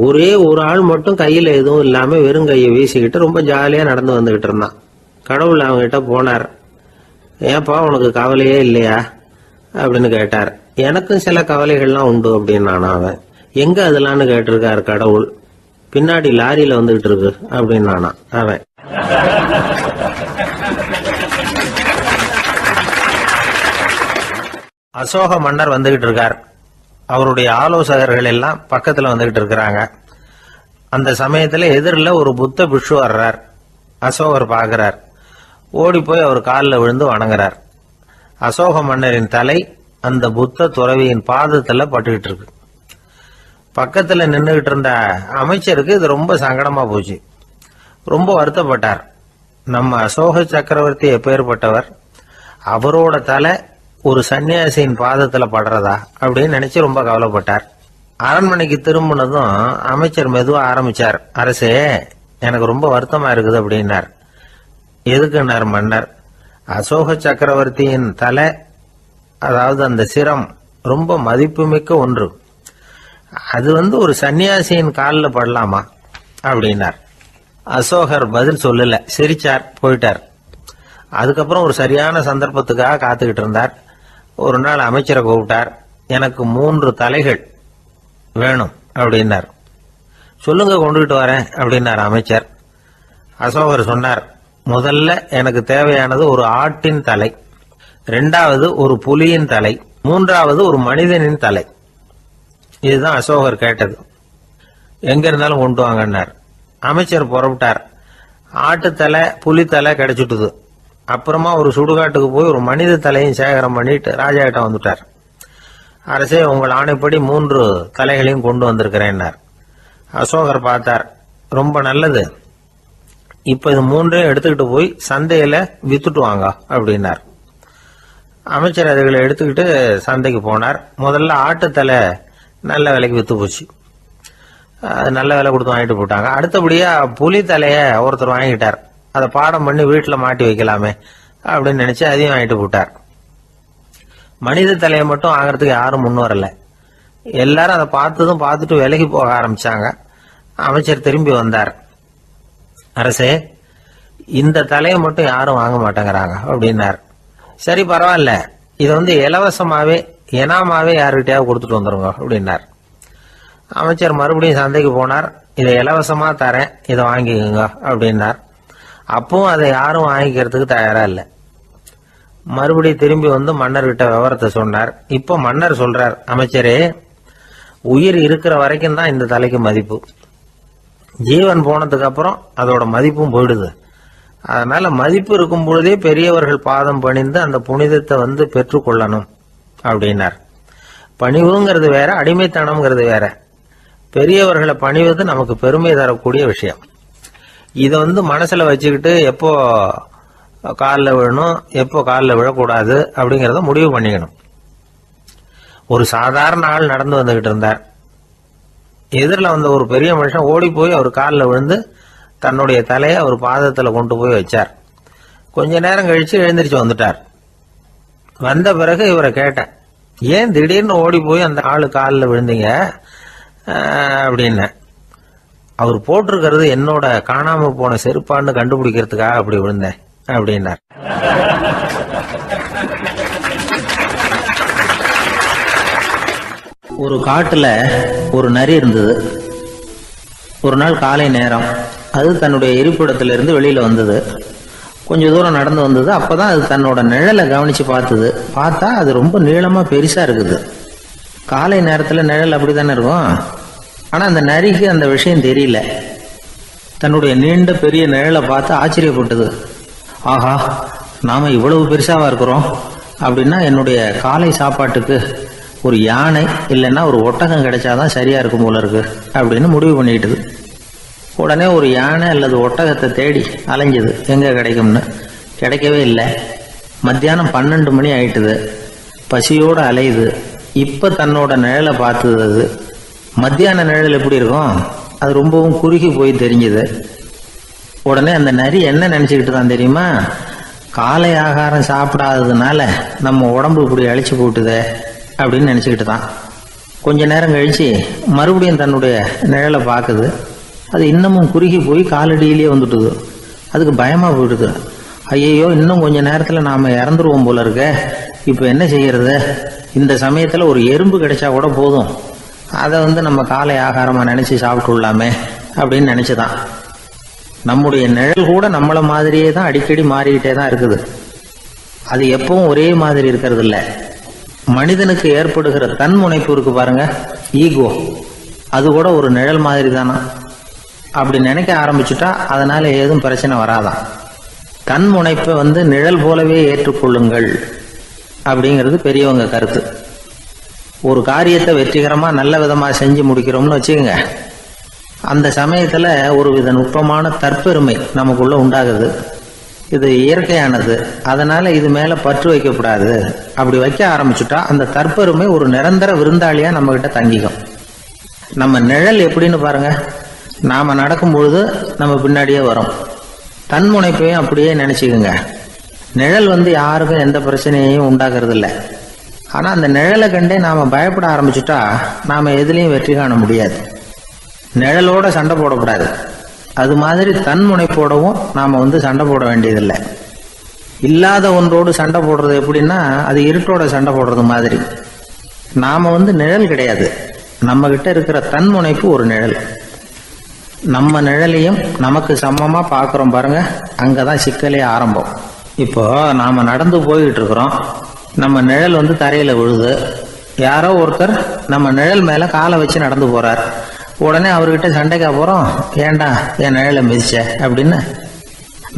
ஒரே ஒரு ஆள் மட்டும் கையில எதுவும் இல்லாம வெறும் கையை வீசிக்கிட்டு ரொம்ப ஜாலியா நடந்து வந்துகிட்டு இருந்தான். கடவுள் அவங்ககிட்ட போனார். ஏன்பா, உனக்கு கவலையே இல்லையா அப்படின்னு கேட்டார். எனக்கும் சில கவலைகள்லாம் உண்டு அப்படின்னு அவன். எங்க அதெல்லாம்னு கேட்டிருக்காரு கடவுள். பின்னாடி லாரியில வந்துகிட்டு இருக்கு அப்படின்னு அவன். அசோக மன்னர் வந்துகிட்டு இருக்கார். அவருடைய ஆலோசகர்கள் எல்லாம் பக்கத்துல வந்துகிட்டு இருக்கிறாங்க. அந்த சமயத்துல எதிரில் ஒரு புத்த பிக்ஷு வர்றார். அசோகர் பாக்குறார். ஓடி போய் அவர் காலில் விழுந்து வணங்குறார். அசோக மன்னரின் தலை அந்த புத்த துறவியின் பாதத்துல பட்டுக்கிட்டு இருக்கு. பக்கத்துல நின்றுகிட்டு இருந்த அமைச்சருக்கு இது ரொம்ப சங்கடமா போச்சு. ரொம்ப வருத்தப்பட்டார். நம்ம அசோக சக்கரவர்த்தி எப்பேற்பட்டவர், அவரோட தலை ஒரு சன்னியாசியின் பாதத்துல படுறதா அப்படின்னு நினைச்சு ரொம்ப கவலைப்பட்டார். அரண்மனைக்கு திரும்பினதும் அமைச்சர் மெதுவா ஆரம்பிச்சார். அரசே, எனக்கு ரொம்ப வருத்தமா இருக்குது அப்படின்னார். எதுக்குன்னார் மன்னர். அசோக சக்கரவர்த்தியின் தலை, அதாவது அந்த சிரம் ரொம்ப மதிப்புமிக்க ஒன்று. அது ஒரு சன்னியாசியின் காலில் படலாமா அப்படின்னார். அசோகர் பதில் சொல்லல, சிரிச்சார், போயிட்டார். அதுக்கப்புறம் ஒரு சரியான சந்தர்ப்பத்துக்காக காத்துக்கிட்டு இருந்தார். ஒரு நாள் அமைச்சரை கூப்பிட்டார். எனக்கு 3 தலைகள் வேணும் அப்படின்னார். சொல்லுங்க, கொண்டுகிட்டு வரேன் அப்படின்னார் அமைச்சர். அசோகர் சொன்னார், முதல்ல எனக்கு தேவையானது ஒரு ஆட்டின் தலை, 2வது ஒரு புலியின் தலை, 3வது ஒரு மனிதனின் தலை. இதுதான் அசோகர் கேட்டது. எங்க இருந்தாலும் கொண்டு வாங்கன்னார். அமைச்சர் புறப்பட்டார். ஆட்டுத்தலை, புலித்தலை கிடைச்சிட்டுது. அப்புறமா ஒரு சுடுகாட்டுக்கு போய் ஒரு மனித தலையும் சேகரம் பண்ணிட்டு ராஜா கிட்ட வந்துட்டார். அரசே, உங்கள் ஆணைப்படி 3 தலைகளையும் கொண்டு வந்திருக்கிறேன்னார். அசோகர் பார்த்தார், ரொம்ப நல்லது, இப்ப இது 3ஐயும் எடுத்துக்கிட்டு போய் சந்தையில வித்துட்டு வாங்க அப்படின்னார். அமைச்சர் அதுகளை எடுத்துக்கிட்டு சந்தைக்கு போனார். முதல்ல ஆட்டுத்தலை நல்ல விலைக்கு வித்து போச்சு. அது நல்ல விலை கொடுத்து வாங்கிட்டு போட்டாங்க. அடுத்தபடியா புலி தலைய ஒருத்தர் வாங்கிட்டார். அதை பாடம் பண்ணி வீட்டில் மாட்டி வைக்கலாமே அப்படின்னு நினைச்சு அதையும் வாங்கிட்டு போட்டார். மனித தலையை மட்டும் வாங்கறதுக்கு யாரும் முன் வரல. எல்லாரும் அதை பார்த்துட்டு விலகி போக ஆரம்பிச்சாங்க. அமைச்சர் திரும்பி வந்தார். அரசே, இந்த தலையை மட்டும் யாரும் வாங்க மாட்டேங்கிறாங்க அப்படின்னார். சரி, பரவாயில்ல, இதை இலவசமாவே எனாமாவே யாருக்கிட்டையாவது கொடுத்துட்டு வந்துருங்க அப்படின்னார். அமைச்சர் மறுபடியும் சந்தைக்கு போனார். இதை இலவசமா தரேன், இதை வாங்கிக்கோங்க அப்படின்னார். அப்பவும் அதை யாரும் வாங்கிக்கிறதுக்கு தயாரா இல்லை. மறுபடியும் திரும்பி வந்து மன்னர்கிட்ட விவரத்தை சொன்னார். இப்போ மன்னர் சொல்றார், அமைச்சரே, உயிர் இருக்கிற வரைக்கும் தான் இந்த தலைக்கு மதிப்பு. ஜீவன் போனதுக்கு அப்புறம் அதோட மதிப்பும் போயிடுது. அதனால மதிப்பு இருக்கும் பொழுதே பெரியவர்கள் பாதம் பணிந்து அந்த புனிதத்தை பெற்றுக்கொள்ளணும் அப்படின்னார். பணிவுங்கிறது வேற, அடிமைத்தனம்ங்கிறது வேற. பெரியவர்களை பணிவது நமக்கு பெருமை தரக்கூடிய விஷயம். இதை மனசுல வச்சுக்கிட்டு எப்போ காலில் விழணும், எப்போ காலில் விழக்கூடாது அப்படிங்கிறத முடிவு பண்ணிக்கணும். ஒரு சாதாரண ஆள் நடந்து வந்துகிட்டு இருந்தார். எதிரில் வந்த ஒரு பெரிய மனுஷன் ஓடி போய் அவர் காலில் விழுந்து தன்னுடைய தலையை அவர் பாதத்தில் கொண்டு போய் வச்சார். கொஞ்ச நேரம் கழிச்சு எழுந்திரிச்சு வந்துட்டார். வந்த பிறகு இவரை கேட்டேன், ஏன் திடீர்னு ஓடி போய் அந்த ஆளு காலில் விழுந்தீங்க அப்படின்னு. அவர் போட்டிருக்கிறது என்னோட காணாம போன செருப்பான்னு கண்டுபிடிக்கிறதுக்காக அப்படி விழுந்தேன் அப்படின்னார். ஒரு காட்டுல ஒரு நரி இருந்தது. ஒரு நாள் காலை நேரம் அது தன்னுடைய இருப்பிடத்திலிருந்து வெளியில வந்தது. கொஞ்ச தூரம் நடந்து வந்தது. அப்பதான் அது தன்னோட நிழலை கவனிச்சு பார்த்தது. பார்த்தா அது ரொம்ப நீளமா பெருசா இருக்குது. காலை நேரத்துல நிழல் அப்படித்தானே இருக்கும். ஆனா அந்த நரிக்கு அந்த விஷயம் தெரியல. தன்னுடைய நீண்ட பெரிய நிழலை பார்த்து ஆச்சரியப்பட்டது. ஆஹா, நாம இவ்வளவு பெருசாவா இருக்கிறோம் அப்படின்னா என்னுடைய காலை சாப்பாட்டுக்கு ஒரு யானை இல்லைன்னா ஒரு ஒட்டகம் கிடைச்சாதான் சரியா இருக்கும் போல இருக்கு அப்படின்னு முடிவு பண்ணிக்கிட்டது. உடனே ஒரு யானை அல்லது ஒட்டகத்தை தேடி அலைஞ்சது, எங்க கிடைக்கும்னு. கிடைக்கவே இல்லை. மத்தியானம் 12 மணி ஆயிட்டுது. பசியோடு அலையுது. இப்ப தன்னோட நிழலை பார்த்தது. அது மத்தியான நிழல் எப்படி இருக்கும், அது ரொம்பவும் குறுகி போய் தெரிஞ்சது. உடனே அந்த நரி என்ன நினைச்சுக்கிட்டு தான் தெரியுமா, காலை ஆகாரம் சாப்பிடாததுனால நம்ம உடம்பு இப்படி அழிச்சு போட்டுதே அப்படின்னு நினைச்சுக்கிட்டு தான். கொஞ்ச நேரம் கழிச்சு மறுபடியும் தன்னுடைய நிழலை பார்க்குது. அது இன்னமும் குறுகி போய் காலடியிலேயே வந்துட்டுது. அதுக்கு பயமா போயிடுது. ஐயோ, இன்னும் கொஞ்ச நேரத்துல நாம இறந்துருவோம் போல இருக்க. இப்ப என்ன செய்யறது? இந்த சமயத்துல ஒரு எறும்பு கிடைச்சா கூட போதும், அதை நம்ம காலை ஆகாரமா நினைச்சு சாப்பிட்டு விடலாமே அப்படின்னு நினைச்சுதான். நம்முடைய நிழல் கூட நம்மள மாதிரியே தான் அடிக்கடி மாறிக்கிட்டே தான் இருக்குது. அது எப்பவும் ஒரே மாதிரி இருக்கிறது இல்ல. மனிதனுக்கு ஏற்படுகிற தன்முனைப்பு இருக்கு பாருங்க, ஈகோ, அது கூட ஒரு நிழல் மாதிரி தானா. அப்படி நினைக்க ஆரம்பிச்சுட்டா அதனால ஏதும் பிரச்சனை வராதான். தன்முனைப்பை நிழல் போலவே ஏற்றுக்கொள்ளுங்கள் அப்படிங்கிறது பெரியவங்க கருத்து. ஒரு காரியத்தை வெற்றிகரமா நல்ல விதமா செஞ்சு முடிக்கிறோம்னு வச்சுக்கோங்க, அந்த சமயத்துல ஒரு வித நுட்பமான தற்பெருமை நமக்குள்ள உண்டாகுது. இது இயற்கையானது, அதனால இது மேல பற்று வைக்கக்கூடாது. அப்படி வைக்க ஆரம்பிச்சுட்டா அந்த தற்பெருமை ஒரு நிரந்தர விருந்தாளியா நம்ம கிட்ட தங்கிக்கும். நம்ம நிழல் எப்படின்னு பாருங்க, நாம நடக்கும் பொழுது நம்ம பின்னாடியே வரும். தன்முனைப்பையும் அப்படியே நினைச்சுக்குங்க. நிழல் யாருக்கும் எந்த பிரச்சனையையும் உண்டாக்குறது இல்லை. ஆனா அந்த நிழலை கண்டே நாம பயப்பட ஆரம்பிச்சுட்டா நாம எதுலையும் வெற்றி காண முடியாது. நிழலோட சண்டை போடக்கூடாது. அது மாதிரி தன்முனைப்போடவும் நாம சண்டை போட வேண்டியதில்லை. இல்லாத ஒன்றோடு சண்டை போடுறது எப்படின்னா, அது இருட்டோட சண்டை போடுறது மாதிரி. நாம நிழல் கிடையாது, நம்ம கிட்ட இருக்கிற தன்முனைப்பு ஒரு நிழல். நம்ம நிழலையும் நமக்கு சமமா பாக்குறோம் பாருங்க, அங்கதான் சிக்கலே ஆரம்பம். இப்போ நாம நடந்து போயிட்டு இருக்கிறோம். நம்ம நிழல் தரையில விழுது. யாரோ ஒருத்தர் நம்ம நிழல் மேல காலை வச்சு நடந்து போறார். உடனே அவர்கிட்ட சண்டைக்கா போறோம், ஏண்டா என் நிழலை மிதிச்ச அப்படின்னு.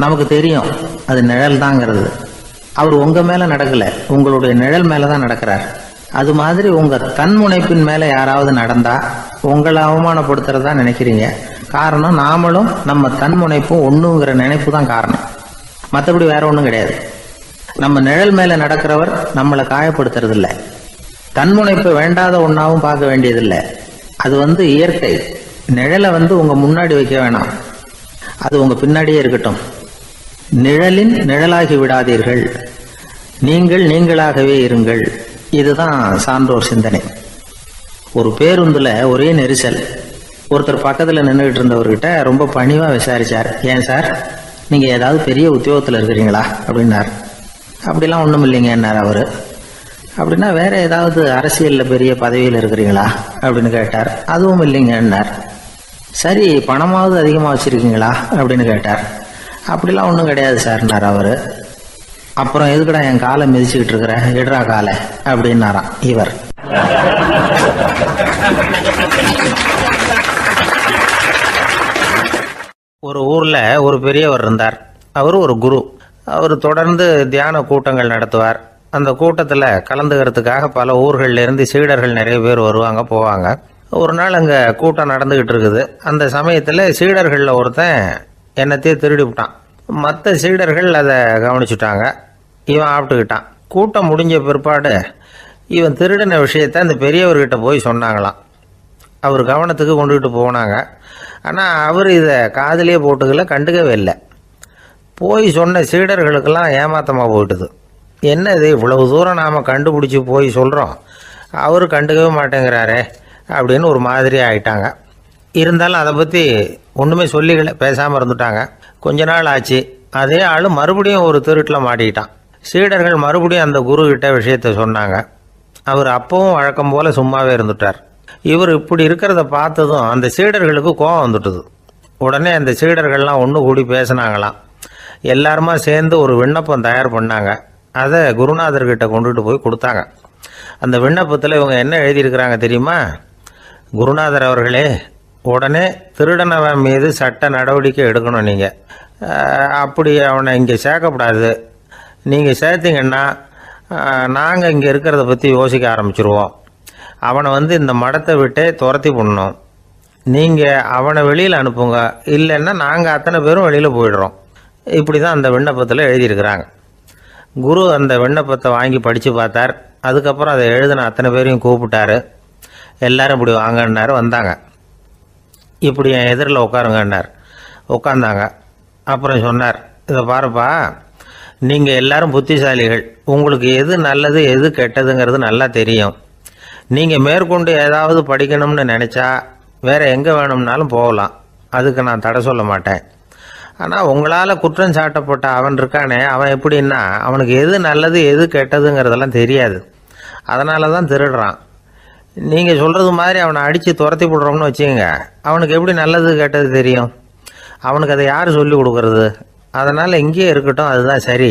நமக்கு தெரியும் அது நிழல் தாங்கிறது. அவர் உங்க மேல நடக்கல, உங்களுடைய நிழல் மேலதான் நடக்கிறார். அது மாதிரி உங்க தன்முனைப்பின் மேல யாராவது நடந்தா உங்களை அவமானப்படுத்துறதா நினைக்கிறீங்க. காரணம் நாமளும் நம்ம தன்முனைப்பும் ஒண்ணுங்கிற நினைப்பு தான் காரணம், மற்றபடி வேற ஒண்ணும் கிடையாது. நம்ம நிழல் மேல நடக்கிறவர் நம்மளை காயப்படுத்துறது இல்லை. தன்முனைப்பை வேண்டாத ஒன்னாவும் பார்க்க வேண்டியதில்லை. அது இயற்கை. நிழலை உங்க முன்னாடி வைக்க வேணாம், அது உங்க பின்னாடியே இருக்கட்டும். நிழலின் நிழலாகி விடாதீர்கள், நீங்கள் நீங்களாகவே இருங்கள். இதுதான் சான்றோர் சிந்தனை. ஒரு பேருந்துல ஒரே நெரிசல். ஒருத்தர் பக்கத்துல நின்றுகிட்டு இருந்தவர்கிட்ட ரொம்ப பணிவா விசாரிச்சார், ஏன் சார் நீங்க ஏதாவது பெரிய உத்தியோகத்துல இருக்கிறீங்களா அப்படின்னார். அப்படிலாம் ஒண்ணும் இல்லைங்கன்னார் அவரு. அப்படின்னா வேற ஏதாவது அரசியல்ல பெரிய பதவியில் இருக்கிறீங்களா அப்படின்னு கேட்டார். அதுவும் இல்லைங்கன்னார். சரி, பணமாவது அதிகமா வச்சிருக்கீங்களா அப்படின்னு கேட்டார். அப்படிலாம் ஒன்றும் கிடையாது சார்னார் அவரு. அப்புறம் எதுக்குடா என் காலை மிதிச்சுக்கிட்டு இருக்கிற, எடுறா காலை அப்படின்னாராம் இவர். ஒரு ஊர்ல ஒரு பெரியவர் இருந்தார். அவர் ஒரு குரு. அவர் தொடர்ந்து தியான கூட்டங்கள் நடத்துவார். அந்த கூட்டத்தில் கலந்துக்கிறதுக்காக பல ஊர்களில் இருந்து சீடர்கள் நிறைய பேர் வருவாங்க போவாங்க. ஒரு நாள் அங்கே கூட்டம் நடந்துகிட்டு இருக்குது. அந்த சமயத்தில் சீடர்களில் ஒருத்தன் என்னத்தையே திருடி விட்டான். மற்ற சீடர்கள் அதை கவனிச்சுட்டாங்க. இவன் ஆப்பிட்டுக்கிட்டான். கூட்டம் முடிஞ்ச பிற்பாடு இவன் திருடின விஷயத்த அந்த பெரியவர்கிட்ட போய் சொன்னாங்களாம். அவர் கவனத்துக்கு கொண்டுகிட்டு போனாங்க. ஆனால் அவர் இதை காதிலே போட்டுக்கல, கண்டுக்கவே இல்லை. போய் சொன்ன சீடர்களுக்கெல்லாம் ஏமாத்தமாக போயிட்டுது. என்ன இது, இவ்வளவு தூரம் நாம் கண்டுபிடிச்சி போய் சொல்கிறோம், அவர் கண்டுக்கவே மாட்டேங்கிறாரே அப்படின்னு ஒரு மாதிரி ஆயிட்டாங்க. இருந்தாலும் அதை பற்றி ஒன்றுமே சொல்லிக்கல, பேசாமல் இருந்துட்டாங்க. கொஞ்ச நாள் ஆச்சு. அதே ஆள் மறுபடியும் ஒரு திருட்டில் மாட்டிக்கிட்டான். சீடர்கள் மறுபடியும் அந்த குரு கிட்ட விஷயத்த சொன்னாங்க. அவர் அப்பவும் வழக்கம் போல சும்மாவே இருந்துட்டார். இவர் இப்படி இருக்கிறத பார்த்ததும் அந்த சீடர்களுக்கு கோபம் வந்துட்டுது. உடனே அந்த சீடர்கள்லாம் ஒன்று கூடி பேசினாங்களாம். எல்லாருமா சேர்ந்து ஒரு விண்ணப்பம் தயார் பண்ணாங்க. அதை குருநாதர்கிட்ட கொண்டுட்டு போய் கொடுத்தாங்க. அந்த விண்ணப்பத்தில் இவங்க என்ன எழுதியிருக்கிறாங்க தெரியுமா? குருநாதர் அவர்களே, உடனே திருடனவன் மீது சட்ட நடவடிக்கை எடுக்கணும். நீங்கள் அப்படி அவனை இங்கே சேர்க்கக்கூடாது. நீங்கள் சேர்த்தீங்கன்னா நாங்கள் இங்கே இருக்கிறத பற்றி யோசிக்க ஆரம்பிச்சிருவோம். அவனை இந்த மடத்தை விட்டே துரத்தி பண்ணணும். நீங்கள் அவனை வெளியில் அனுப்புங்க, இல்லைன்னா நாங்கள் அத்தனை பேரும் வெளியில் போயிடுறோம். இப்படி தான் அந்த விண்ணப்பத்தில் எழுதியிருக்கிறாங்க. குரு அந்த விண்ணப்பத்தை வாங்கி படித்து பார்த்தார். அதுக்கப்புறம் அதை எழுதின அத்தனை பேரையும் கூப்பிட்டாரு. எல்லாரும் இப்படி வாங்கன்னாரு. வந்தாங்க. இப்படி என் எதிரில் உட்காருங்கன்னார். உட்காந்தாங்க. அப்புறம் சொன்னார், இதை பாருப்பா, நீங்கள் எல்லாரும் புத்திசாலிகள். உங்களுக்கு எது நல்லது எது கெட்டதுங்கிறது நல்லா தெரியும். நீங்கள் மேற்கொண்டு ஏதாவது படிக்கணும்னு நினச்சா வேற எங்கே வேணும்னாலும் போகலாம், அதுக்கு நான் தடை சொல்ல மாட்டேன். ஆனால் உங்களால் குற்றம் சாட்டப்பட்ட அவன் இருக்கானே, அவன் எப்படின்னா அவனுக்கு எது நல்லது எது கெட்டதுங்கிறதெல்லாம் தெரியாது. அதனால தான் திருடுறான். நீங்கள் சொல்கிறது மாதிரி அவனை அடித்து துரத்தி விடுறோம்னு வச்சுக்கோங்க, அவனுக்கு எப்படி நல்லது கெட்டது தெரியும்? அவனுக்கு அதை யார் சொல்லி கொடுக்கறது? அதனால் இங்கேயே இருக்கட்டும், அதுதான் சரி.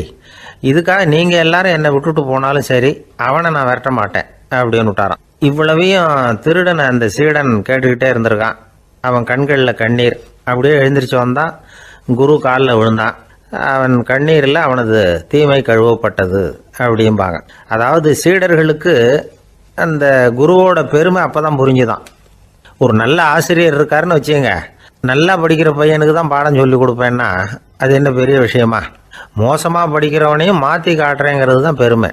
இதுக்காக நீங்கள் எல்லாரும் என்னை விட்டுட்டு போனாலும் சரி, அவனை நான் விரட்ட மாட்டேன் அப்படின்னு விட்டாரான். இவ்வளவையும் திருடனை அந்த சீடன் கேட்டுக்கிட்டே இருந்திருக்கான். அவன் கண்களில் கண்ணீர். அப்படியே எழுந்திரிச்சு வந்தான். குரு காலில் விழுந்தான். அவன் கண்ணீரில் அவனது தீமை கழுவப்பட்டது அப்படிம்பாங்க. அதாவது சீடர்களுக்கு அந்த குருவோட பெருமை அப்பதான் புரிஞ்சுதான். ஒரு நல்ல ஆசிரியர் இருக்காருன்னு வச்சுங்க, நல்லா படிக்கிற பையனுக்கு தான் பாடம் சொல்லி கொடுப்பேன்னா அது என்ன பெரிய விஷயமா? மோசமாக படிக்கிறவனையும் மாற்றி காட்டுறேங்கிறது தான் பெருமை.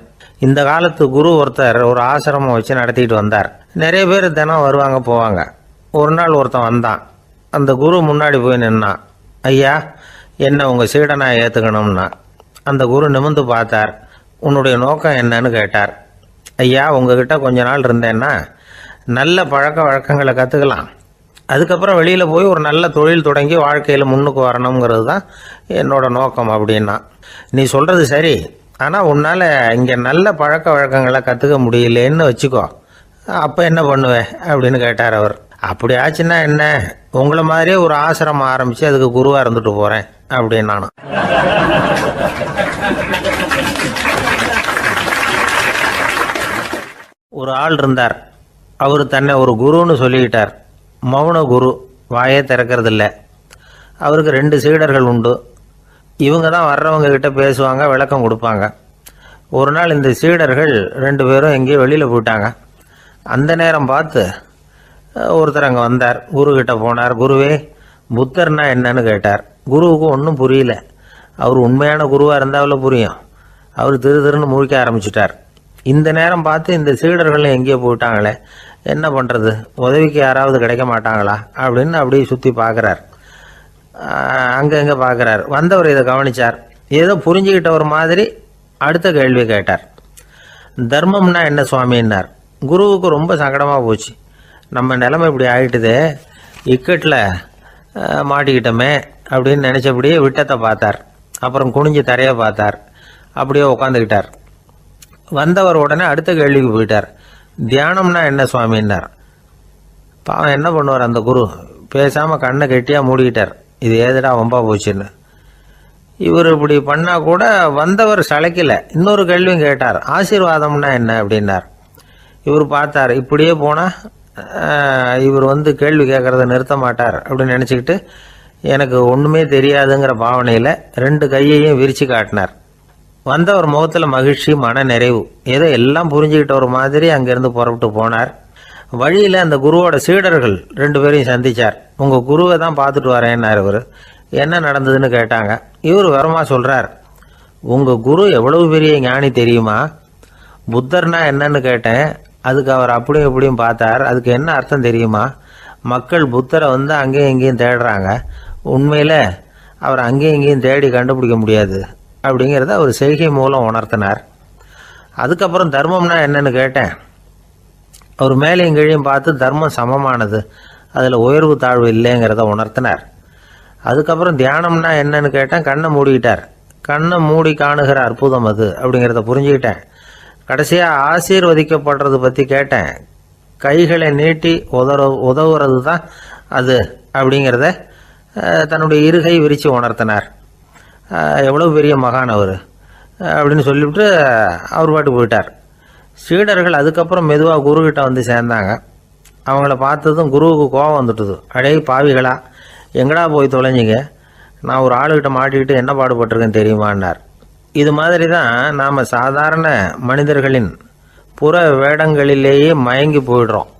இந்த காலத்து குரு ஒருத்தர் ஒரு ஆசிரமம் வச்சு நடத்திட்டு வந்தார். நிறைய பேர் தினம் வருவாங்க போவாங்க. ஒரு நாள் ஒருத்தன் வந்தான். அந்த குரு முன்னாடி போய் நின்னான். ஐயா, என்ன உங்கள் சீடனா ஏற்றுக்கணும்னா. அந்த குரு நிமிர்ந்து பார்த்தார். உன்னுடைய நோக்கம் என்னன்னு கேட்டார். ஐயா, உங்ககிட்ட கொஞ்ச நாள் இருந்தேன்னா நல்ல பழக்க வழக்கங்களை கற்றுக்கலாம், அதுக்கப்புறம் வெளியில் போய் ஒரு நல்ல தொழில் தொடங்கி வாழ்க்கையில் முன்னுக்கு வரணுங்கிறது தான் என்னோட நோக்கம் அப்படின்னா. நீ சொல்கிறது சரி, ஆனால் உன்னால் இங்கே நல்ல பழக்க வழக்கங்களை கற்றுக்க முடியலேன்னு வச்சுக்கோ, அப்போ என்ன பண்ணுவேன் அப்படின்னு கேட்டார் அவர். அப்படி ஆச்சுன்னா என்ன, உங்களை மாதிரியே ஒரு ஆசிரமம் ஆரம்பித்து அதுக்கு குருவாக இருந்துட்டு போகிறேன் அப்படின்னு நானும். ஒரு ஆள் இருந்தார். அவர் தன்னை ஒரு குருன்னு சொல்லிக்கிட்டார். மௌன குரு, வாயே திறக்கிறதில்ல. அவருக்கு 2 சீடர்கள் உண்டு. இவங்க தான் வர்றவங்க கிட்ட பேசுவாங்க, விளக்கம் கொடுப்பாங்க. ஒரு நாள் இந்த சீடர்கள் 2 பேரும் எங்கேயோ வெளியில் போயிட்டாங்க. அந்த நேரம் பார்த்து ஒருத்தர் அங்கே வந்தார். குருக்கிட்ட போனார். குருவே, புத்தர்னா என்னன்னு கேட்டார். குருவுக்கு ஒன்றும் புரியல. அவர் உண்மையான குருவாக இருந்தாவில் புரியும். அவர் திருன்னு முழிக்க ஆரம்பிச்சிட்டார். இந்த நேரம் பார்த்து இந்த சீடர்கள் எங்கேயோ போயிட்டாங்களே, என்ன பண்ணுறது, உதவிக்கு யாராவது கிடைக்க மாட்டாங்களா அப்படின்னு அப்படியே சுற்றி பார்க்குறார். அங்கங்கே பார்க்குறார். வந்தவர் இதை கவனித்தார். ஏதோ புரிஞ்சுக்கிட்ட ஒரு மாதிரி அடுத்த கேள்வி கேட்டார். தர்மம்னா என்ன சுவாமின்னார். குருவுக்கு ரொம்ப சங்கடமாக போச்சு. நம்ம நிலைமை இப்படி ஆகிட்டுதே, இக்கட்டில் மாட்டிக்கிட்டோமே அப்படின்னு நினச்சபடியே விட்டத்தை பார்த்தார். அப்புறம் குனிஞ்சு தரையை பார்த்தார். அப்படியே உட்காந்துக்கிட்டார். வந்தவர் உடனே அடுத்த கேள்விக்கு போயிட்டார். தியானம்னா என்ன சுவாமின்னார். பாவம் என்ன பண்ணுவார் அந்த குரு, பேசாமல் கண்ணை கெட்டியாக மூடிக்கிட்டார். இது ஏதுடா வம்பா போச்சுன்னு. இவர் இப்படி பண்ணால் கூட வந்தவர் சளைக்கலை. இன்னொரு கேள்வியும் கேட்டார். ஆசீர்வாதம்னா என்ன அப்படின்னார். இவர் பார்த்தார். இப்படியே போனால் இவர் கேள்வி கேட்குறத நிறுத்த மாட்டார் அப்படின்னு நினச்சிக்கிட்டு எனக்கு ஒன்றுமே தெரியாதுங்கிற பாவனையில் 2 கையையும் விரித்து காட்டினார். வந்தவர் முகத்தில் மகிழ்ச்சி, மன நிறைவு, ஏதோ எல்லாம் புரிஞ்சுக்கிட்ட ஒரு மாதிரி அங்கேருந்து புறப்பட்டு போனார். வழியில் அந்த குருவோட சீடர்கள் 2 பேரையும் சந்தித்தார். உங்கள் குருவை தான் பார்த்துட்டு வரேன்னார். இவர் என்ன நடந்ததுன்னு கேட்டாங்க. இவர் விவரமாக சொல்கிறார். உங்கள் குரு எவ்வளவு பெரிய ஞானி தெரியுமா? புத்தர்னா என்னன்னு கேட்டேன். அதுக்கு அவர் அப்படியும் இப்படியும் பார்த்தார். அதுக்கு என்ன அர்த்தம் தெரியுமா? மக்கள் புத்தரை அங்கேயும் இங்கேயும் தேடுறாங்க. உண்மையில் அவர் அங்கேயும் இங்கேயும் தேடி கண்டுபிடிக்க முடியாது அப்படிங்கிறத அவர் செய்கை மூலம் உணர்த்தினார். அதுக்கப்புறம் தர்மம்னா என்னன்னு கேட்டேன். அவர் மேலேயும் கீழையும் பார்த்து தர்மம் சமமானது, அதில் உயர்வு தாழ்வு இல்லைங்கிறத உணர்த்தினார். அதுக்கப்புறம் தியானம்னா என்னன்னு கேட்டேன். கண்ணை மூடிக்கிட்டார். கண்ணை மூடி காணுகிற அற்புதம் அது அப்படிங்கிறத புரிஞ்சுக்கிட்டேன். கடைசியாக ஆசீர்வதிக்கப்படுறது பற்றி கேட்டேன். கைகளை நீட்டி உதவுறது தான் அது அப்படிங்கிறத தன்னுடைய இருகை விரித்து உணர்த்தினார். எவ்வளோ பெரிய மகான் அவர் அப்படின்னு சொல்லிவிட்டு அவர் பாட்டு போயிட்டார். சீடர்கள் அதுக்கப்புறம் மெதுவாக குருக்கிட்ட சேர்ந்தாங்க. அவங்கள பார்த்ததும் குருவுக்கு கோபம் வந்துட்டுது. அடே பாவிகளா, எங்கடா போய் தொலைஞ்சிங்க, நான் ஒரு ஆளுகிட்ட மாட்டிக்கிட்டு என்ன பாடுபட்டிருக்கேன்னு தெரியுமான்னார். இது மாதிரி தான் நாம் சாதாரண மனிதர்களின் புற வேடங்களிலேயே மயங்கி போயிடுறோம்.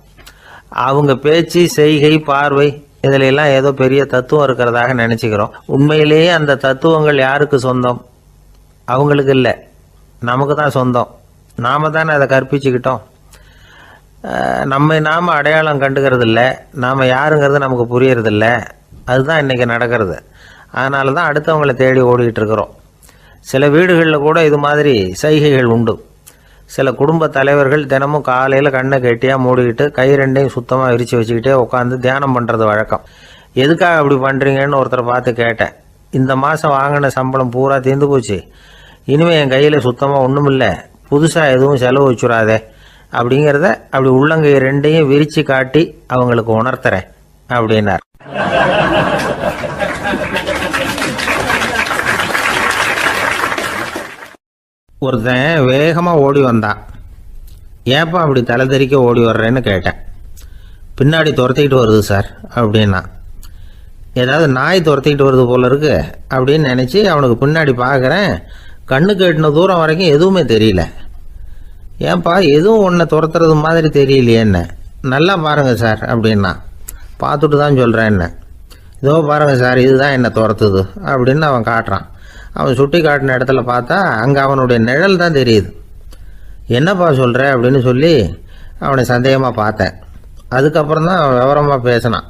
அவங்க பேச்சு, செய்கை, பார்வை இதிலெல்லாம் ஏதோ பெரிய தத்துவம் இருக்கிறதாக நினச்சிக்கிறோம். உண்மையிலேயே அந்த தத்துவங்கள் யாருக்கு சொந்தம்? அவங்களுக்கு இல்லை, நமக்கு தான் சொந்தம். நாம் தானே அதை கற்பிச்சுக்கிட்டோம். நாம் அடையாளம் கண்டுக்கிறது இல்லை. நாம் யாருங்கிறது நமக்கு புரியறதில்ல. அதுதான் இன்றைக்கி நடக்கிறது. அதனால தான் அடுத்தவங்களை தேடி ஓடிக்கிட்டு இருக்கிறோம். சில வீடுகளில் கூட இது மாதிரி சைகைகள் உண்டு. சில குடும்ப தலைவர்கள் தினமும் காலையில் கண்ணை கெட்டியாக மூடிக்கிட்டு கை 2ஐயும் சுத்தமாக விரித்து வச்சுக்கிட்டே உட்காந்து தியானம் பண்ணுறது வழக்கம். எதுக்காக அப்படி பண்ணுறீங்கன்னு ஒருத்தரை பார்த்து கேட்டேன். இந்த மாதம் வாங்கின சம்பளம் பூரா தீர்ந்து போச்சு, இனிமேல் என் கையில் சுத்தமாக ஒன்றும் இல்லை, புதுசாக எதுவும் செலவு வச்சுடாதே அப்படிங்கிறத அப்படி உள்ளங்கை 2ஐயும் விரித்து காட்டி அவங்களுக்கு உணர்த்துறேன் அப்படின்னார். ஒருத்தன் வேகமாக ஓடி வந்தான். ஏப்பா அப்படி தலை தெறிக்க ஓடி வர்றேன்னு கேட்டேன். பின்னாடி துரத்திக்கிட்டு வருது சார் அப்படின்னா. ஏதாவது நாய் துரத்திக்கிட்டு வருது போல இருக்கு அப்படின்னு நினச்சி அவனுக்கு பின்னாடி பார்க்குறேன். கண்ணு கேட்டின தூரம் வரைக்கும் எதுவுமே தெரியல. ஏன்பா எதுவும் ஒன்றை துரத்துறது மாதிரி தெரியலையே என்ன, நல்லா பாருங்கள் சார் அப்படின்னா. பார்த்துட்டு தான் சொல்கிறேன் என்ன. இதோ பாருங்கள் சார், இதுதான் என்னை துரத்துது அப்படின்னு அவன் காட்டுறான். அவன் சுட்டி காட்டின இடத்துல பார்த்தா அங்கே அவனுடைய நிழல் தான் தெரியுது. என்னப்பா சொல்கிற அப்படின்னு சொல்லி அவனை சந்தேகமாக பார்த்தேன். அதுக்கப்புறம் தான் அவன் விவரமாக பேசினான்.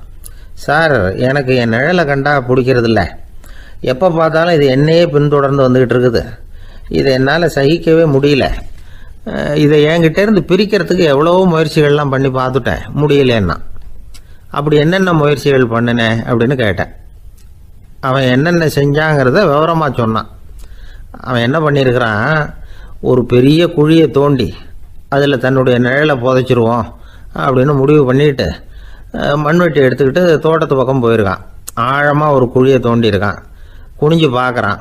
சார், எனக்கு என் நிழலை கண்டா பிடிக்கிறதில்ல. எப்போ பார்த்தாலும் இது என்னையே பின்தொடர்ந்து வந்துக்கிட்டு இருக்குது. இதை என்னால் சகிக்கவே முடியல. இதை என்கிட்டேருந்து பிரிக்கிறதுக்கு எவ்வளவோ முயற்சிகள்லாம் பண்ணி பார்த்துட்டேன், முடியலன்னா. அப்படி என்னென்ன முயற்சிகள் பண்ணினேன் அப்படின்னு கேட்டேன். அவன் என்னென்ன செஞ்சாங்கிறத விவரமாக சொன்னான். அவன் என்ன பண்ணியிருக்கிறான், ஒரு பெரிய குழியை தோண்டி அதில் தன்னுடைய நிழலை புதைச்சிருவோம் அப்படின்னு முடிவு பண்ணிட்டு மண்வெட்டி எடுத்துக்கிட்டு தோட்டத்து பக்கம் போயிருக்கான். ஆழமாக ஒரு குழியை தோண்டியிருக்கான். குனிஞ்சு பார்க்குறான்.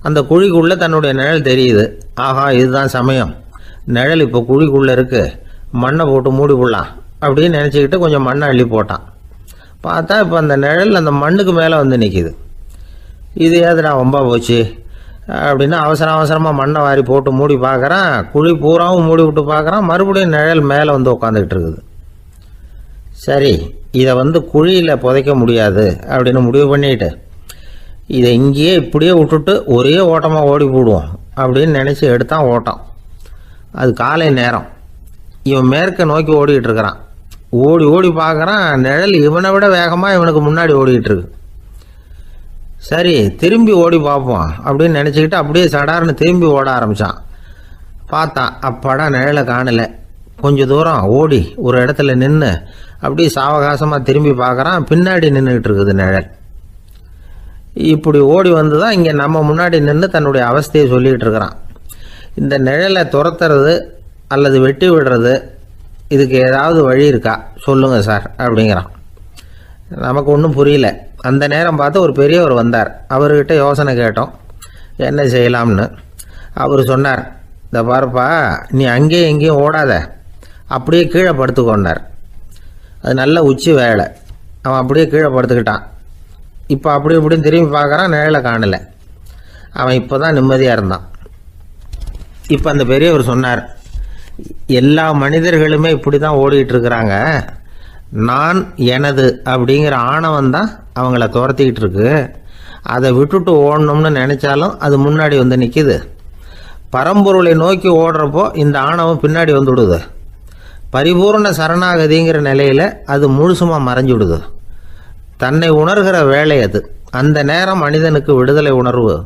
அந்த குழிக்குள்ளே தன்னுடைய நிழல் தெரியுது. ஆஹா, இதுதான் சமயம், நிழல் இப்போ குழிக்குள்ளே இருக்குது, மண்ணை போட்டு மூடி விடலாம் அப்படின்னு நினச்சிக்கிட்டு கொஞ்சம் மண்ணை அள்ளி போட்டான். பார்த்தா இப்போ அந்த நிழல் அந்த மண்ணுக்கு மேலே வந்து நிற்கிது. இது ஏதுடா வம்பா போச்சு, அப்படின்னு அவசரமாக மண்ணை வாரி போட்டு மூடி பார்க்குறான். குழி பூராவும் மூடி விட்டு பார்க்குறான். மறுபடியும் நிழல் மேலே வந்து உட்காந்துக்கிட்டு இருக்குது. சரி, இதை குழியில் புதைக்க முடியாது அப்படின்னு முடிவு பண்ணிட்டு இதை இங்கேயே இப்படியே விட்டுட்டு ஒரே ஓட்டமாக ஓடி போடுவோம் அப்படின்னு நினச்சி எடுத்தான் ஓட்டம். அது காலை நேரம். இவன் மேற்க நோக்கி ஓடிக்கிட்டு இருக்கிறான். ஓடி ஓடி பார்க்குறான், நிழல் இவனை விட வேகமாக இவனுக்கு முன்னாடி ஓடிக்கிட்டு இருக்கு. சரி, திரும்பி ஓடி பார்ப்போம் அப்படின்னு நினச்சிக்கிட்டு அப்படியே சடார்னு திரும்பி ஓட ஆரம்பித்தான். பார்த்தான், அப்பாடா நிழலை காணலை. கொஞ்சம் தூரம் ஓடி ஒரு இடத்துல நின்று அப்படியே சாவகாசமாக திரும்பி பார்க்குறான். பின்னாடி நின்றுக்கிட்டு இருக்குது நிழல். இப்படி ஓடி வந்து தான் இங்கே நம்ம முன்னாடி நின்று தன்னுடைய அவஸ்தையை சொல்லிக்கிட்டு இருக்கிறான். இந்த நிழலை துரத்துறது அல்லது வெட்டி விடுறது, இதுக்கு ஏதாவது வழி இருக்கா சொல்லுங்கள் சார் அப்படிங்கிறான். நமக்கு ஒன்றும் புரியல. அந்த நேரம் பார்த்து ஒரு பெரியவர் வந்தார். அவர்கிட்ட யோசனை கேட்டோம், என்ன செய்யலாம்னு. அவர் சொன்னார், இந்த பாருப்பா, நீ அங்கேயும் எங்கேயும் ஓடாத, அப்படியே கீழே படுத்துக்கொண்டார். அது நல்ல உச்சி வேலை. அவன் அப்படியே கீழே படுத்துக்கிட்டான். இப்போ அப்படி இப்படின்னு திரும்பி பார்க்குறான், நிழலை காணலை. அவன் இப்போ தான் நிம்மதியாக இருந்தான். இப்போ அந்த பெரியவர் சொன்னார், எல்லா மனிதர்களுமே இப்படி தான் ஓடிட்டு இருக்கிறாங்க. நான் எனது அப்படிங்கிற ஆணவம் தான் அவங்கள துரத்திக்கிட்டு இருக்கு. அதை விட்டுட்டு ஓடணும்னு நினைச்சாலும் அது முன்னாடி வந்து நிற்கிது. பரம்பொருளை நோக்கி ஓடுறப்போ இந்த ஆணவம் பின்னாடி வந்துவிடுது. பரிபூர்ண சரணாகதிங்கிற நிலையில் அது முழுசுமாக மறைஞ்சுடுது. தன்னை உணர்கிற வேலை அது. அந்த நேரம் மனிதனுக்கு விடுதலை உணர்வு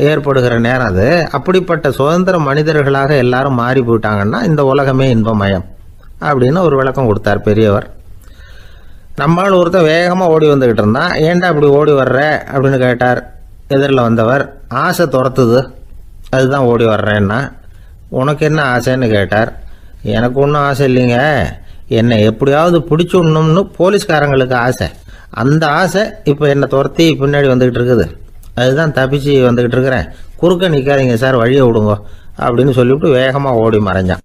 ஏற்படுகிற நேரம் அது. அப்படிப்பட்ட சுதந்திர மனிதர்களாக எல்லாரும் மாறி போயிட்டாங்கன்னா இந்த உலகமே இன்பமயம் அப்படின்னு ஒரு விளக்கம் கொடுத்தார் பெரியவர். நம்மால் ஒருத்தர் வேகமாக ஓடி வந்துக்கிட்டு இருந்தான். ஏன்டா அப்படி ஓடி வர்ற அப்படின்னு கேட்டார் எதிரில் வந்தவர். ஆசை துரத்துது, அதுதான் ஓடி வர்றேன்னா. உனக்கு என்ன ஆசைன்னு கேட்டார். எனக்கு ஒன்றும் ஆசை இல்லைங்க, என்னை எப்படியாவது பிடிச்சுடணும்னு போலீஸ்காரங்களுக்கு ஆசை. அந்த ஆசை இப்போ என்னை துரத்தி பின்னாடி வந்துக்கிட்டு இருக்குது. அதுதான் தப்பிச்சு வந்துக்கிட்டு இருக்கிறேன். குறுக்க நிற்காதீங்க சார், வழியை விடுங்க அப்படின்னு சொல்லிவிட்டு வேகமாக ஓடி மறைஞ்சான்.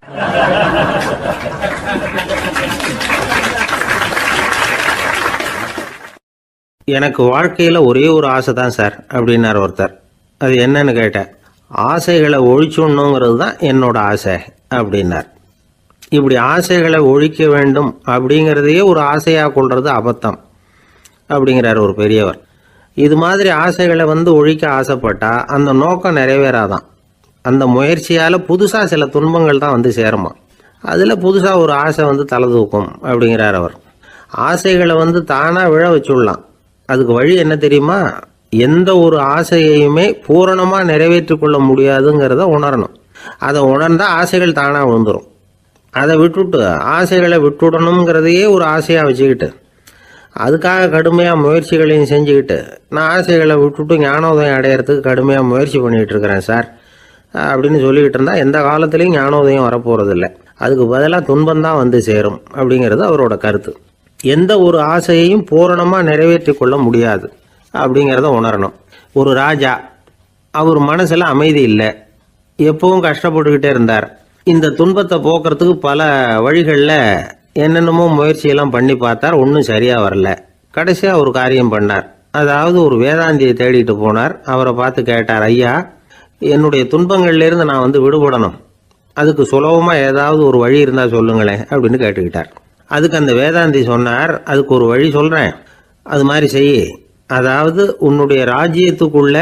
எனக்கு வாழ்க்கையில் ஒரே ஒரு ஆசை தான் சார் அப்படின்னார் ஒருத்தர். அது என்னன்னு கேட்டேன். ஆசைகளை ஒழிச்சுடணுங்கிறது தான் என்னோட ஆசை அப்படின்னார். இப்படி ஆசைகளை ஒழிக்க வேண்டும் அப்படிங்கிறதையே ஒரு ஆசையாக கொள்வது அபத்தம் அப்படிங்கிறார் ஒரு பெரியவர். இது மாதிரி ஆசைகளை ஒழிக்க ஆசைப்பட்டா அந்த நோக்கம் நிறைவேறாதான். அந்த முயற்சியால் புதுசாக சில துன்பங்கள் தான் சேருமா. அதில் புதுசாக ஒரு ஆசை தலை தூக்கும் அப்படிங்கிறார் அவர். ஆசைகளை தானாக விழ வச்சுடலாம். அதுக்கு வழி என்ன தெரியுமா? எந்த ஒரு ஆசையையுமே பூரணமாக நிறைவேற்றி கொள்ள முடியாதுங்கிறத உணரணும். அதை உணர்ந்தால் ஆசைகள் தானாக விழுந்துடும். அதை விட்டுட்டு ஆசைகளை விட்டுடணுங்கிறதையே ஒரு ஆசையாக வச்சுக்கிட்டு அதுக்காக கடுமையாக முயற்சிகளையும் செஞ்சுக்கிட்டு நான் ஆசைகளை விட்டுட்டு ஞானோதயம் அடையிறதுக்கு கடுமையாக முயற்சி பண்ணிகிட்டு இருக்கிறேன் சார் அப்படின்னு சொல்லிக்கிட்டு இருந்தால் எந்த காலத்துலேயும் ஞானோதயம் வரப்போகிறதில்ல. அதுக்கு பதிலாக துன்பந்தான் சேரும் அப்படிங்கிறது அவரோட கருத்து. எந்த ஒரு ஆசையையும் பூரணமாக நிறைவேற்றி கொள்ள முடியாது அப்படிங்கிறத உணரணும். ஒரு ராஜா, அவர் மனசில் அமைதி இல்லை, எப்பவும் கஷ்டப்பட்டுக்கிட்டே இருந்தார். இந்த துன்பத்தை போக்குறதுக்கு பல வழிகளில் என்னென்னமோ முயற்சியெல்லாம் பண்ணி பார்த்தார். ஒன்றும் சரியாக வரல. கடைசியாக ஒரு காரியம் பண்ணார். அதாவது ஒரு வேதாந்தியை தேடிட்டு போனார். அவரை பார்த்து கேட்டார், ஐயா, என்னுடைய துன்பங்கள்லேருந்து நான் விடுபடணும், அதுக்கு சுலபமாக ஏதாவது ஒரு வழி இருந்தால் சொல்லுங்களேன் அப்படின்னு கேட்டுக்கிட்டார். அதுக்கு அந்த வேதாந்தி சொன்னார், அதுக்கு ஒரு வழி சொல்கிறேன், அது மாதிரி செய். அதாவது உன்னுடைய ராஜ்யத்துக்குள்ள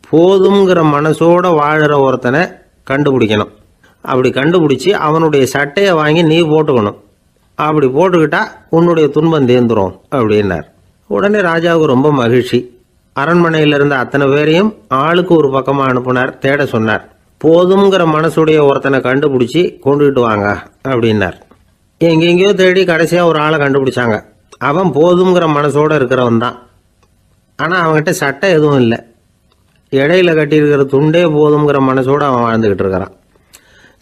போதுங்கிற மனசோட வாழுற ஒருத்தனை கண்டுபிடிக்கணும். அப்படி கண்டுபிடிச்சி அவனுடைய சட்டையை வாங்கி நீ போட்டுக்கணும். அப்படி போட்டுக்கிட்டா உன்னுடைய துன்பம் தேர்ந்துடும் அப்படின்னார். உடனே ராஜாவுக்கு ரொம்ப மகிழ்ச்சி. அரண்மனையில் இருந்த அத்தனை பேரையும் ஆளுக்கு ஒரு பக்கமாக அனுப்புனார். தேட சொன்னார். போதுங்கிற மனசுடைய ஒருத்தனை கண்டுபிடிச்சி கொண்டுகிட்டு வாங்க அப்படின்னார். எங்கெங்கேயோ தேடி கடைசியாக ஒரு ஆளை கண்டுபிடிச்சாங்க. அவன் போதுங்கிற மனசோடு இருக்கிறவன் தான். ஆனால் அவன்கிட்ட சட்டை எதுவும் இல்லை. இடையில கட்டியிருக்கிற துண்டே போதுங்கிற மனசோடு அவன் வாழ்ந்துக்கிட்டு இருக்கிறான்.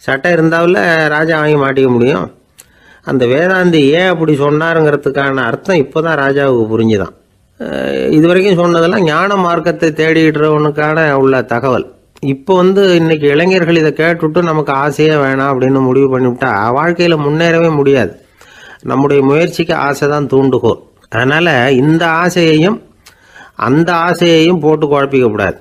சட்டை இருந்தாவில் ராஜா வாங்கி மாட்டிக்க முடியும். அந்த வேதாந்தி ஏன் அப்படி சொன்னாருங்கிறதுக்கான அர்த்தம் இப்போ தான் ராஜாவுக்கு புரிஞ்சுதான். இது வரைக்கும் சொன்னதெல்லாம் ஞான மார்க்கத்தை தேடிக்கிறவனுக்கான உள்ள தகவல். இப்போ இன்னைக்கு இளைஞர்கள் இதை கேட்டுவிட்டு நமக்கு ஆசையே வேணாம் அப்படின்னு முடிவு பண்ணிவிட்டா வாழ்க்கையில் முன்னேறவே முடியாது. நம்முடைய முயற்சிக்கு ஆசை தான் தூண்டுகோல். அதனால் இந்த ஆசையையும் அந்த ஆசையையும் போட்டு குழப்பிக்க கூடாது.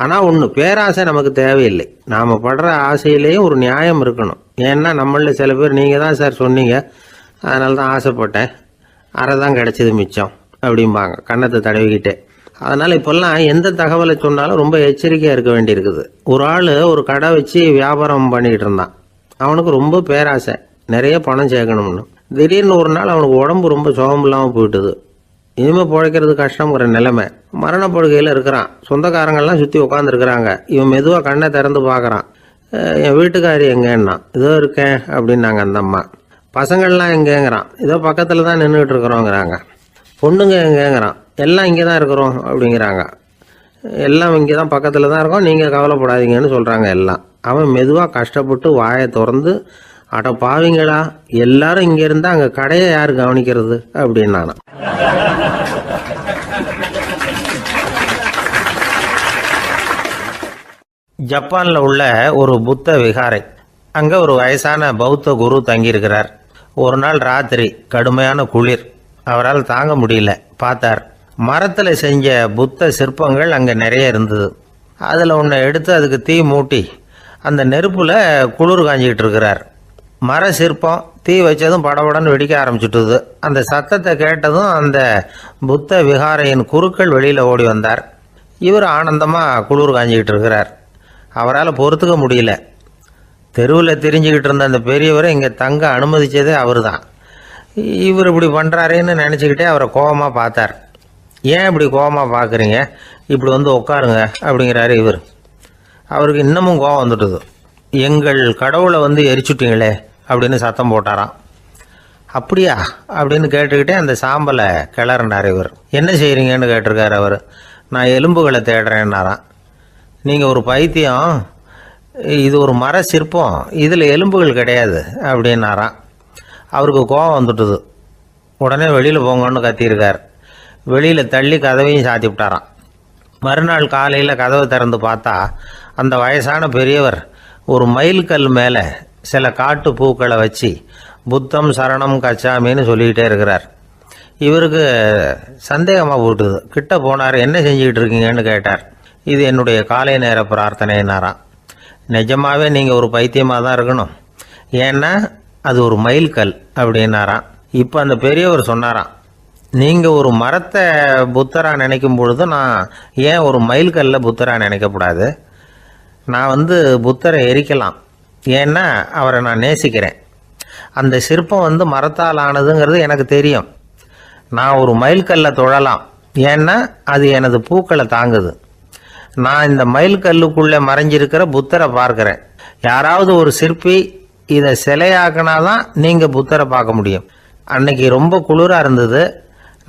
ஆனால் ஒன்று, பேராசை நமக்கு தேவையில்லை. நாம் படுற ஆசையிலேயும் ஒரு நியாயம் இருக்கணும். ஏன்னா நம்மளில் சில பேர், நீங்கள் தான் சார் சொன்னீங்க, அதனால தான் ஆசைப்பட்டேன், அரை தான் கிடச்சிது மிச்சம் அப்படிம்பாங்க கன்னத்தை தடவிக்கிட்டே. அதனால் இப்போல்லாம் எந்த தகவலை சொன்னாலும் ரொம்ப எச்சரிக்கையாக இருக்க வேண்டியிருக்குது. ஒரு ஆள் ஒரு கடை வச்சு வியாபாரம் பண்ணிக்கிட்டு இருந்தான். அவனுக்கு ரொம்ப பேராசை, நிறைய பணம் சேர்க்கணும்னு. திடீர்னு ஒரு நாள் அவனுக்கு உடம்பு ரொம்ப சுகம் இல்லாமல் போயிட்டுது. இனிமேல் பிழைக்கிறது கஷ்டங்கிற நிலைமை. மரணப்படுகையில் இருக்கிறான். சொந்தக்காரங்கள்லாம் சுற்றி உட்காந்துருக்குறாங்க. இவன் மெதுவாக கண்ணை திறந்து பார்க்குறான். என் வீட்டுக்காரி எங்கேன்னா, இதோ இருக்கேன் அப்படின்னாங்க அந்த அம்மா. பசங்கள்லாம் எங்கேங்கிறான். இதோ பக்கத்தில் தான் நின்றுட்டு இருக்கிறோங்கிறாங்க. பொண்ணுங்க எங்கேங்கிறான். எல்லாம் இங்கே தான் இருக்கிறோம் அப்படிங்கிறாங்க. எல்லாம் இங்கே தான் பக்கத்தில் தான் இருக்கோம், நீங்கள் கவலைப்படாதீங்கன்னு சொல்கிறாங்க எல்லாம். அவன் மெதுவாக கஷ்டப்பட்டு வாயை திறந்து, அட பாவிங்களா, எல்லாரும் இங்கே இருந்தால் அங்கே கடையை யார் கவனிக்கிறது அப்படின்னானா. ஜப்பானில் உள்ள ஒரு புத்த விகாரை. அங்கே ஒரு வயசான பௌத்த குரு தங்கியிருக்கிறார். ஒரு நாள் ராத்திரி கடுமையான குளிர். அவரால் தாங்க முடியல. பார்த்தார், மரத்தில் செஞ்ச புத்த சிற்பங்கள் அங்கே நிறைய இருந்தது. அதில் ஒன்றை எடுத்து அதுக்கு தீ மூட்டி அந்த நெருப்பில் குளிர் காஞ்சிக்கிட்டு இருக்கிறார். மர சிற்பம் தீ வச்சதும் படபடன்னு வெடிக்க ஆரம்பிச்சுட்டுது. அந்த சத்தத்தை கேட்டதும் அந்த புத்த விகாரையின் குருக்கள் வெளியில் ஓடி வந்தார். இவர் ஆனந்தமாக குளிர் காஞ்சிக்கிட்டு இருக்கிறார். அவரால் பொறுத்துக்க முடியல. தெருவில் திரிஞ்சுக்கிட்டு இருந்த அந்த பெரியவரை இங்கே தங்க அனுமதித்ததே அவர் தான். இவர் இப்படி பண்ணுறாருன்னு நினச்சிக்கிட்டே அவரை கோபமாக பார்த்தார். ஏன் இப்படி கோபமாக பார்க்குறீங்க, இப்படி வந்து உட்காருங்க அப்படிங்கிறாரு இவர். அவருக்கு இன்னமும் கோபம் வந்துட்டுது. எங்கள் கடவுளை வந்து எரிச்சுட்டீங்களே அப்படின்னு சத்தம் போட்டாராம். அப்படியா அப்படின்னு கேட்டுக்கிட்டே அந்த சாம்பலை கிளறினார் இவர். என்ன செய்கிறீங்கன்னு கேட்டிருக்காரு அவர். நான் எலும்புகளை தேடுறேன்னாராம். நீங்கள் ஒரு பைத்தியம், இது ஒரு மர சிற்பம், இதில் எலும்புகள் கிடையாது அப்படின்னாராம். அவருக்கு கோபம் வந்துட்டுது. உடனே வெளியில் போங்கன்னு கத்தியிருக்கார். வெளியில் தள்ளி கதவையும் சாத்தி விட்டாராம். மறுநாள் காலையில் கதவை திறந்து பார்த்தா அந்த வயசான பெரியவர் ஒரு மைல்கல் மேலே சில காட்டு பூக்களை வச்சு புத்தம் சரணம் கச்சாமின்னு சொல்லிக்கிட்டே இருக்கிறார். இவருக்கு சந்தேகமாக போட்டுது. கிட்ட போனார். என்ன செஞ்சுக்கிட்டு இருக்கீங்கன்னு கேட்டார். இது என்னுடைய காலை நேர பிரார்த்தனைனாராம். நிஜமாகவே நீங்கள் ஒரு பைத்தியமாக தான் இருக்கணும், ஏன்னா அது ஒரு மைல்கல் அப்படின்னாராம். இப்போ அந்த பெரியவர் சொன்னாராம், நீங்கள் ஒரு மரத்தை புத்தராக நினைக்கும் பொழுது நான் ஏன் ஒரு மைல்கல்ல புத்தராக நினைக்கக்கூடாது? நான் வந்து புத்தரை எரிக்கலாம், ஏன்னா அவரை நான் நேசிக்கிறேன். அந்த சிற்பம் வந்து மரத்தால் ஆனதுங்கிறது எனக்கு தெரியும். நான் ஒரு மைல்கல்லை தொழலாம், ஏன்னா அது எனது பூக்களை தாங்குது. நான் இந்த மைல்கல்லுக்குள்ளே மறைஞ்சிருக்கிற புத்தரை பார்க்குறேன். யாராவது ஒரு சிற்பி இதை சிலையாக்கினாதான் நீங்கள் புத்தரை பார்க்க முடியும். அன்னைக்கு ரொம்ப குளிராக இருந்தது.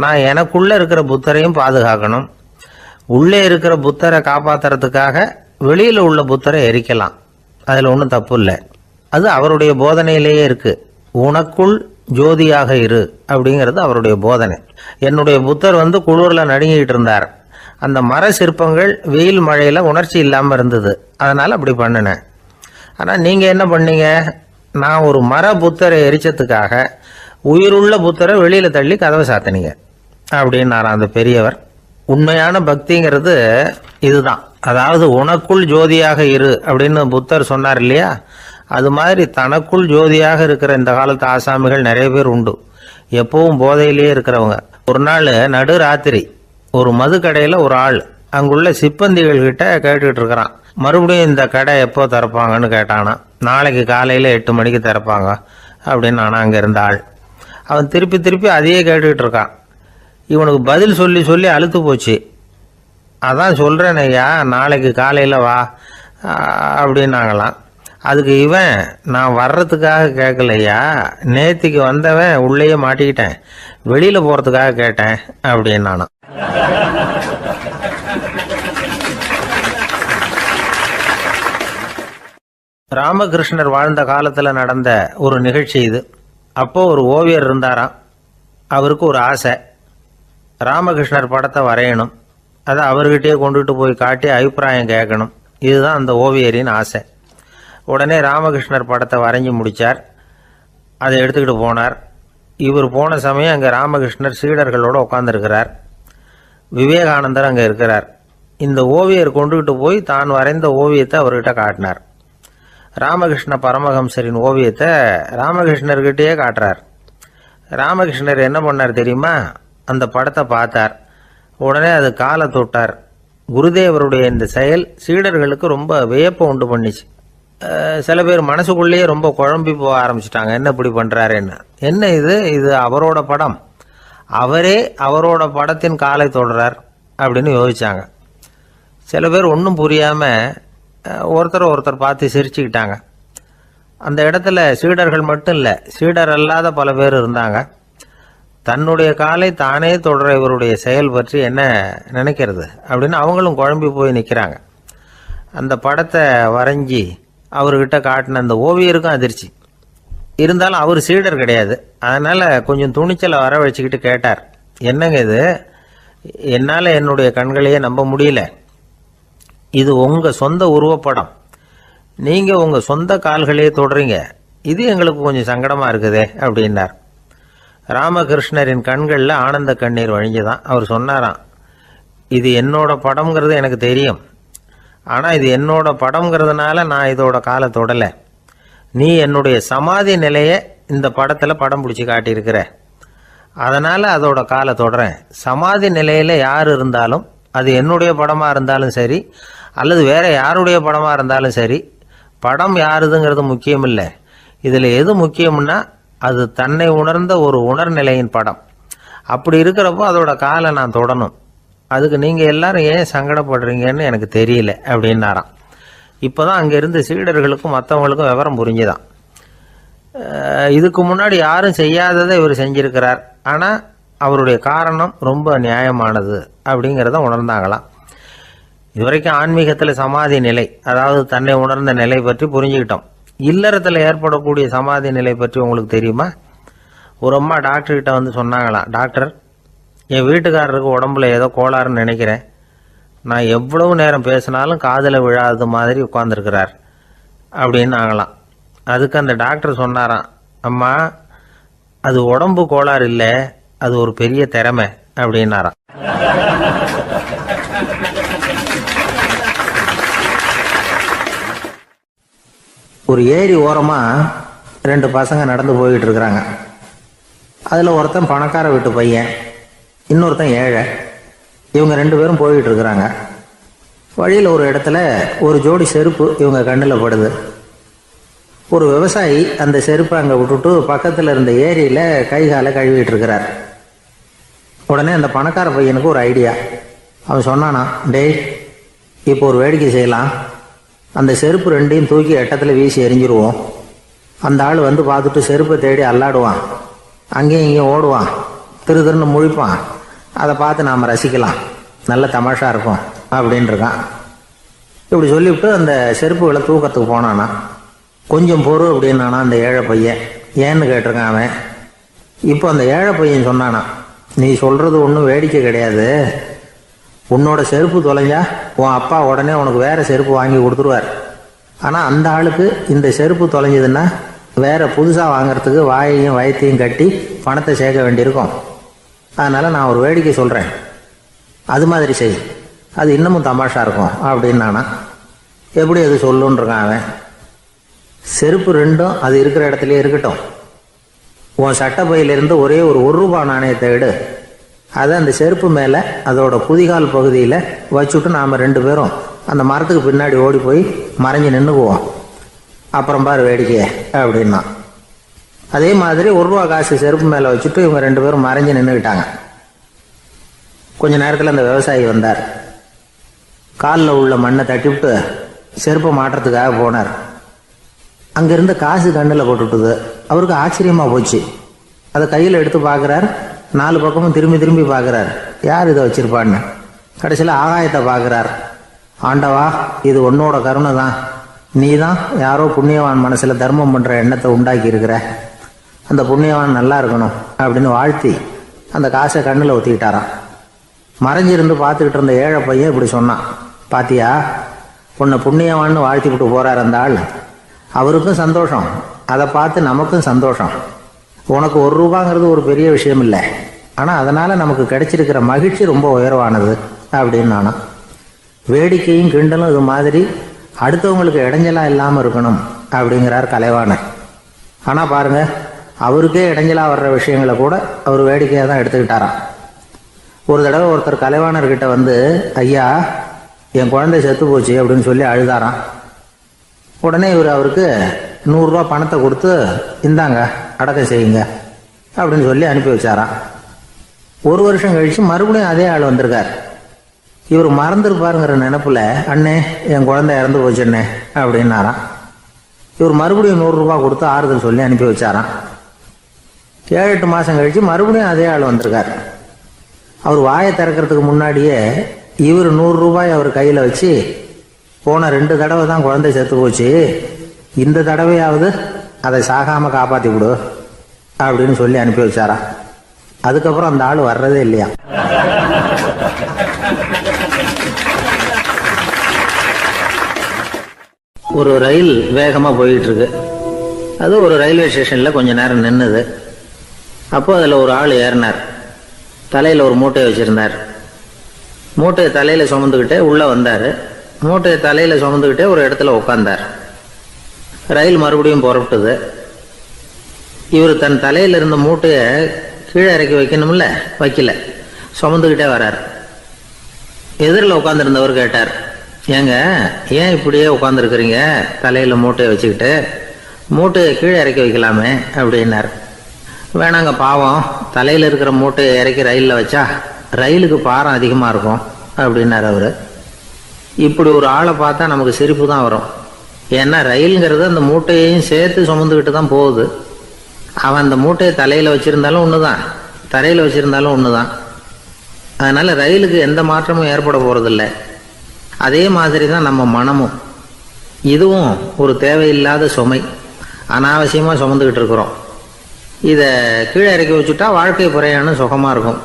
நான் எனக்குள்ளே இருக்கிற புத்தரையும் பாதுகாக்கணும். உள்ளே இருக்கிற புத்தரை காப்பாற்றுறதுக்காக வெளியில் உள்ள புத்தரை எரிக்கலாம், அதில் ஒன்றும் தப்பு இல்லை. அது அவருடைய போதனையிலேயே இருக்குது. உனக்குள் ஜோதியாக இரு அப்படிங்கிறது அவருடைய போதனை. என்னுடைய புத்தர் வந்து குளிரில் நடுங்கிட்டு இருந்தார். அந்த மர சிற்பங்கள் வெயில் மழையில் உணர்ச்சி இல்லாமல் இருந்தது, அதனால் அப்படி பண்ணினேன். ஆனால் நீங்கள் என்ன பண்ணீங்க? நான் ஒரு மர புத்தரை எரிச்சதுக்காக உயிருள்ள புத்தரை வெளியில் தள்ளி கதவை சாத்தினீங்க அப்படின்னாராம் அந்த பெரியவர். உண்மையான பக்திங்கிறது இதுதான். அதாவது உனக்குள் ஜோதியாக இரு அப்படின்னு புத்தர் சொன்னார் இல்லையா, அது மாதிரி தனக்குள் ஜோதியாக இருக்கிற இந்த காலத்து ஆசாமிகள் நிறைய பேர் உண்டு. எப்பவும் போதையிலேயே இருக்கிறவங்க. ஒரு நாள் நடு ராத்திரி ஒரு மது கடையில் ஒரு ஆள் அங்குள்ள சிப்பந்திகள் கிட்ட கேட்டுக்கிட்டு இருக்கிறான். மறுபடியும் இந்த கடை எப்போ திறப்பாங்கன்னு கேட்டானா. நாளைக்கு காலையில் 8 மணிக்கு திறப்பாங்க அப்படின்னு நானா அங்கே இருந்த ஆள். அவன் திருப்பி திருப்பி அதையே கேட்டுக்கிட்டு இருக்கான். இவனுக்கு பதில் சொல்லி சொல்லி அழுத்து போச்சு. அதான் சொல்கிறேன் ஐயா, நாளைக்கு காலையில் வா அப்படின்னாங்களாம். அதுக்கு இவன், நான் வர்றதுக்காக கேட்கலையா, நேத்திக்கு வந்தவன் உள்ளேயே மாட்டிக்கிட்டேன், வெளியில் போகிறதுக்காக கேட்டேன் அப்படின்னானா. ராமகிருஷ்ணர் வாழ்ந்த காலத்தில் நடந்த ஒரு நிகழ்ச்சி இது. அப்போ ஒரு ஓவியர் இருந்தாராம். அவருக்கு ஒரு ஆசை, ராமகிருஷ்ணர் படத்தை வரையணும். அதை அவர்கிட்டயே கொண்டுட்டு போய் காட்டி அபிப்பிராயம் கேட்கணும். இதுதான் அந்த ஓவியரின் ஆசை. உடனே ராமகிருஷ்ணர் படத்தை வரைஞ்சி முடித்தார். அதை எடுத்துக்கிட்டு போனார். இவர் போன சமயம் அங்கே ராமகிருஷ்ணர் சீடர்களோடு உட்காந்துருக்கிறார். விவேகானந்தர் அங்கே இருக்கிறார். இந்த ஓவியர் கொண்டுகிட்டு போய் தான் வரைந்த ஓவியத்தை அவர்கிட்ட காட்டினார். ராமகிருஷ்ண பரமஹம்சரின் ஓவியத்தை ராமகிருஷ்ணர்கிட்டயே காட்டுறார். ராமகிருஷ்ணர் என்ன பண்ணார் தெரியுமா? அந்த படத்தை பார்த்தார். உடனே அது காலை தொட்டார். குருதேவருடைய இந்த செயல் சீடர்களுக்கு ரொம்ப வியப்பை உண்டு பண்ணிச்சு. சில பேர் மனசுக்குள்ளேயே ரொம்ப குழம்பி போக ஆரம்பிச்சிட்டாங்க, என்ன இப்படி பண்ணுறாருன்னு. என்ன இது அவரோட படம், அவரே அவரோட படத்தின் காலை தொடுறார் அப்படின்னு யோசிச்சாங்க. சில பேர் ஒன்றும் புரியாமல் ஒருத்தர் பார்த்து சிரிச்சுக்கிட்டாங்க. அந்த இடத்துல சீடர்கள் மட்டும் இல்லை, சீடர் அல்லாத பல பேர் இருந்தாங்க. தன்னுடைய காலை தானே தொடர இவருடைய செயல் பற்றி என்ன நினைக்கிறது அப்படின்னு அவங்களும் குழம்பி போய் நிற்கிறாங்க. அந்த படத்தை வரைஞ்சி அவர்கிட்ட காட்டின அந்த ஓவியருக்கும் அதிர்ச்சி. இருந்தாலும் அவர் சீடர் கிடையாது. அதனால் கொஞ்சம் துணிச்சலை வர வச்சுக்கிட்டு கேட்டார், என்னங்க இது, என்னால் என்னுடைய கண்களையே நம்ப முடியல. இது உங்கள் சொந்த உருவப்படம், நீங்கள் உங்கள் சொந்த கால்களையே தொடுறீங்க, இது எங்களுக்கு கொஞ்சம் சங்கடமாக இருக்குதே அப்படின்னார். ராமகிருஷ்ணரின் கண்களில் ஆனந்த கண்ணீர் வழிஞ்சுதான். அவர் சொன்னாராம், இது என்னோட படம்ங்கிறது எனக்கு தெரியும், ஆனால் இது என்னோட படம்ங்கிறதுனால நான் இதோட காலை தொடலை. நீ என்னுடைய சமாதி நிலையை இந்த படத்தில் படம் பிடிச்சி காட்டியிருக்கிற, அதனால் அதோட காலை தொடறேன். சமாதி நிலையில் யார் இருந்தாலும், அது என்னுடைய படமாக இருந்தாலும் சரி அல்லது வேற யாருடைய படமாக இருந்தாலும் சரி, படம் யாருதுங்கிறது முக்கியம் இல்லை. இதில் எது முக்கியம்னா அது தன்னை உணர்ந்த ஒரு உணர்நிலையின் படம். அப்படி இருக்கிறப்போ அதோட காலை நான் தொடணும். அதுக்கு நீங்கள் எல்லாரும் ஏன் சங்கடப்படுறீங்கன்னு எனக்கு தெரியல அப்படின்னாராம். இப்போ தான் அங்கே இருந்த சீடர்களுக்கும் மற்றவங்களுக்கும் விவரம் புரிஞ்சுதான். இதுக்கு முன்னாடி யாரும் செய்யாததை இவர் செஞ்சிருக்கிறார், ஆனால் அவருடைய காரணம் ரொம்ப நியாயமானது அப்படிங்கிறத உணர்ந்தாங்களாம். இதுவரைக்கும் ஆன்மீகத்தில் சமாதி நிலை, அதாவது தன்னை உணர்ந்த நிலை பற்றி புரிஞ்சுக்கிட்டோம். இல்லறத்தில் ஏற்படக்கூடிய சமாதி நிலை பற்றி உங்களுக்கு தெரியுமா? ஒரு அம்மா டாக்டர்கிட்ட வந்து சொன்னாங்களாம், டாக்டர், என் வீட்டுக்காரருக்கு உடம்புல ஏதோ கோளாறுன்னு நினைக்கிறேன், நான் எவ்வளவு நேரம் பேசினாலும் காதில் விழாதது மாதிரி உட்கார்ந்துருக்கிறார் அப்படின்னாங்களாம். அதுக்கு அந்த டாக்டர் சொன்னாராம், அம்மா, அது உடம்பு கோளாறு இல்லை, அது ஒரு பெரிய திறமை அப்படின்னாராம். ஒரு ஏரி ஓரமாக 2 பசங்க நடந்து போய்கிட்டு இருக்கிறாங்க. அதில் ஒருத்தன் பணக்கார வீட்டு பையன், இன்னொருத்தன் ஏழை. இவங்க 2 பேரும் போய்கிட்டு இருக்கிறாங்க. வழியில் ஒரு இடத்துல ஒரு ஜோடி செருப்பு இவங்க கண்ணில் படுது. ஒரு விவசாயி அந்த செருப்பை அங்கே விட்டுட்டு பக்கத்தில் இருந்த ஏரியில் கை காலை கழுவிட்டு இருக்கிறார். உடனே அந்த பணக்கார பையனுக்கு ஒரு ஐடியா. அவன் சொன்னானா, டேய், இப்போ ஒரு வேடிக்கை செய்யலாம், அந்த செருப்பு 2ஐயும் தூக்கி எட்டத்தில் வீசி எரிஞ்சிருவோம். அந்த ஆள் வந்து பார்த்துட்டு செருப்பை தேடி அல்லாடுவான், அங்கேயும் இங்கேயும் ஓடுவான், திருன்னு முழிப்பான். அதை பார்த்து நாம் ரசிக்கலாம், நல்ல தமாஷா இருக்கும் அப்படின்ட்டுருக்கான். இப்படி சொல்லிவிட்டு அந்த செருப்புகளை தூக்கத்துக்கு போனானா. கொஞ்சம் பொறு அப்படின்னானா அந்த ஏழை பையன். ஏன்னு கேட்டிருக்கான் அவன். இப்போ அந்த ஏழை பையன் சொன்னானா, நீ சொல்கிறது ஒன்றும் வேடிக்கை கிடையாது, உன்னோட செருப்பு தொலைஞ்சா உன் அப்பா உடனே உனக்கு வேற செருப்பு வாங்கி கொடுத்துருவார். ஆனால் அந்த ஆளுக்கு இந்த செருப்பு தொலைஞ்சதுன்னா வேற புதுசாக வாங்கிறதுக்கு வாயையும் வயத்தையும் கட்டி பணத்தை சேர்க்க வேண்டியிருக்கும். அதனால் நான் ஒரு வேடிக்கை சொல்கிறேன், அது மாதிரி செய், அது இன்னமும் தமாஷா இருக்கும் அப்படின்னு நானா. எப்படி அது சொல்லுன்றிருக்கான் அவன். செருப்பு 2ம் அது இருக்கிற இடத்துலயே இருக்கட்டும், உன் சட்டை பையிலிருந்து ஒரே ஒரு ரூபா நாணயத்தை எடு, அதை அந்த செருப்பு மேலே அதோட குதிகால் பகுதியில் வச்சுட்டு நாம் 2 பேரும் அந்த மரத்துக்கு பின்னாடி ஓடி போய் மறைஞ்சு நின்றுக்குவோம். அப்புறம் பாரு வேடிக்கை அப்படின்னா. அதே மாதிரி ₹1 காசு செருப்பு மேலே வச்சுட்டு இவங்க 2 பேரும் மறைஞ்சு நின்றுக்கிட்டாங்க. கொஞ்ச நேரத்தில் அந்த விவசாயி வந்தார். காலில் உள்ள மண்ணை தட்டிவிட்டு செருப்பை மாட்டுறதுக்காக போனார். அங்கிருந்த காசு கண்ணில் போட்டுவிட்டது. அவருக்கு ஆச்சரியமாக போச்சு. அதை கையில் எடுத்து பார்க்குறார். 4 பக்கமும் திரும்பி திரும்பி பார்க்குறார், யார் இதை வச்சிருப்பான்னு. கடைசியில் ஆகாயத்தை பார்க்குறார். ஆண்டவா, இது உன்னோட கருணை தான், நீ தான் யாரோ புண்ணியவான் மனசில் தர்மம் பண்ணுற எண்ணத்தை உண்டாக்கி இருக்கிற, அந்த புண்ணியவான் நல்லா இருக்கணும் அப்படின்னு வாழ்த்தி அந்த காசை கண்ணில் ஊற்றிக்கிட்டாராம். மறைஞ்சிருந்து பார்த்துக்கிட்டு இருந்த ஏழை பையன் இப்படி சொன்னான், பாத்தியா, உன்னை புண்ணியவான்னு வாழ்த்தி விட்டு போகிறார் அந்த ஆள், அவருக்கும் சந்தோஷம், அதை பார்த்து நமக்கும் சந்தோஷம். உனக்கு ₹1 ஒரு பெரிய விஷயம் இல்லை, ஆனால் அதனால் நமக்கு கிடைச்சிருக்கிற மகிழ்ச்சி ரொம்ப உயர்வானது அப்படின்னு நானும். வேடிக்கையும் கிண்டலும் இது மாதிரி அடுத்தவங்களுக்கு இடைஞ்சலா இல்லாமல் இருக்கணும் அப்படிங்கிறார் கலைவாணர். ஆனால் பாருங்க, அவருக்கே இடைஞ்சலா வர்ற விஷயங்களை கூட அவர் வேடிக்கையாக தான் எடுத்துக்கிட்டாராம். ஒரு தடவை ஒருத்தர் கலைவாணர்கிட்ட வந்து, ஐயா என் குழந்தை செத்து போச்சு அப்படின்னு சொல்லி அழுதாராம். உடனே இவர் அவருக்கு 100 ரூபா பணத்தை கொடுத்து, இந்தாங்க அடக்கம் செய்யுங்க அப்படின்னு சொல்லி அனுப்பி வச்சாராம். 1 வருஷம் கழிச்சு மறுபடியும் அதே ஆள் வந்திருக்கார். இவர் மறந்துருப்பாருங்கிற நினைப்புல, அண்ணே என் குழந்தை இறந்து போச்சுண்ணே அப்படின்னாராம். இவர் மறுபடியும் 100 ரூபா கொடுத்து ஆறுதல் சொல்லி அனுப்பி வச்சாராம். 7-8 மாசம் கழிச்சு மறுபடியும் அதே ஆள் வந்திருக்கார். அவர் வாயை திறக்கிறதுக்கு முன்னாடியே இவர் 100 ரூபாய் அவர் கையில வச்சு, போன 2 தடவை தான் குழந்தை செத்து போச்சு, இந்த தடவையாவது அதை சாகாம காப்பாத்தி விடு அப்படின்னு சொல்லி அனுப்பி வச்சாராம். அதுக்கப்புறம் அந்த ஆள் வர்றதே இல்லையா. ஒரு ரயில் வேகமா போயிட்டு இருக்கு. அது ஒரு ரயில்வே ஸ்டேஷன்ல கொஞ்ச நேரம் நின்னுது. அப்போ அதுல ஒரு ஆள் ஏறினார். தலையில ஒரு மூட்டையை வச்சிருந்தார். மூட்டையை தலையில சுமந்துக்கிட்டே உள்ள வந்தாரு. மூட்டையை தலையில சுமந்துக்கிட்டே ஒரு இடத்துல உட்கார்ந்தார். ரயில் மறுபடியும் புறப்பட்டது. இவர் தன் தலையில இருந்த மூட்டையை கீழே இறக்கி வைக்கணும்ல, வைக்கல, சுமந்துக்கிட்டே வர்றார். எதிரில் உட்காந்துருந்தவர் கேட்டார், ஏங்க ஏன் இப்படியே உட்காந்துருக்குறீங்க தலையில மூட்டையை வச்சுக்கிட்டு, மூட்டையை கீழே இறக்கி வைக்கலாமே அப்படின்னார். வேணாங்க, பாவம், தலையில இருக்கிற மூட்டையை இறக்கி ரயிலில் வச்சா ரயிலுக்கு பாரம் அதிகமாக இருக்கும் அப்படின்னார் அவரு. இப்படி ஒரு ஆளை பார்த்தா நமக்கு சிரிப்பு தான் வரும். ஏன்னா ரயிலுங்கிறது அந்த மூட்டையையும் சேர்த்து சுமந்துக்கிட்டு தான் போகுது. அவன் அந்த மூட்டையை தலையில வச்சிருந்தாலும் ஒண்ணுதான், தரையில வச்சிருந்தாலும் ஒண்ணுதான். அதனால ரயிலுக்கு எந்த மாற்றமும் ஏற்பட போறதில்லை. அதே மாதிரி தான் நம்ம மனமும். இதுவும் ஒரு தேவையில்லாத சுமை, அனாவசியமா சுமந்துக்கிட்டு இருக்கிறோம். இதை கீழே இறக்கி வச்சுட்டா வாழ்க்கை பிரயாணம் சுகமா இருக்கும்.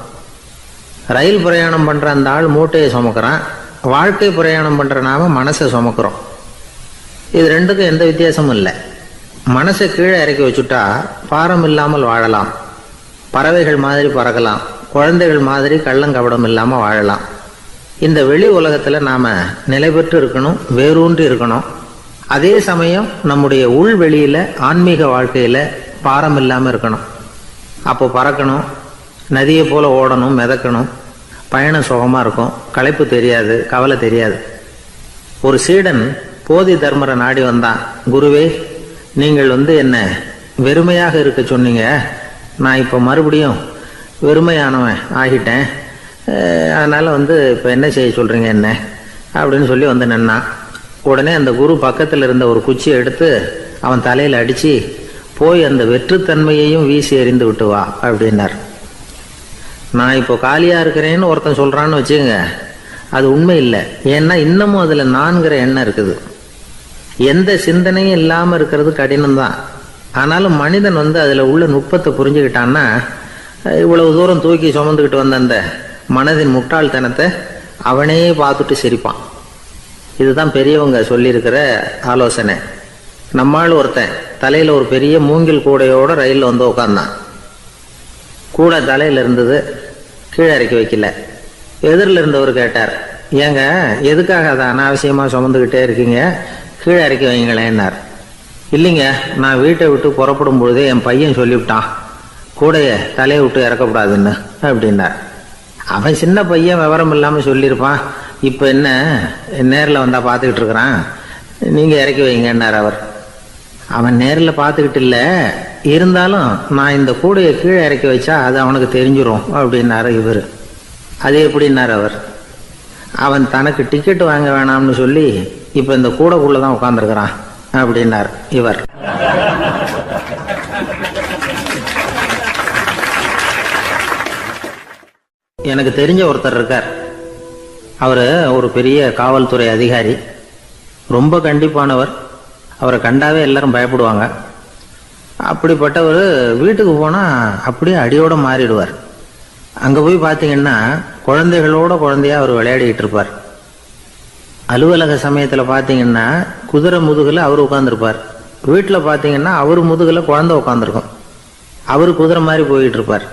ரயில் பிரயாணம் பண்ற அந்த ஆள் மூட்டையை சுமக்கிறான், வாழ்க்கை பிரயாணம் பண்ற நாம மனசை சுமக்கிறோம். இது ரெண்டுக்கும் எந்த வித்தியாசமும் இல்லை. மனசை கீழே இறக்கி வச்சுட்டா பாரம் இல்லாமல் வாழலாம், பறவைகள் மாதிரி பறக்கலாம், குழந்தைகள் மாதிரி கள்ளங்கபடம் இல்லாம வாழலாம். இந்த வெளி உலகத்துல நாம நிலை பெற்று இருக்கணும், வேரூன்றி இருக்கணும். அதே சமயம் நம்முடைய உள்வெளியில ஆன்மீக வாழ்க்கையில பாரம் இல்லாம இருக்கணும். அப்போ பறக்கணும், நதியை போல ஓடணும், மிதக்கணும். பயணம் சுகமா இருக்கும், களைப்பு தெரியாது, கவலை தெரியாது. ஒரு சீடன் போதி தர்மரை நாடி வந்தான். குருவே, நீங்கள் என்ன வெறுமையாக இருக்க சொன்னீங்க, நான் இப்போ மறுபடியும் வெறுமையானவன் ஆகிட்டேன், அதனால இப்போ என்ன செய்ய சொல்றீங்க என்ன அப்படின்னு சொல்லி நின்னான். உடனே அந்த குரு பக்கத்தில் இருந்த ஒரு குச்சியை எடுத்து அவன் தலையில் அடிச்சு, போய் அந்த வெற்றுத்தன்மையையும் வீசி எறிந்து விட்டு வா அப்படின்னார். நான் இப்போ காலியா இருக்கிறேன்னு ஒருத்தன் சொல்றான்னு வச்சுங்க, அது உண்மை இல்லை. ஏன்னா இன்னமும் அதுல நான்கிற எண்ணம் இருக்குது. எந்த சிந்தனையும் இல்லாம இருக்கிறது கடினம்தான். ஆனாலும் மனிதன் அதுல உள்ள நுட்பத்தை புரிஞ்சுக்கிட்டான்னா, இவ்வளவு தூரம் தூக்கி சுமந்துக்கிட்டு வந்த அந்த மனதின் முட்டாள்தனத்தை அவனே பார்த்துட்டு சிரிப்பான். இதுதான் பெரியவங்க சொல்லியிருக்கிற ஆலோசனை. நம்மால் ஒருத்தன் தலையில ஒரு பெரிய மூங்கில் கூடையோட ரயில்ல உட்கார்ந்தான். கூடை தலையில இருந்தது, கீழே இறக்கி வைக்கல. எதிரில் இருந்தவர் கேட்டார், ஏங்க எதுக்காக அதை அனாவசியமா சுமந்துக்கிட்டே இருக்கீங்க, கீழே இறக்கி வைங்களேன்னார். இல்லைங்க, நான் வீட்டை விட்டு புறப்படும் பொழுதே என் பையன் சொல்லிவிட்டான், கூடைய தலையை விட்டு இறக்கக்கூடாதுன்னு அப்படின்னார். அவன் சின்ன பையன், விவரம் இல்லாம சொல்லியிருப்பான். இப்ப என்ன நேரில் வந்தா பார்த்துக்கிட்டு இருக்கிறான், நீங்க இறக்கி வைங்கன்னார் அவர். அவன் நேரில் பார்த்துக்கிட்டு இல்ல, இருந்தாலும் நான் இந்த கூடையை கீழே இறக்கி வச்சா அது அவனுக்கு தெரிஞ்சிடும் அப்படின்னாரு இவர். அது எப்படின்னார் அவர். அவன் தனக்கு டிக்கெட் வாங்க வேணாம்னு சொல்லி இப்ப இந்த கூடைக்குள்ளதான் உட்கார்ந்துருக்கிறான் அப்படின்னார் இவர். எனக்கு தெரிஞ்ச ஒருத்தர் இருக்கார். அவரு ஒரு பெரிய காவல்துறை அதிகாரி, ரொம்ப கண்டிப்பானவர். அவரை கண்டாவே எல்லாரும் பயப்படுவாங்க. அப்படிப்பட்டவர் வீட்டுக்கு போனா அப்படியே அடியோட மாறிடுவார். அங்க போய் பாத்தீங்கன்னா குழந்தைகளோட குழந்தையா அவர் விளையாடிட்டு இருப்பார். அலுவலக சமயத்துல பாத்தீங்கன்னா குதிரை முதுகுல அவர் உட்கார்ந்துருப்பார். வீட்டுல பாத்தீங்கன்னா அவர் முதுகுல குழந்தை உட்காந்துருக்கும். அவரு குதிரை மாதிரி போயிட்டு இருப்பார்.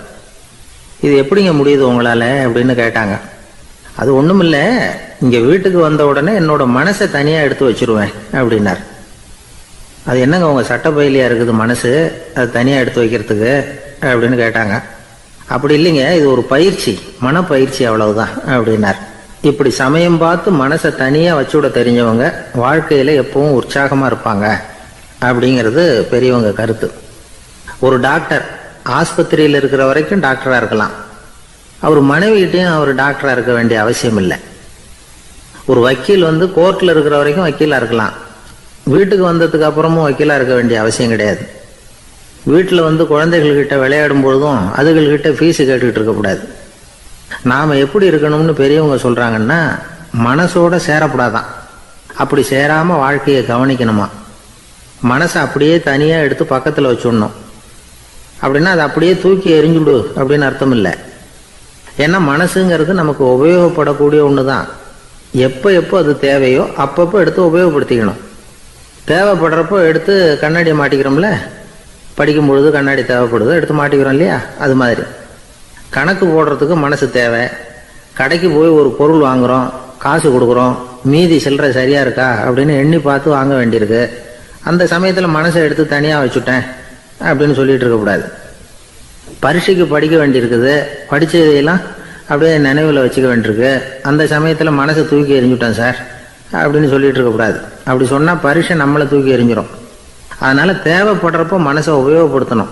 இது எப்படிங்க முடியுது உங்களால அப்படின்னு கேட்டாங்க. அது ஒண்ணுமில்ல, இங்க வீட்டுக்கு வந்த உடனே என்னோட மனசை தனியா எடுத்து வச்சிருவேன் அப்படின்னார். அது என்னங்க உங்க சட்டப்பையிலையா இருக்குது மனசு, அது தனியா எடுத்து வைக்கிறதுக்கு அப்படின்னு கேட்டாங்க. அப்படி இல்லைங்க, இது ஒரு பயிற்சி, மனப்பயிற்சி, அவ்வளவுதான் அப்படின்னார். இப்படி சமயம் பார்த்து மனசை தனியா வச்சுவிட தெரிஞ்சவங்க வாழ்க்கையில எப்பவும் உற்சாகமா இருப்பாங்க அப்படிங்கிறது பெரியவங்க கருத்து. ஒரு டாக்டர் ஆஸ்பத்திரியில் இருக்கிற வரைக்கும் டாக்டரா இருக்கலாம், அவர் மனைவிகிட்டையும் அவர் டாக்டரா இருக்க வேண்டிய அவசியம் இல்லை. ஒரு வக்கீல் கோர்ட்ல இருக்கிற வரைக்கும் வக்கீலா இருக்கலாம், வீட்டுக்கு வந்ததுக்கு அப்புறமும் வக்கீலா இருக்க வேண்டிய அவசியம் கிடையாது. வீட்டில் குழந்தைகள்கிட்ட விளையாடும் பொழுதும் அதுகள்கிட்ட ஃபீஸு கேட்டுக்கிட்டு இருக்கக்கூடாது. நாம் எப்படி இருக்கணும்னு பெரியவங்க சொல்கிறாங்கன்னா, மனசோட சேரப்படாதான், அப்படி சேராமல் வாழ்க்கையை கவனிக்கணுமா. மனசை அப்படியே தனியாக எடுத்து பக்கத்தில் வச்சுடணும். அப்படின்னா அதை அப்படியே தூக்கி எறிஞ்சுடு அப்படின்னு அர்த்தம் இல்லை. ஏன்னா மனசுங்கிறது நமக்கு உபயோகப்படக்கூடிய ஒன்று தான். எப்போ எப்போ அது தேவையோ அப்பப்போ எடுத்து உபயோகப்படுத்திக்கணும். தேவைப்படுறப்போ எடுத்து கண்ணாடியை மாட்டிக்கிறோம்ல, படிக்கும் பொழுது கண்ணாடி தேவைப்படுது, எடுத்து மாட்டிக்கிறோம் இல்லையா, அது மாதிரி கணக்கு போடுறதுக்கு மனசு தேவை. கடைக்கு போய் ஒரு பொருள் வாங்குகிறோம், காசு கொடுக்குறோம், மீதி சில்லறை சரியாக இருக்கா அப்படின்னு எண்ணி பார்த்து வாங்க வேண்டியிருக்கு. அந்த சமயத்தில் மனசை எடுத்து தனியாக வச்சுட்டேன் அப்படின்னு சொல்லிட்டு இருக்கக்கூடாது. பரீட்சைக்கு படிக்க வேண்டியிருக்குது, படித்ததையெல்லாம் அப்படியே நினைவில் வச்சுக்க வேண்டியிருக்கு, அந்த சமயத்தில் மனசை தூக்கி எறிஞ்சுட்டேன் சார் அப்படின்னு சொல்லிட்டு இருக்கக்கூடாது. அப்படி சொன்னால் பரீட்சை நம்மளை தூக்கி எறிஞ்சிடும். அதனால் தேவைப்படுறப்போ மனசை உபயோகப்படுத்தணும்,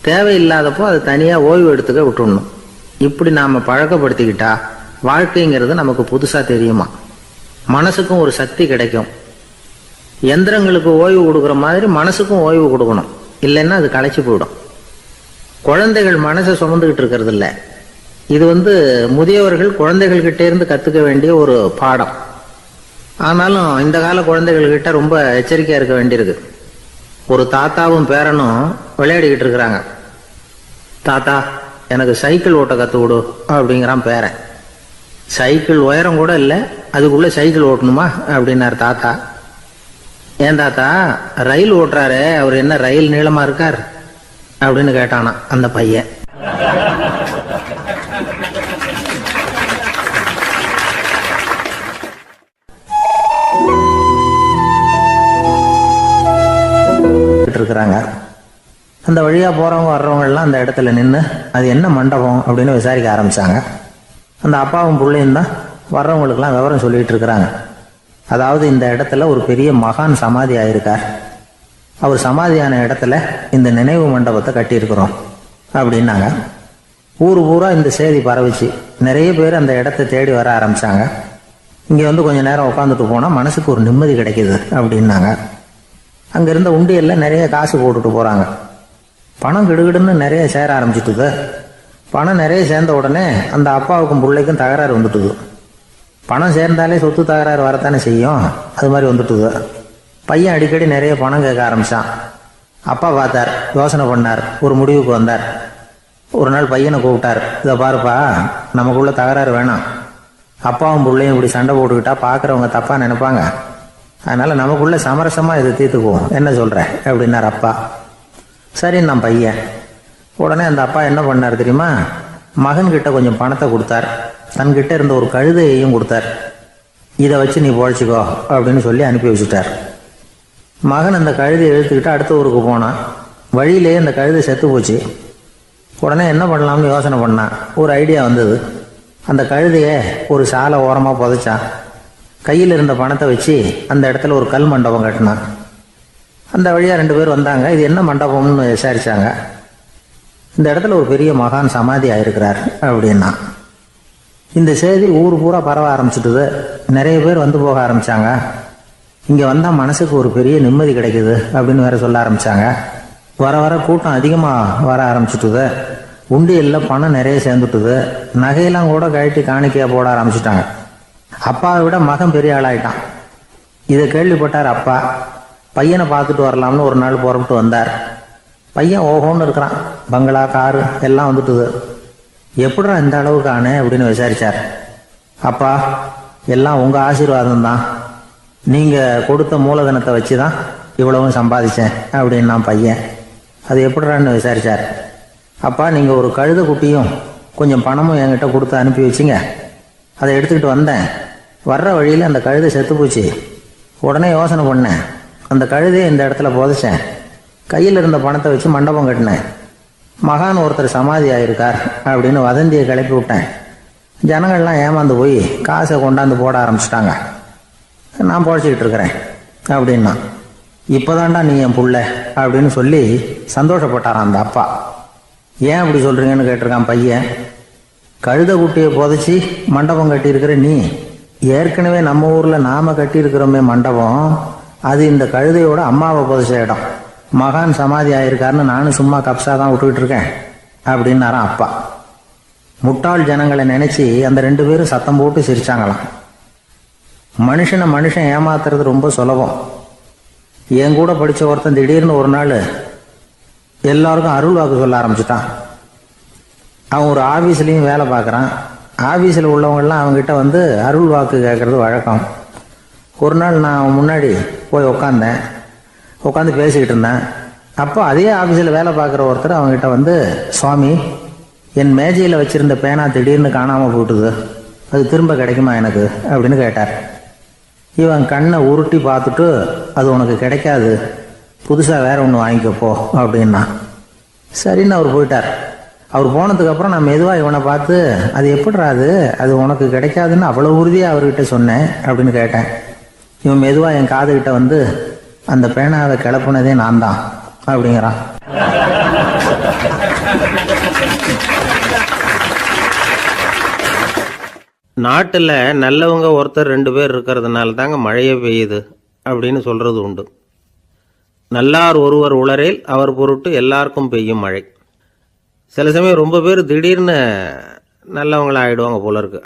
தேவையில்லாதப்போ அது தனியாக ஓய்வு எடுத்துக்க விட்டுடணும். இப்படி நாம் பழக்கப்படுத்திக்கிட்டா வாழ்க்கைங்கிறது நமக்கு புதுசாக தெரியுமா. மனசுக்கும் ஒரு சக்தி கிடைக்கும். எந்திரங்களுக்கு ஓய்வு கொடுக்குற மாதிரி மனசுக்கும் ஓய்வு கொடுக்கணும், இல்லைன்னா அது களைச்சி போயிடும். குழந்தைகள் மனசை சுமந்துக்கிட்டு இருக்கிறது இல்லை. இது முதியவர்கள் குழந்தைகள்கிட்ட இருந்து கற்றுக்க வேண்டிய ஒரு பாடம். ஆனாலும் இந்த கால குழந்தைகள்கிட்ட ரொம்ப எச்சரிக்கையாக இருக்க வேண்டியிருக்கு. ஒரு தாத்தாவும் பேரனும் விளையாடிக்கிட்டு இருக்கிறாங்க. தாத்தா எனக்கு சைக்கிள் ஓட்ட கற்று விடு அப்படிங்கிறான் பேரன். சைக்கிள் உயரம் கூட இல்லை, அதுக்குள்ளே சைக்கிள் ஓட்டணுமா அப்படின்னார் தாத்தா. ஏன் தாத்தா, ரயில் ஓட்டுறாரு, அவர் என்ன ரயில் நீளமாக இருக்கார் அப்படின்னு கேட்டானா அந்த பையன். இருக்கிறாங்க. அந்த வழியா போறவங்க வர்றவங்க எல்லாம் அந்த இடத்துல நின்று அது என்ன மண்டபம் அப்படின்னு விசாரிக்க ஆரம்பிச்சாங்க. அந்த அப்பாவும் பிள்ளையும் தான் வர்றவங்களுக்கெல்லாம் விவரம் சொல்லிட்டு இருக்கிறாங்க. அதாவது இந்த இடத்துல ஒரு பெரிய மகான் சமாதி ஆயிருக்கார், அவர் சமாதியான இடத்துல இந்த நினைவு மண்டபத்தை கட்டியிருக்கிறோம் அப்படின்னாங்க. ஊர் பூரா இந்த செய்தி பரவிச்சு. நிறைய பேர் அந்த இடத்தை தேடி வர ஆரம்பிச்சாங்க. இங்கே கொஞ்ச நேரம் உட்காந்துட்டு போனால் மனசுக்கு ஒரு நிம்மதி கிடைக்குது அப்படின்னாங்க. அங்கே இருந்த உண்டியலில் நிறைய காசு போட்டுட்டு போகிறாங்க. பணம் கிடுகிடுன்னு நிறைய சேர ஆரம்பிச்சுட்டுது. பணம் நிறைய சேர்ந்த உடனே அந்த அப்பாவுக்கும் பிள்ளைக்கும் தகராறு வந்துட்டுது. பணம் சேர்ந்தாலே சொத்து தகராறு வரத்தானே செய்யும், அது மாதிரி வந்துட்டுது. பையன் அடிக்கடி நிறைய பணம் கேட்க ஆரம்பித்தான். அப்பா பார்த்தார், யோசனை பண்ணார், ஒரு முடிவுக்கு வந்தார். ஒரு நாள் பையனை கூப்பிட்டார். இதை பாருப்பா, நமக்குள்ள தகராறு வேணாம், அப்பாவும் பிள்ளையும் இப்படி சண்டை போட்டுக்கிட்டா பார்க்குறவங்க தப்பாக நினைப்பாங்க, அதனால் நமக்குள்ள சமரசமாக இதை தீர்த்துக்குவோம், என்ன சொல்கிற அப்படின்னார் அப்பா. சரின்னு நான் பையன். உடனே அந்த அப்பா என்ன பண்ணார் தெரியுமா, மகன்கிட்ட கொஞ்சம் பணத்தை கொடுத்தார், தன்கிட்ட இருந்த ஒரு கழுதையையும் கொடுத்தார். இதை வச்சு நீ பொழைச்சிக்கோ அப்படின்னு சொல்லி அனுப்பி வச்சுட்டார். மகன் அந்த கழுதையை இழுத்துக்கிட்டு அடுத்த ஊருக்கு போனான். வழியிலேயே அந்த கழுதை செத்து போச்சு. உடனே என்ன பண்ணலாம்னு யோசனை பண்ணான். ஒரு ஐடியா வந்தது. அந்த கழுதையை ஒரு சாலை ஓரமாக புதைச்சான். கையில் இருந்த பணத்தை வச்சு அந்த இடத்துல ஒரு கல் மண்டபம் கட்டினான். அந்த வழியாக 2 பேர் வந்தாங்க. இது என்ன மண்டபம்னு விசாரிச்சாங்க. இந்த இடத்துல ஒரு பெரிய மகான் சமாதி ஆயிருக்கிறார் அப்படின்னா. இந்த செய்தி ஊர் பூரா பரவ ஆரம்பிச்சுட்டுது. நிறைய பேர் வந்து போக ஆரம்பிச்சாங்க. இங்கே வந்தால் மனசுக்கு ஒரு பெரிய நிம்மதி கிடைக்குது அப்படின்னு வேற சொல்ல ஆரம்பிச்சாங்க. வர வர கூட்டம் அதிகமாக வர ஆரம்பிச்சுட்டுது. உண்டியலில் பணம் நிறைய சேர்ந்துட்டுது. நகையெல்லாம் கூட கழட்டி காணிக்கையாக போட ஆரம்பிச்சுட்டாங்க. அப்பாவை விட மகன் பெரிய ஆளாயிட்டான். இதை கேள்விப்பட்டார் அப்பா. பையனை பார்த்துட்டு வரலாம்னு ஒரு நாள் புறப்பட்டு வந்தார். பையன் ஓஹோன்னு இருக்கிறான். பங்களா, காரு எல்லாம் வந்துட்டுது. எப்படிடா இந்த அளவுக்கு ஆனே அப்படின்னு விசாரிச்சார். அப்பா, எல்லாம் உங்கள் ஆசீர்வாதம் தான், நீங்கள் கொடுத்த மூலதனத்தை வச்சு தான் இவ்வளவும் சம்பாதிச்சேன் அப்படின்னு நான் பையன். அது எப்படிடான்னு விசாரிச்சார். அப்பா, நீங்கள் ஒரு கழுதை குட்டியும் கொஞ்சம் பணமும் என்கிட்ட கொடுத்து அனுப்பி வச்சிங்க, அதை எடுத்துக்கிட்டு வந்தேன். வர்ற வழியில் அந்த கழுதை செத்து போச்சு. உடனே யோசனை பண்ணேன், அந்த கழுதையை இந்த இடத்துல புதைச்சேன், கையில் இருந்த பணத்தை வச்சு மண்டபம் கட்டினேன், மகான் ஒருத்தர் சமாதி ஆயிருக்கார் அப்படின்னு வதந்தியை கிளப்பி விட்டேன். ஜனங்கள்லாம் ஏமாந்து போய் காசை கொண்டாந்து போட ஆரம்பிச்சிட்டாங்க. நான் பொழைச்சிக்கிட்டு இருக்கிறேன் அப்படின்னா, இப்போதான்டா நீ என் புள்ள அப்படின்னு சொல்லி சந்தோஷப்பட்டாரான் அந்த அப்பா. ஏன் அப்படி சொல்கிறீங்கன்னு கேட்டிருக்கான் பையன். கழுதை குட்டியை புதைச்சி மண்டபம் கட்டியிருக்கிற நீ, ஏற்கனவே நம்ம ஊரில் நாம் கட்டியிருக்கிறோமே மண்டபம், அது இந்த கழுதையோட அம்மாவை புதைச்ச இடம். மகான் சமாதி ஆயிருக்காருன்னு நானும் சும்மா கப்ஸா தான் விட்டுக்கிட்டு இருக்கேன் அப்படின்னாரான் அப்பா. முட்டாள் ஜனங்களை நினைச்சு அந்த 2 பேரும் சத்தம் போட்டு சிரிச்சாங்களாம். மனுஷன் ஏமாத்துறது ரொம்ப சுலபம். என் கூட படிச்ச ஒருத்தன் திடீர்னு ஒரு நாள் எல்லாருக்கும் அருள் வாக்கு சொல்ல ஆரம்பிச்சுட்டான். அவன் ஒரு ஆபீஸ்லயும் வேலை பார்க்குறான். ஆபீஸில் உள்ளவங்கெல்லாம் அவங்ககிட்ட வந்து அருள் வாக்கு கேட்கறது வழக்கம். ஒரு நாள் நான் அவன் முன்னாடி போய் உட்காந்து பேசிக்கிட்டு இருந்தேன். அப்போ அதே ஆபீஸில் வேலை பார்க்குற ஒருத்தர் அவங்ககிட்ட வந்து, சுவாமி, என் மேஜையில் வச்சிருந்த பேனா திடீர்னு காணாமல் போயிட்டுது, அது திரும்ப கிடைக்குமா எனக்கு அப்படின்னு கேட்டார். இவன் கண்ணை உருட்டி பார்த்துட்டு, அது உனக்கு கிடைக்காது, புதுசாக வேற ஒன்று வாங்கிக்கப்போ அப்படின்னா. சரின்னு அவர் போயிட்டார். அவர் போனதுக்கப்புறம் நான் மெதுவாக இவனை பார்த்து, அது எப்படிடா அது உனக்கு கிடைக்காதுன்னு அவ்வளோ உறுதியாக அவர்கிட்ட சொன்னேன் அப்படின்னு கேட்டேன். இவன் மெதுவாக என் காதுகிட்ட வந்து, அந்த பேனாவை கிளப்புனதே நான் தான் அப்படிங்கிறான். நாட்டில் நல்லவங்க ஒருத்தர் 2 பேர் இருக்கிறதுனால தாங்க மழையே பெய்யுது அப்படின்னு சொல்கிறது உண்டு. நல்லார் ஒருவர் உளரேல் அவர் பொருட்டு எல்லாருக்கும் பெய்யும் மழை. சில சமயம் ரொம்ப பேர் திடீர்னு நல்லவங்களா ஆகிடுவாங்க போல இருக்கு.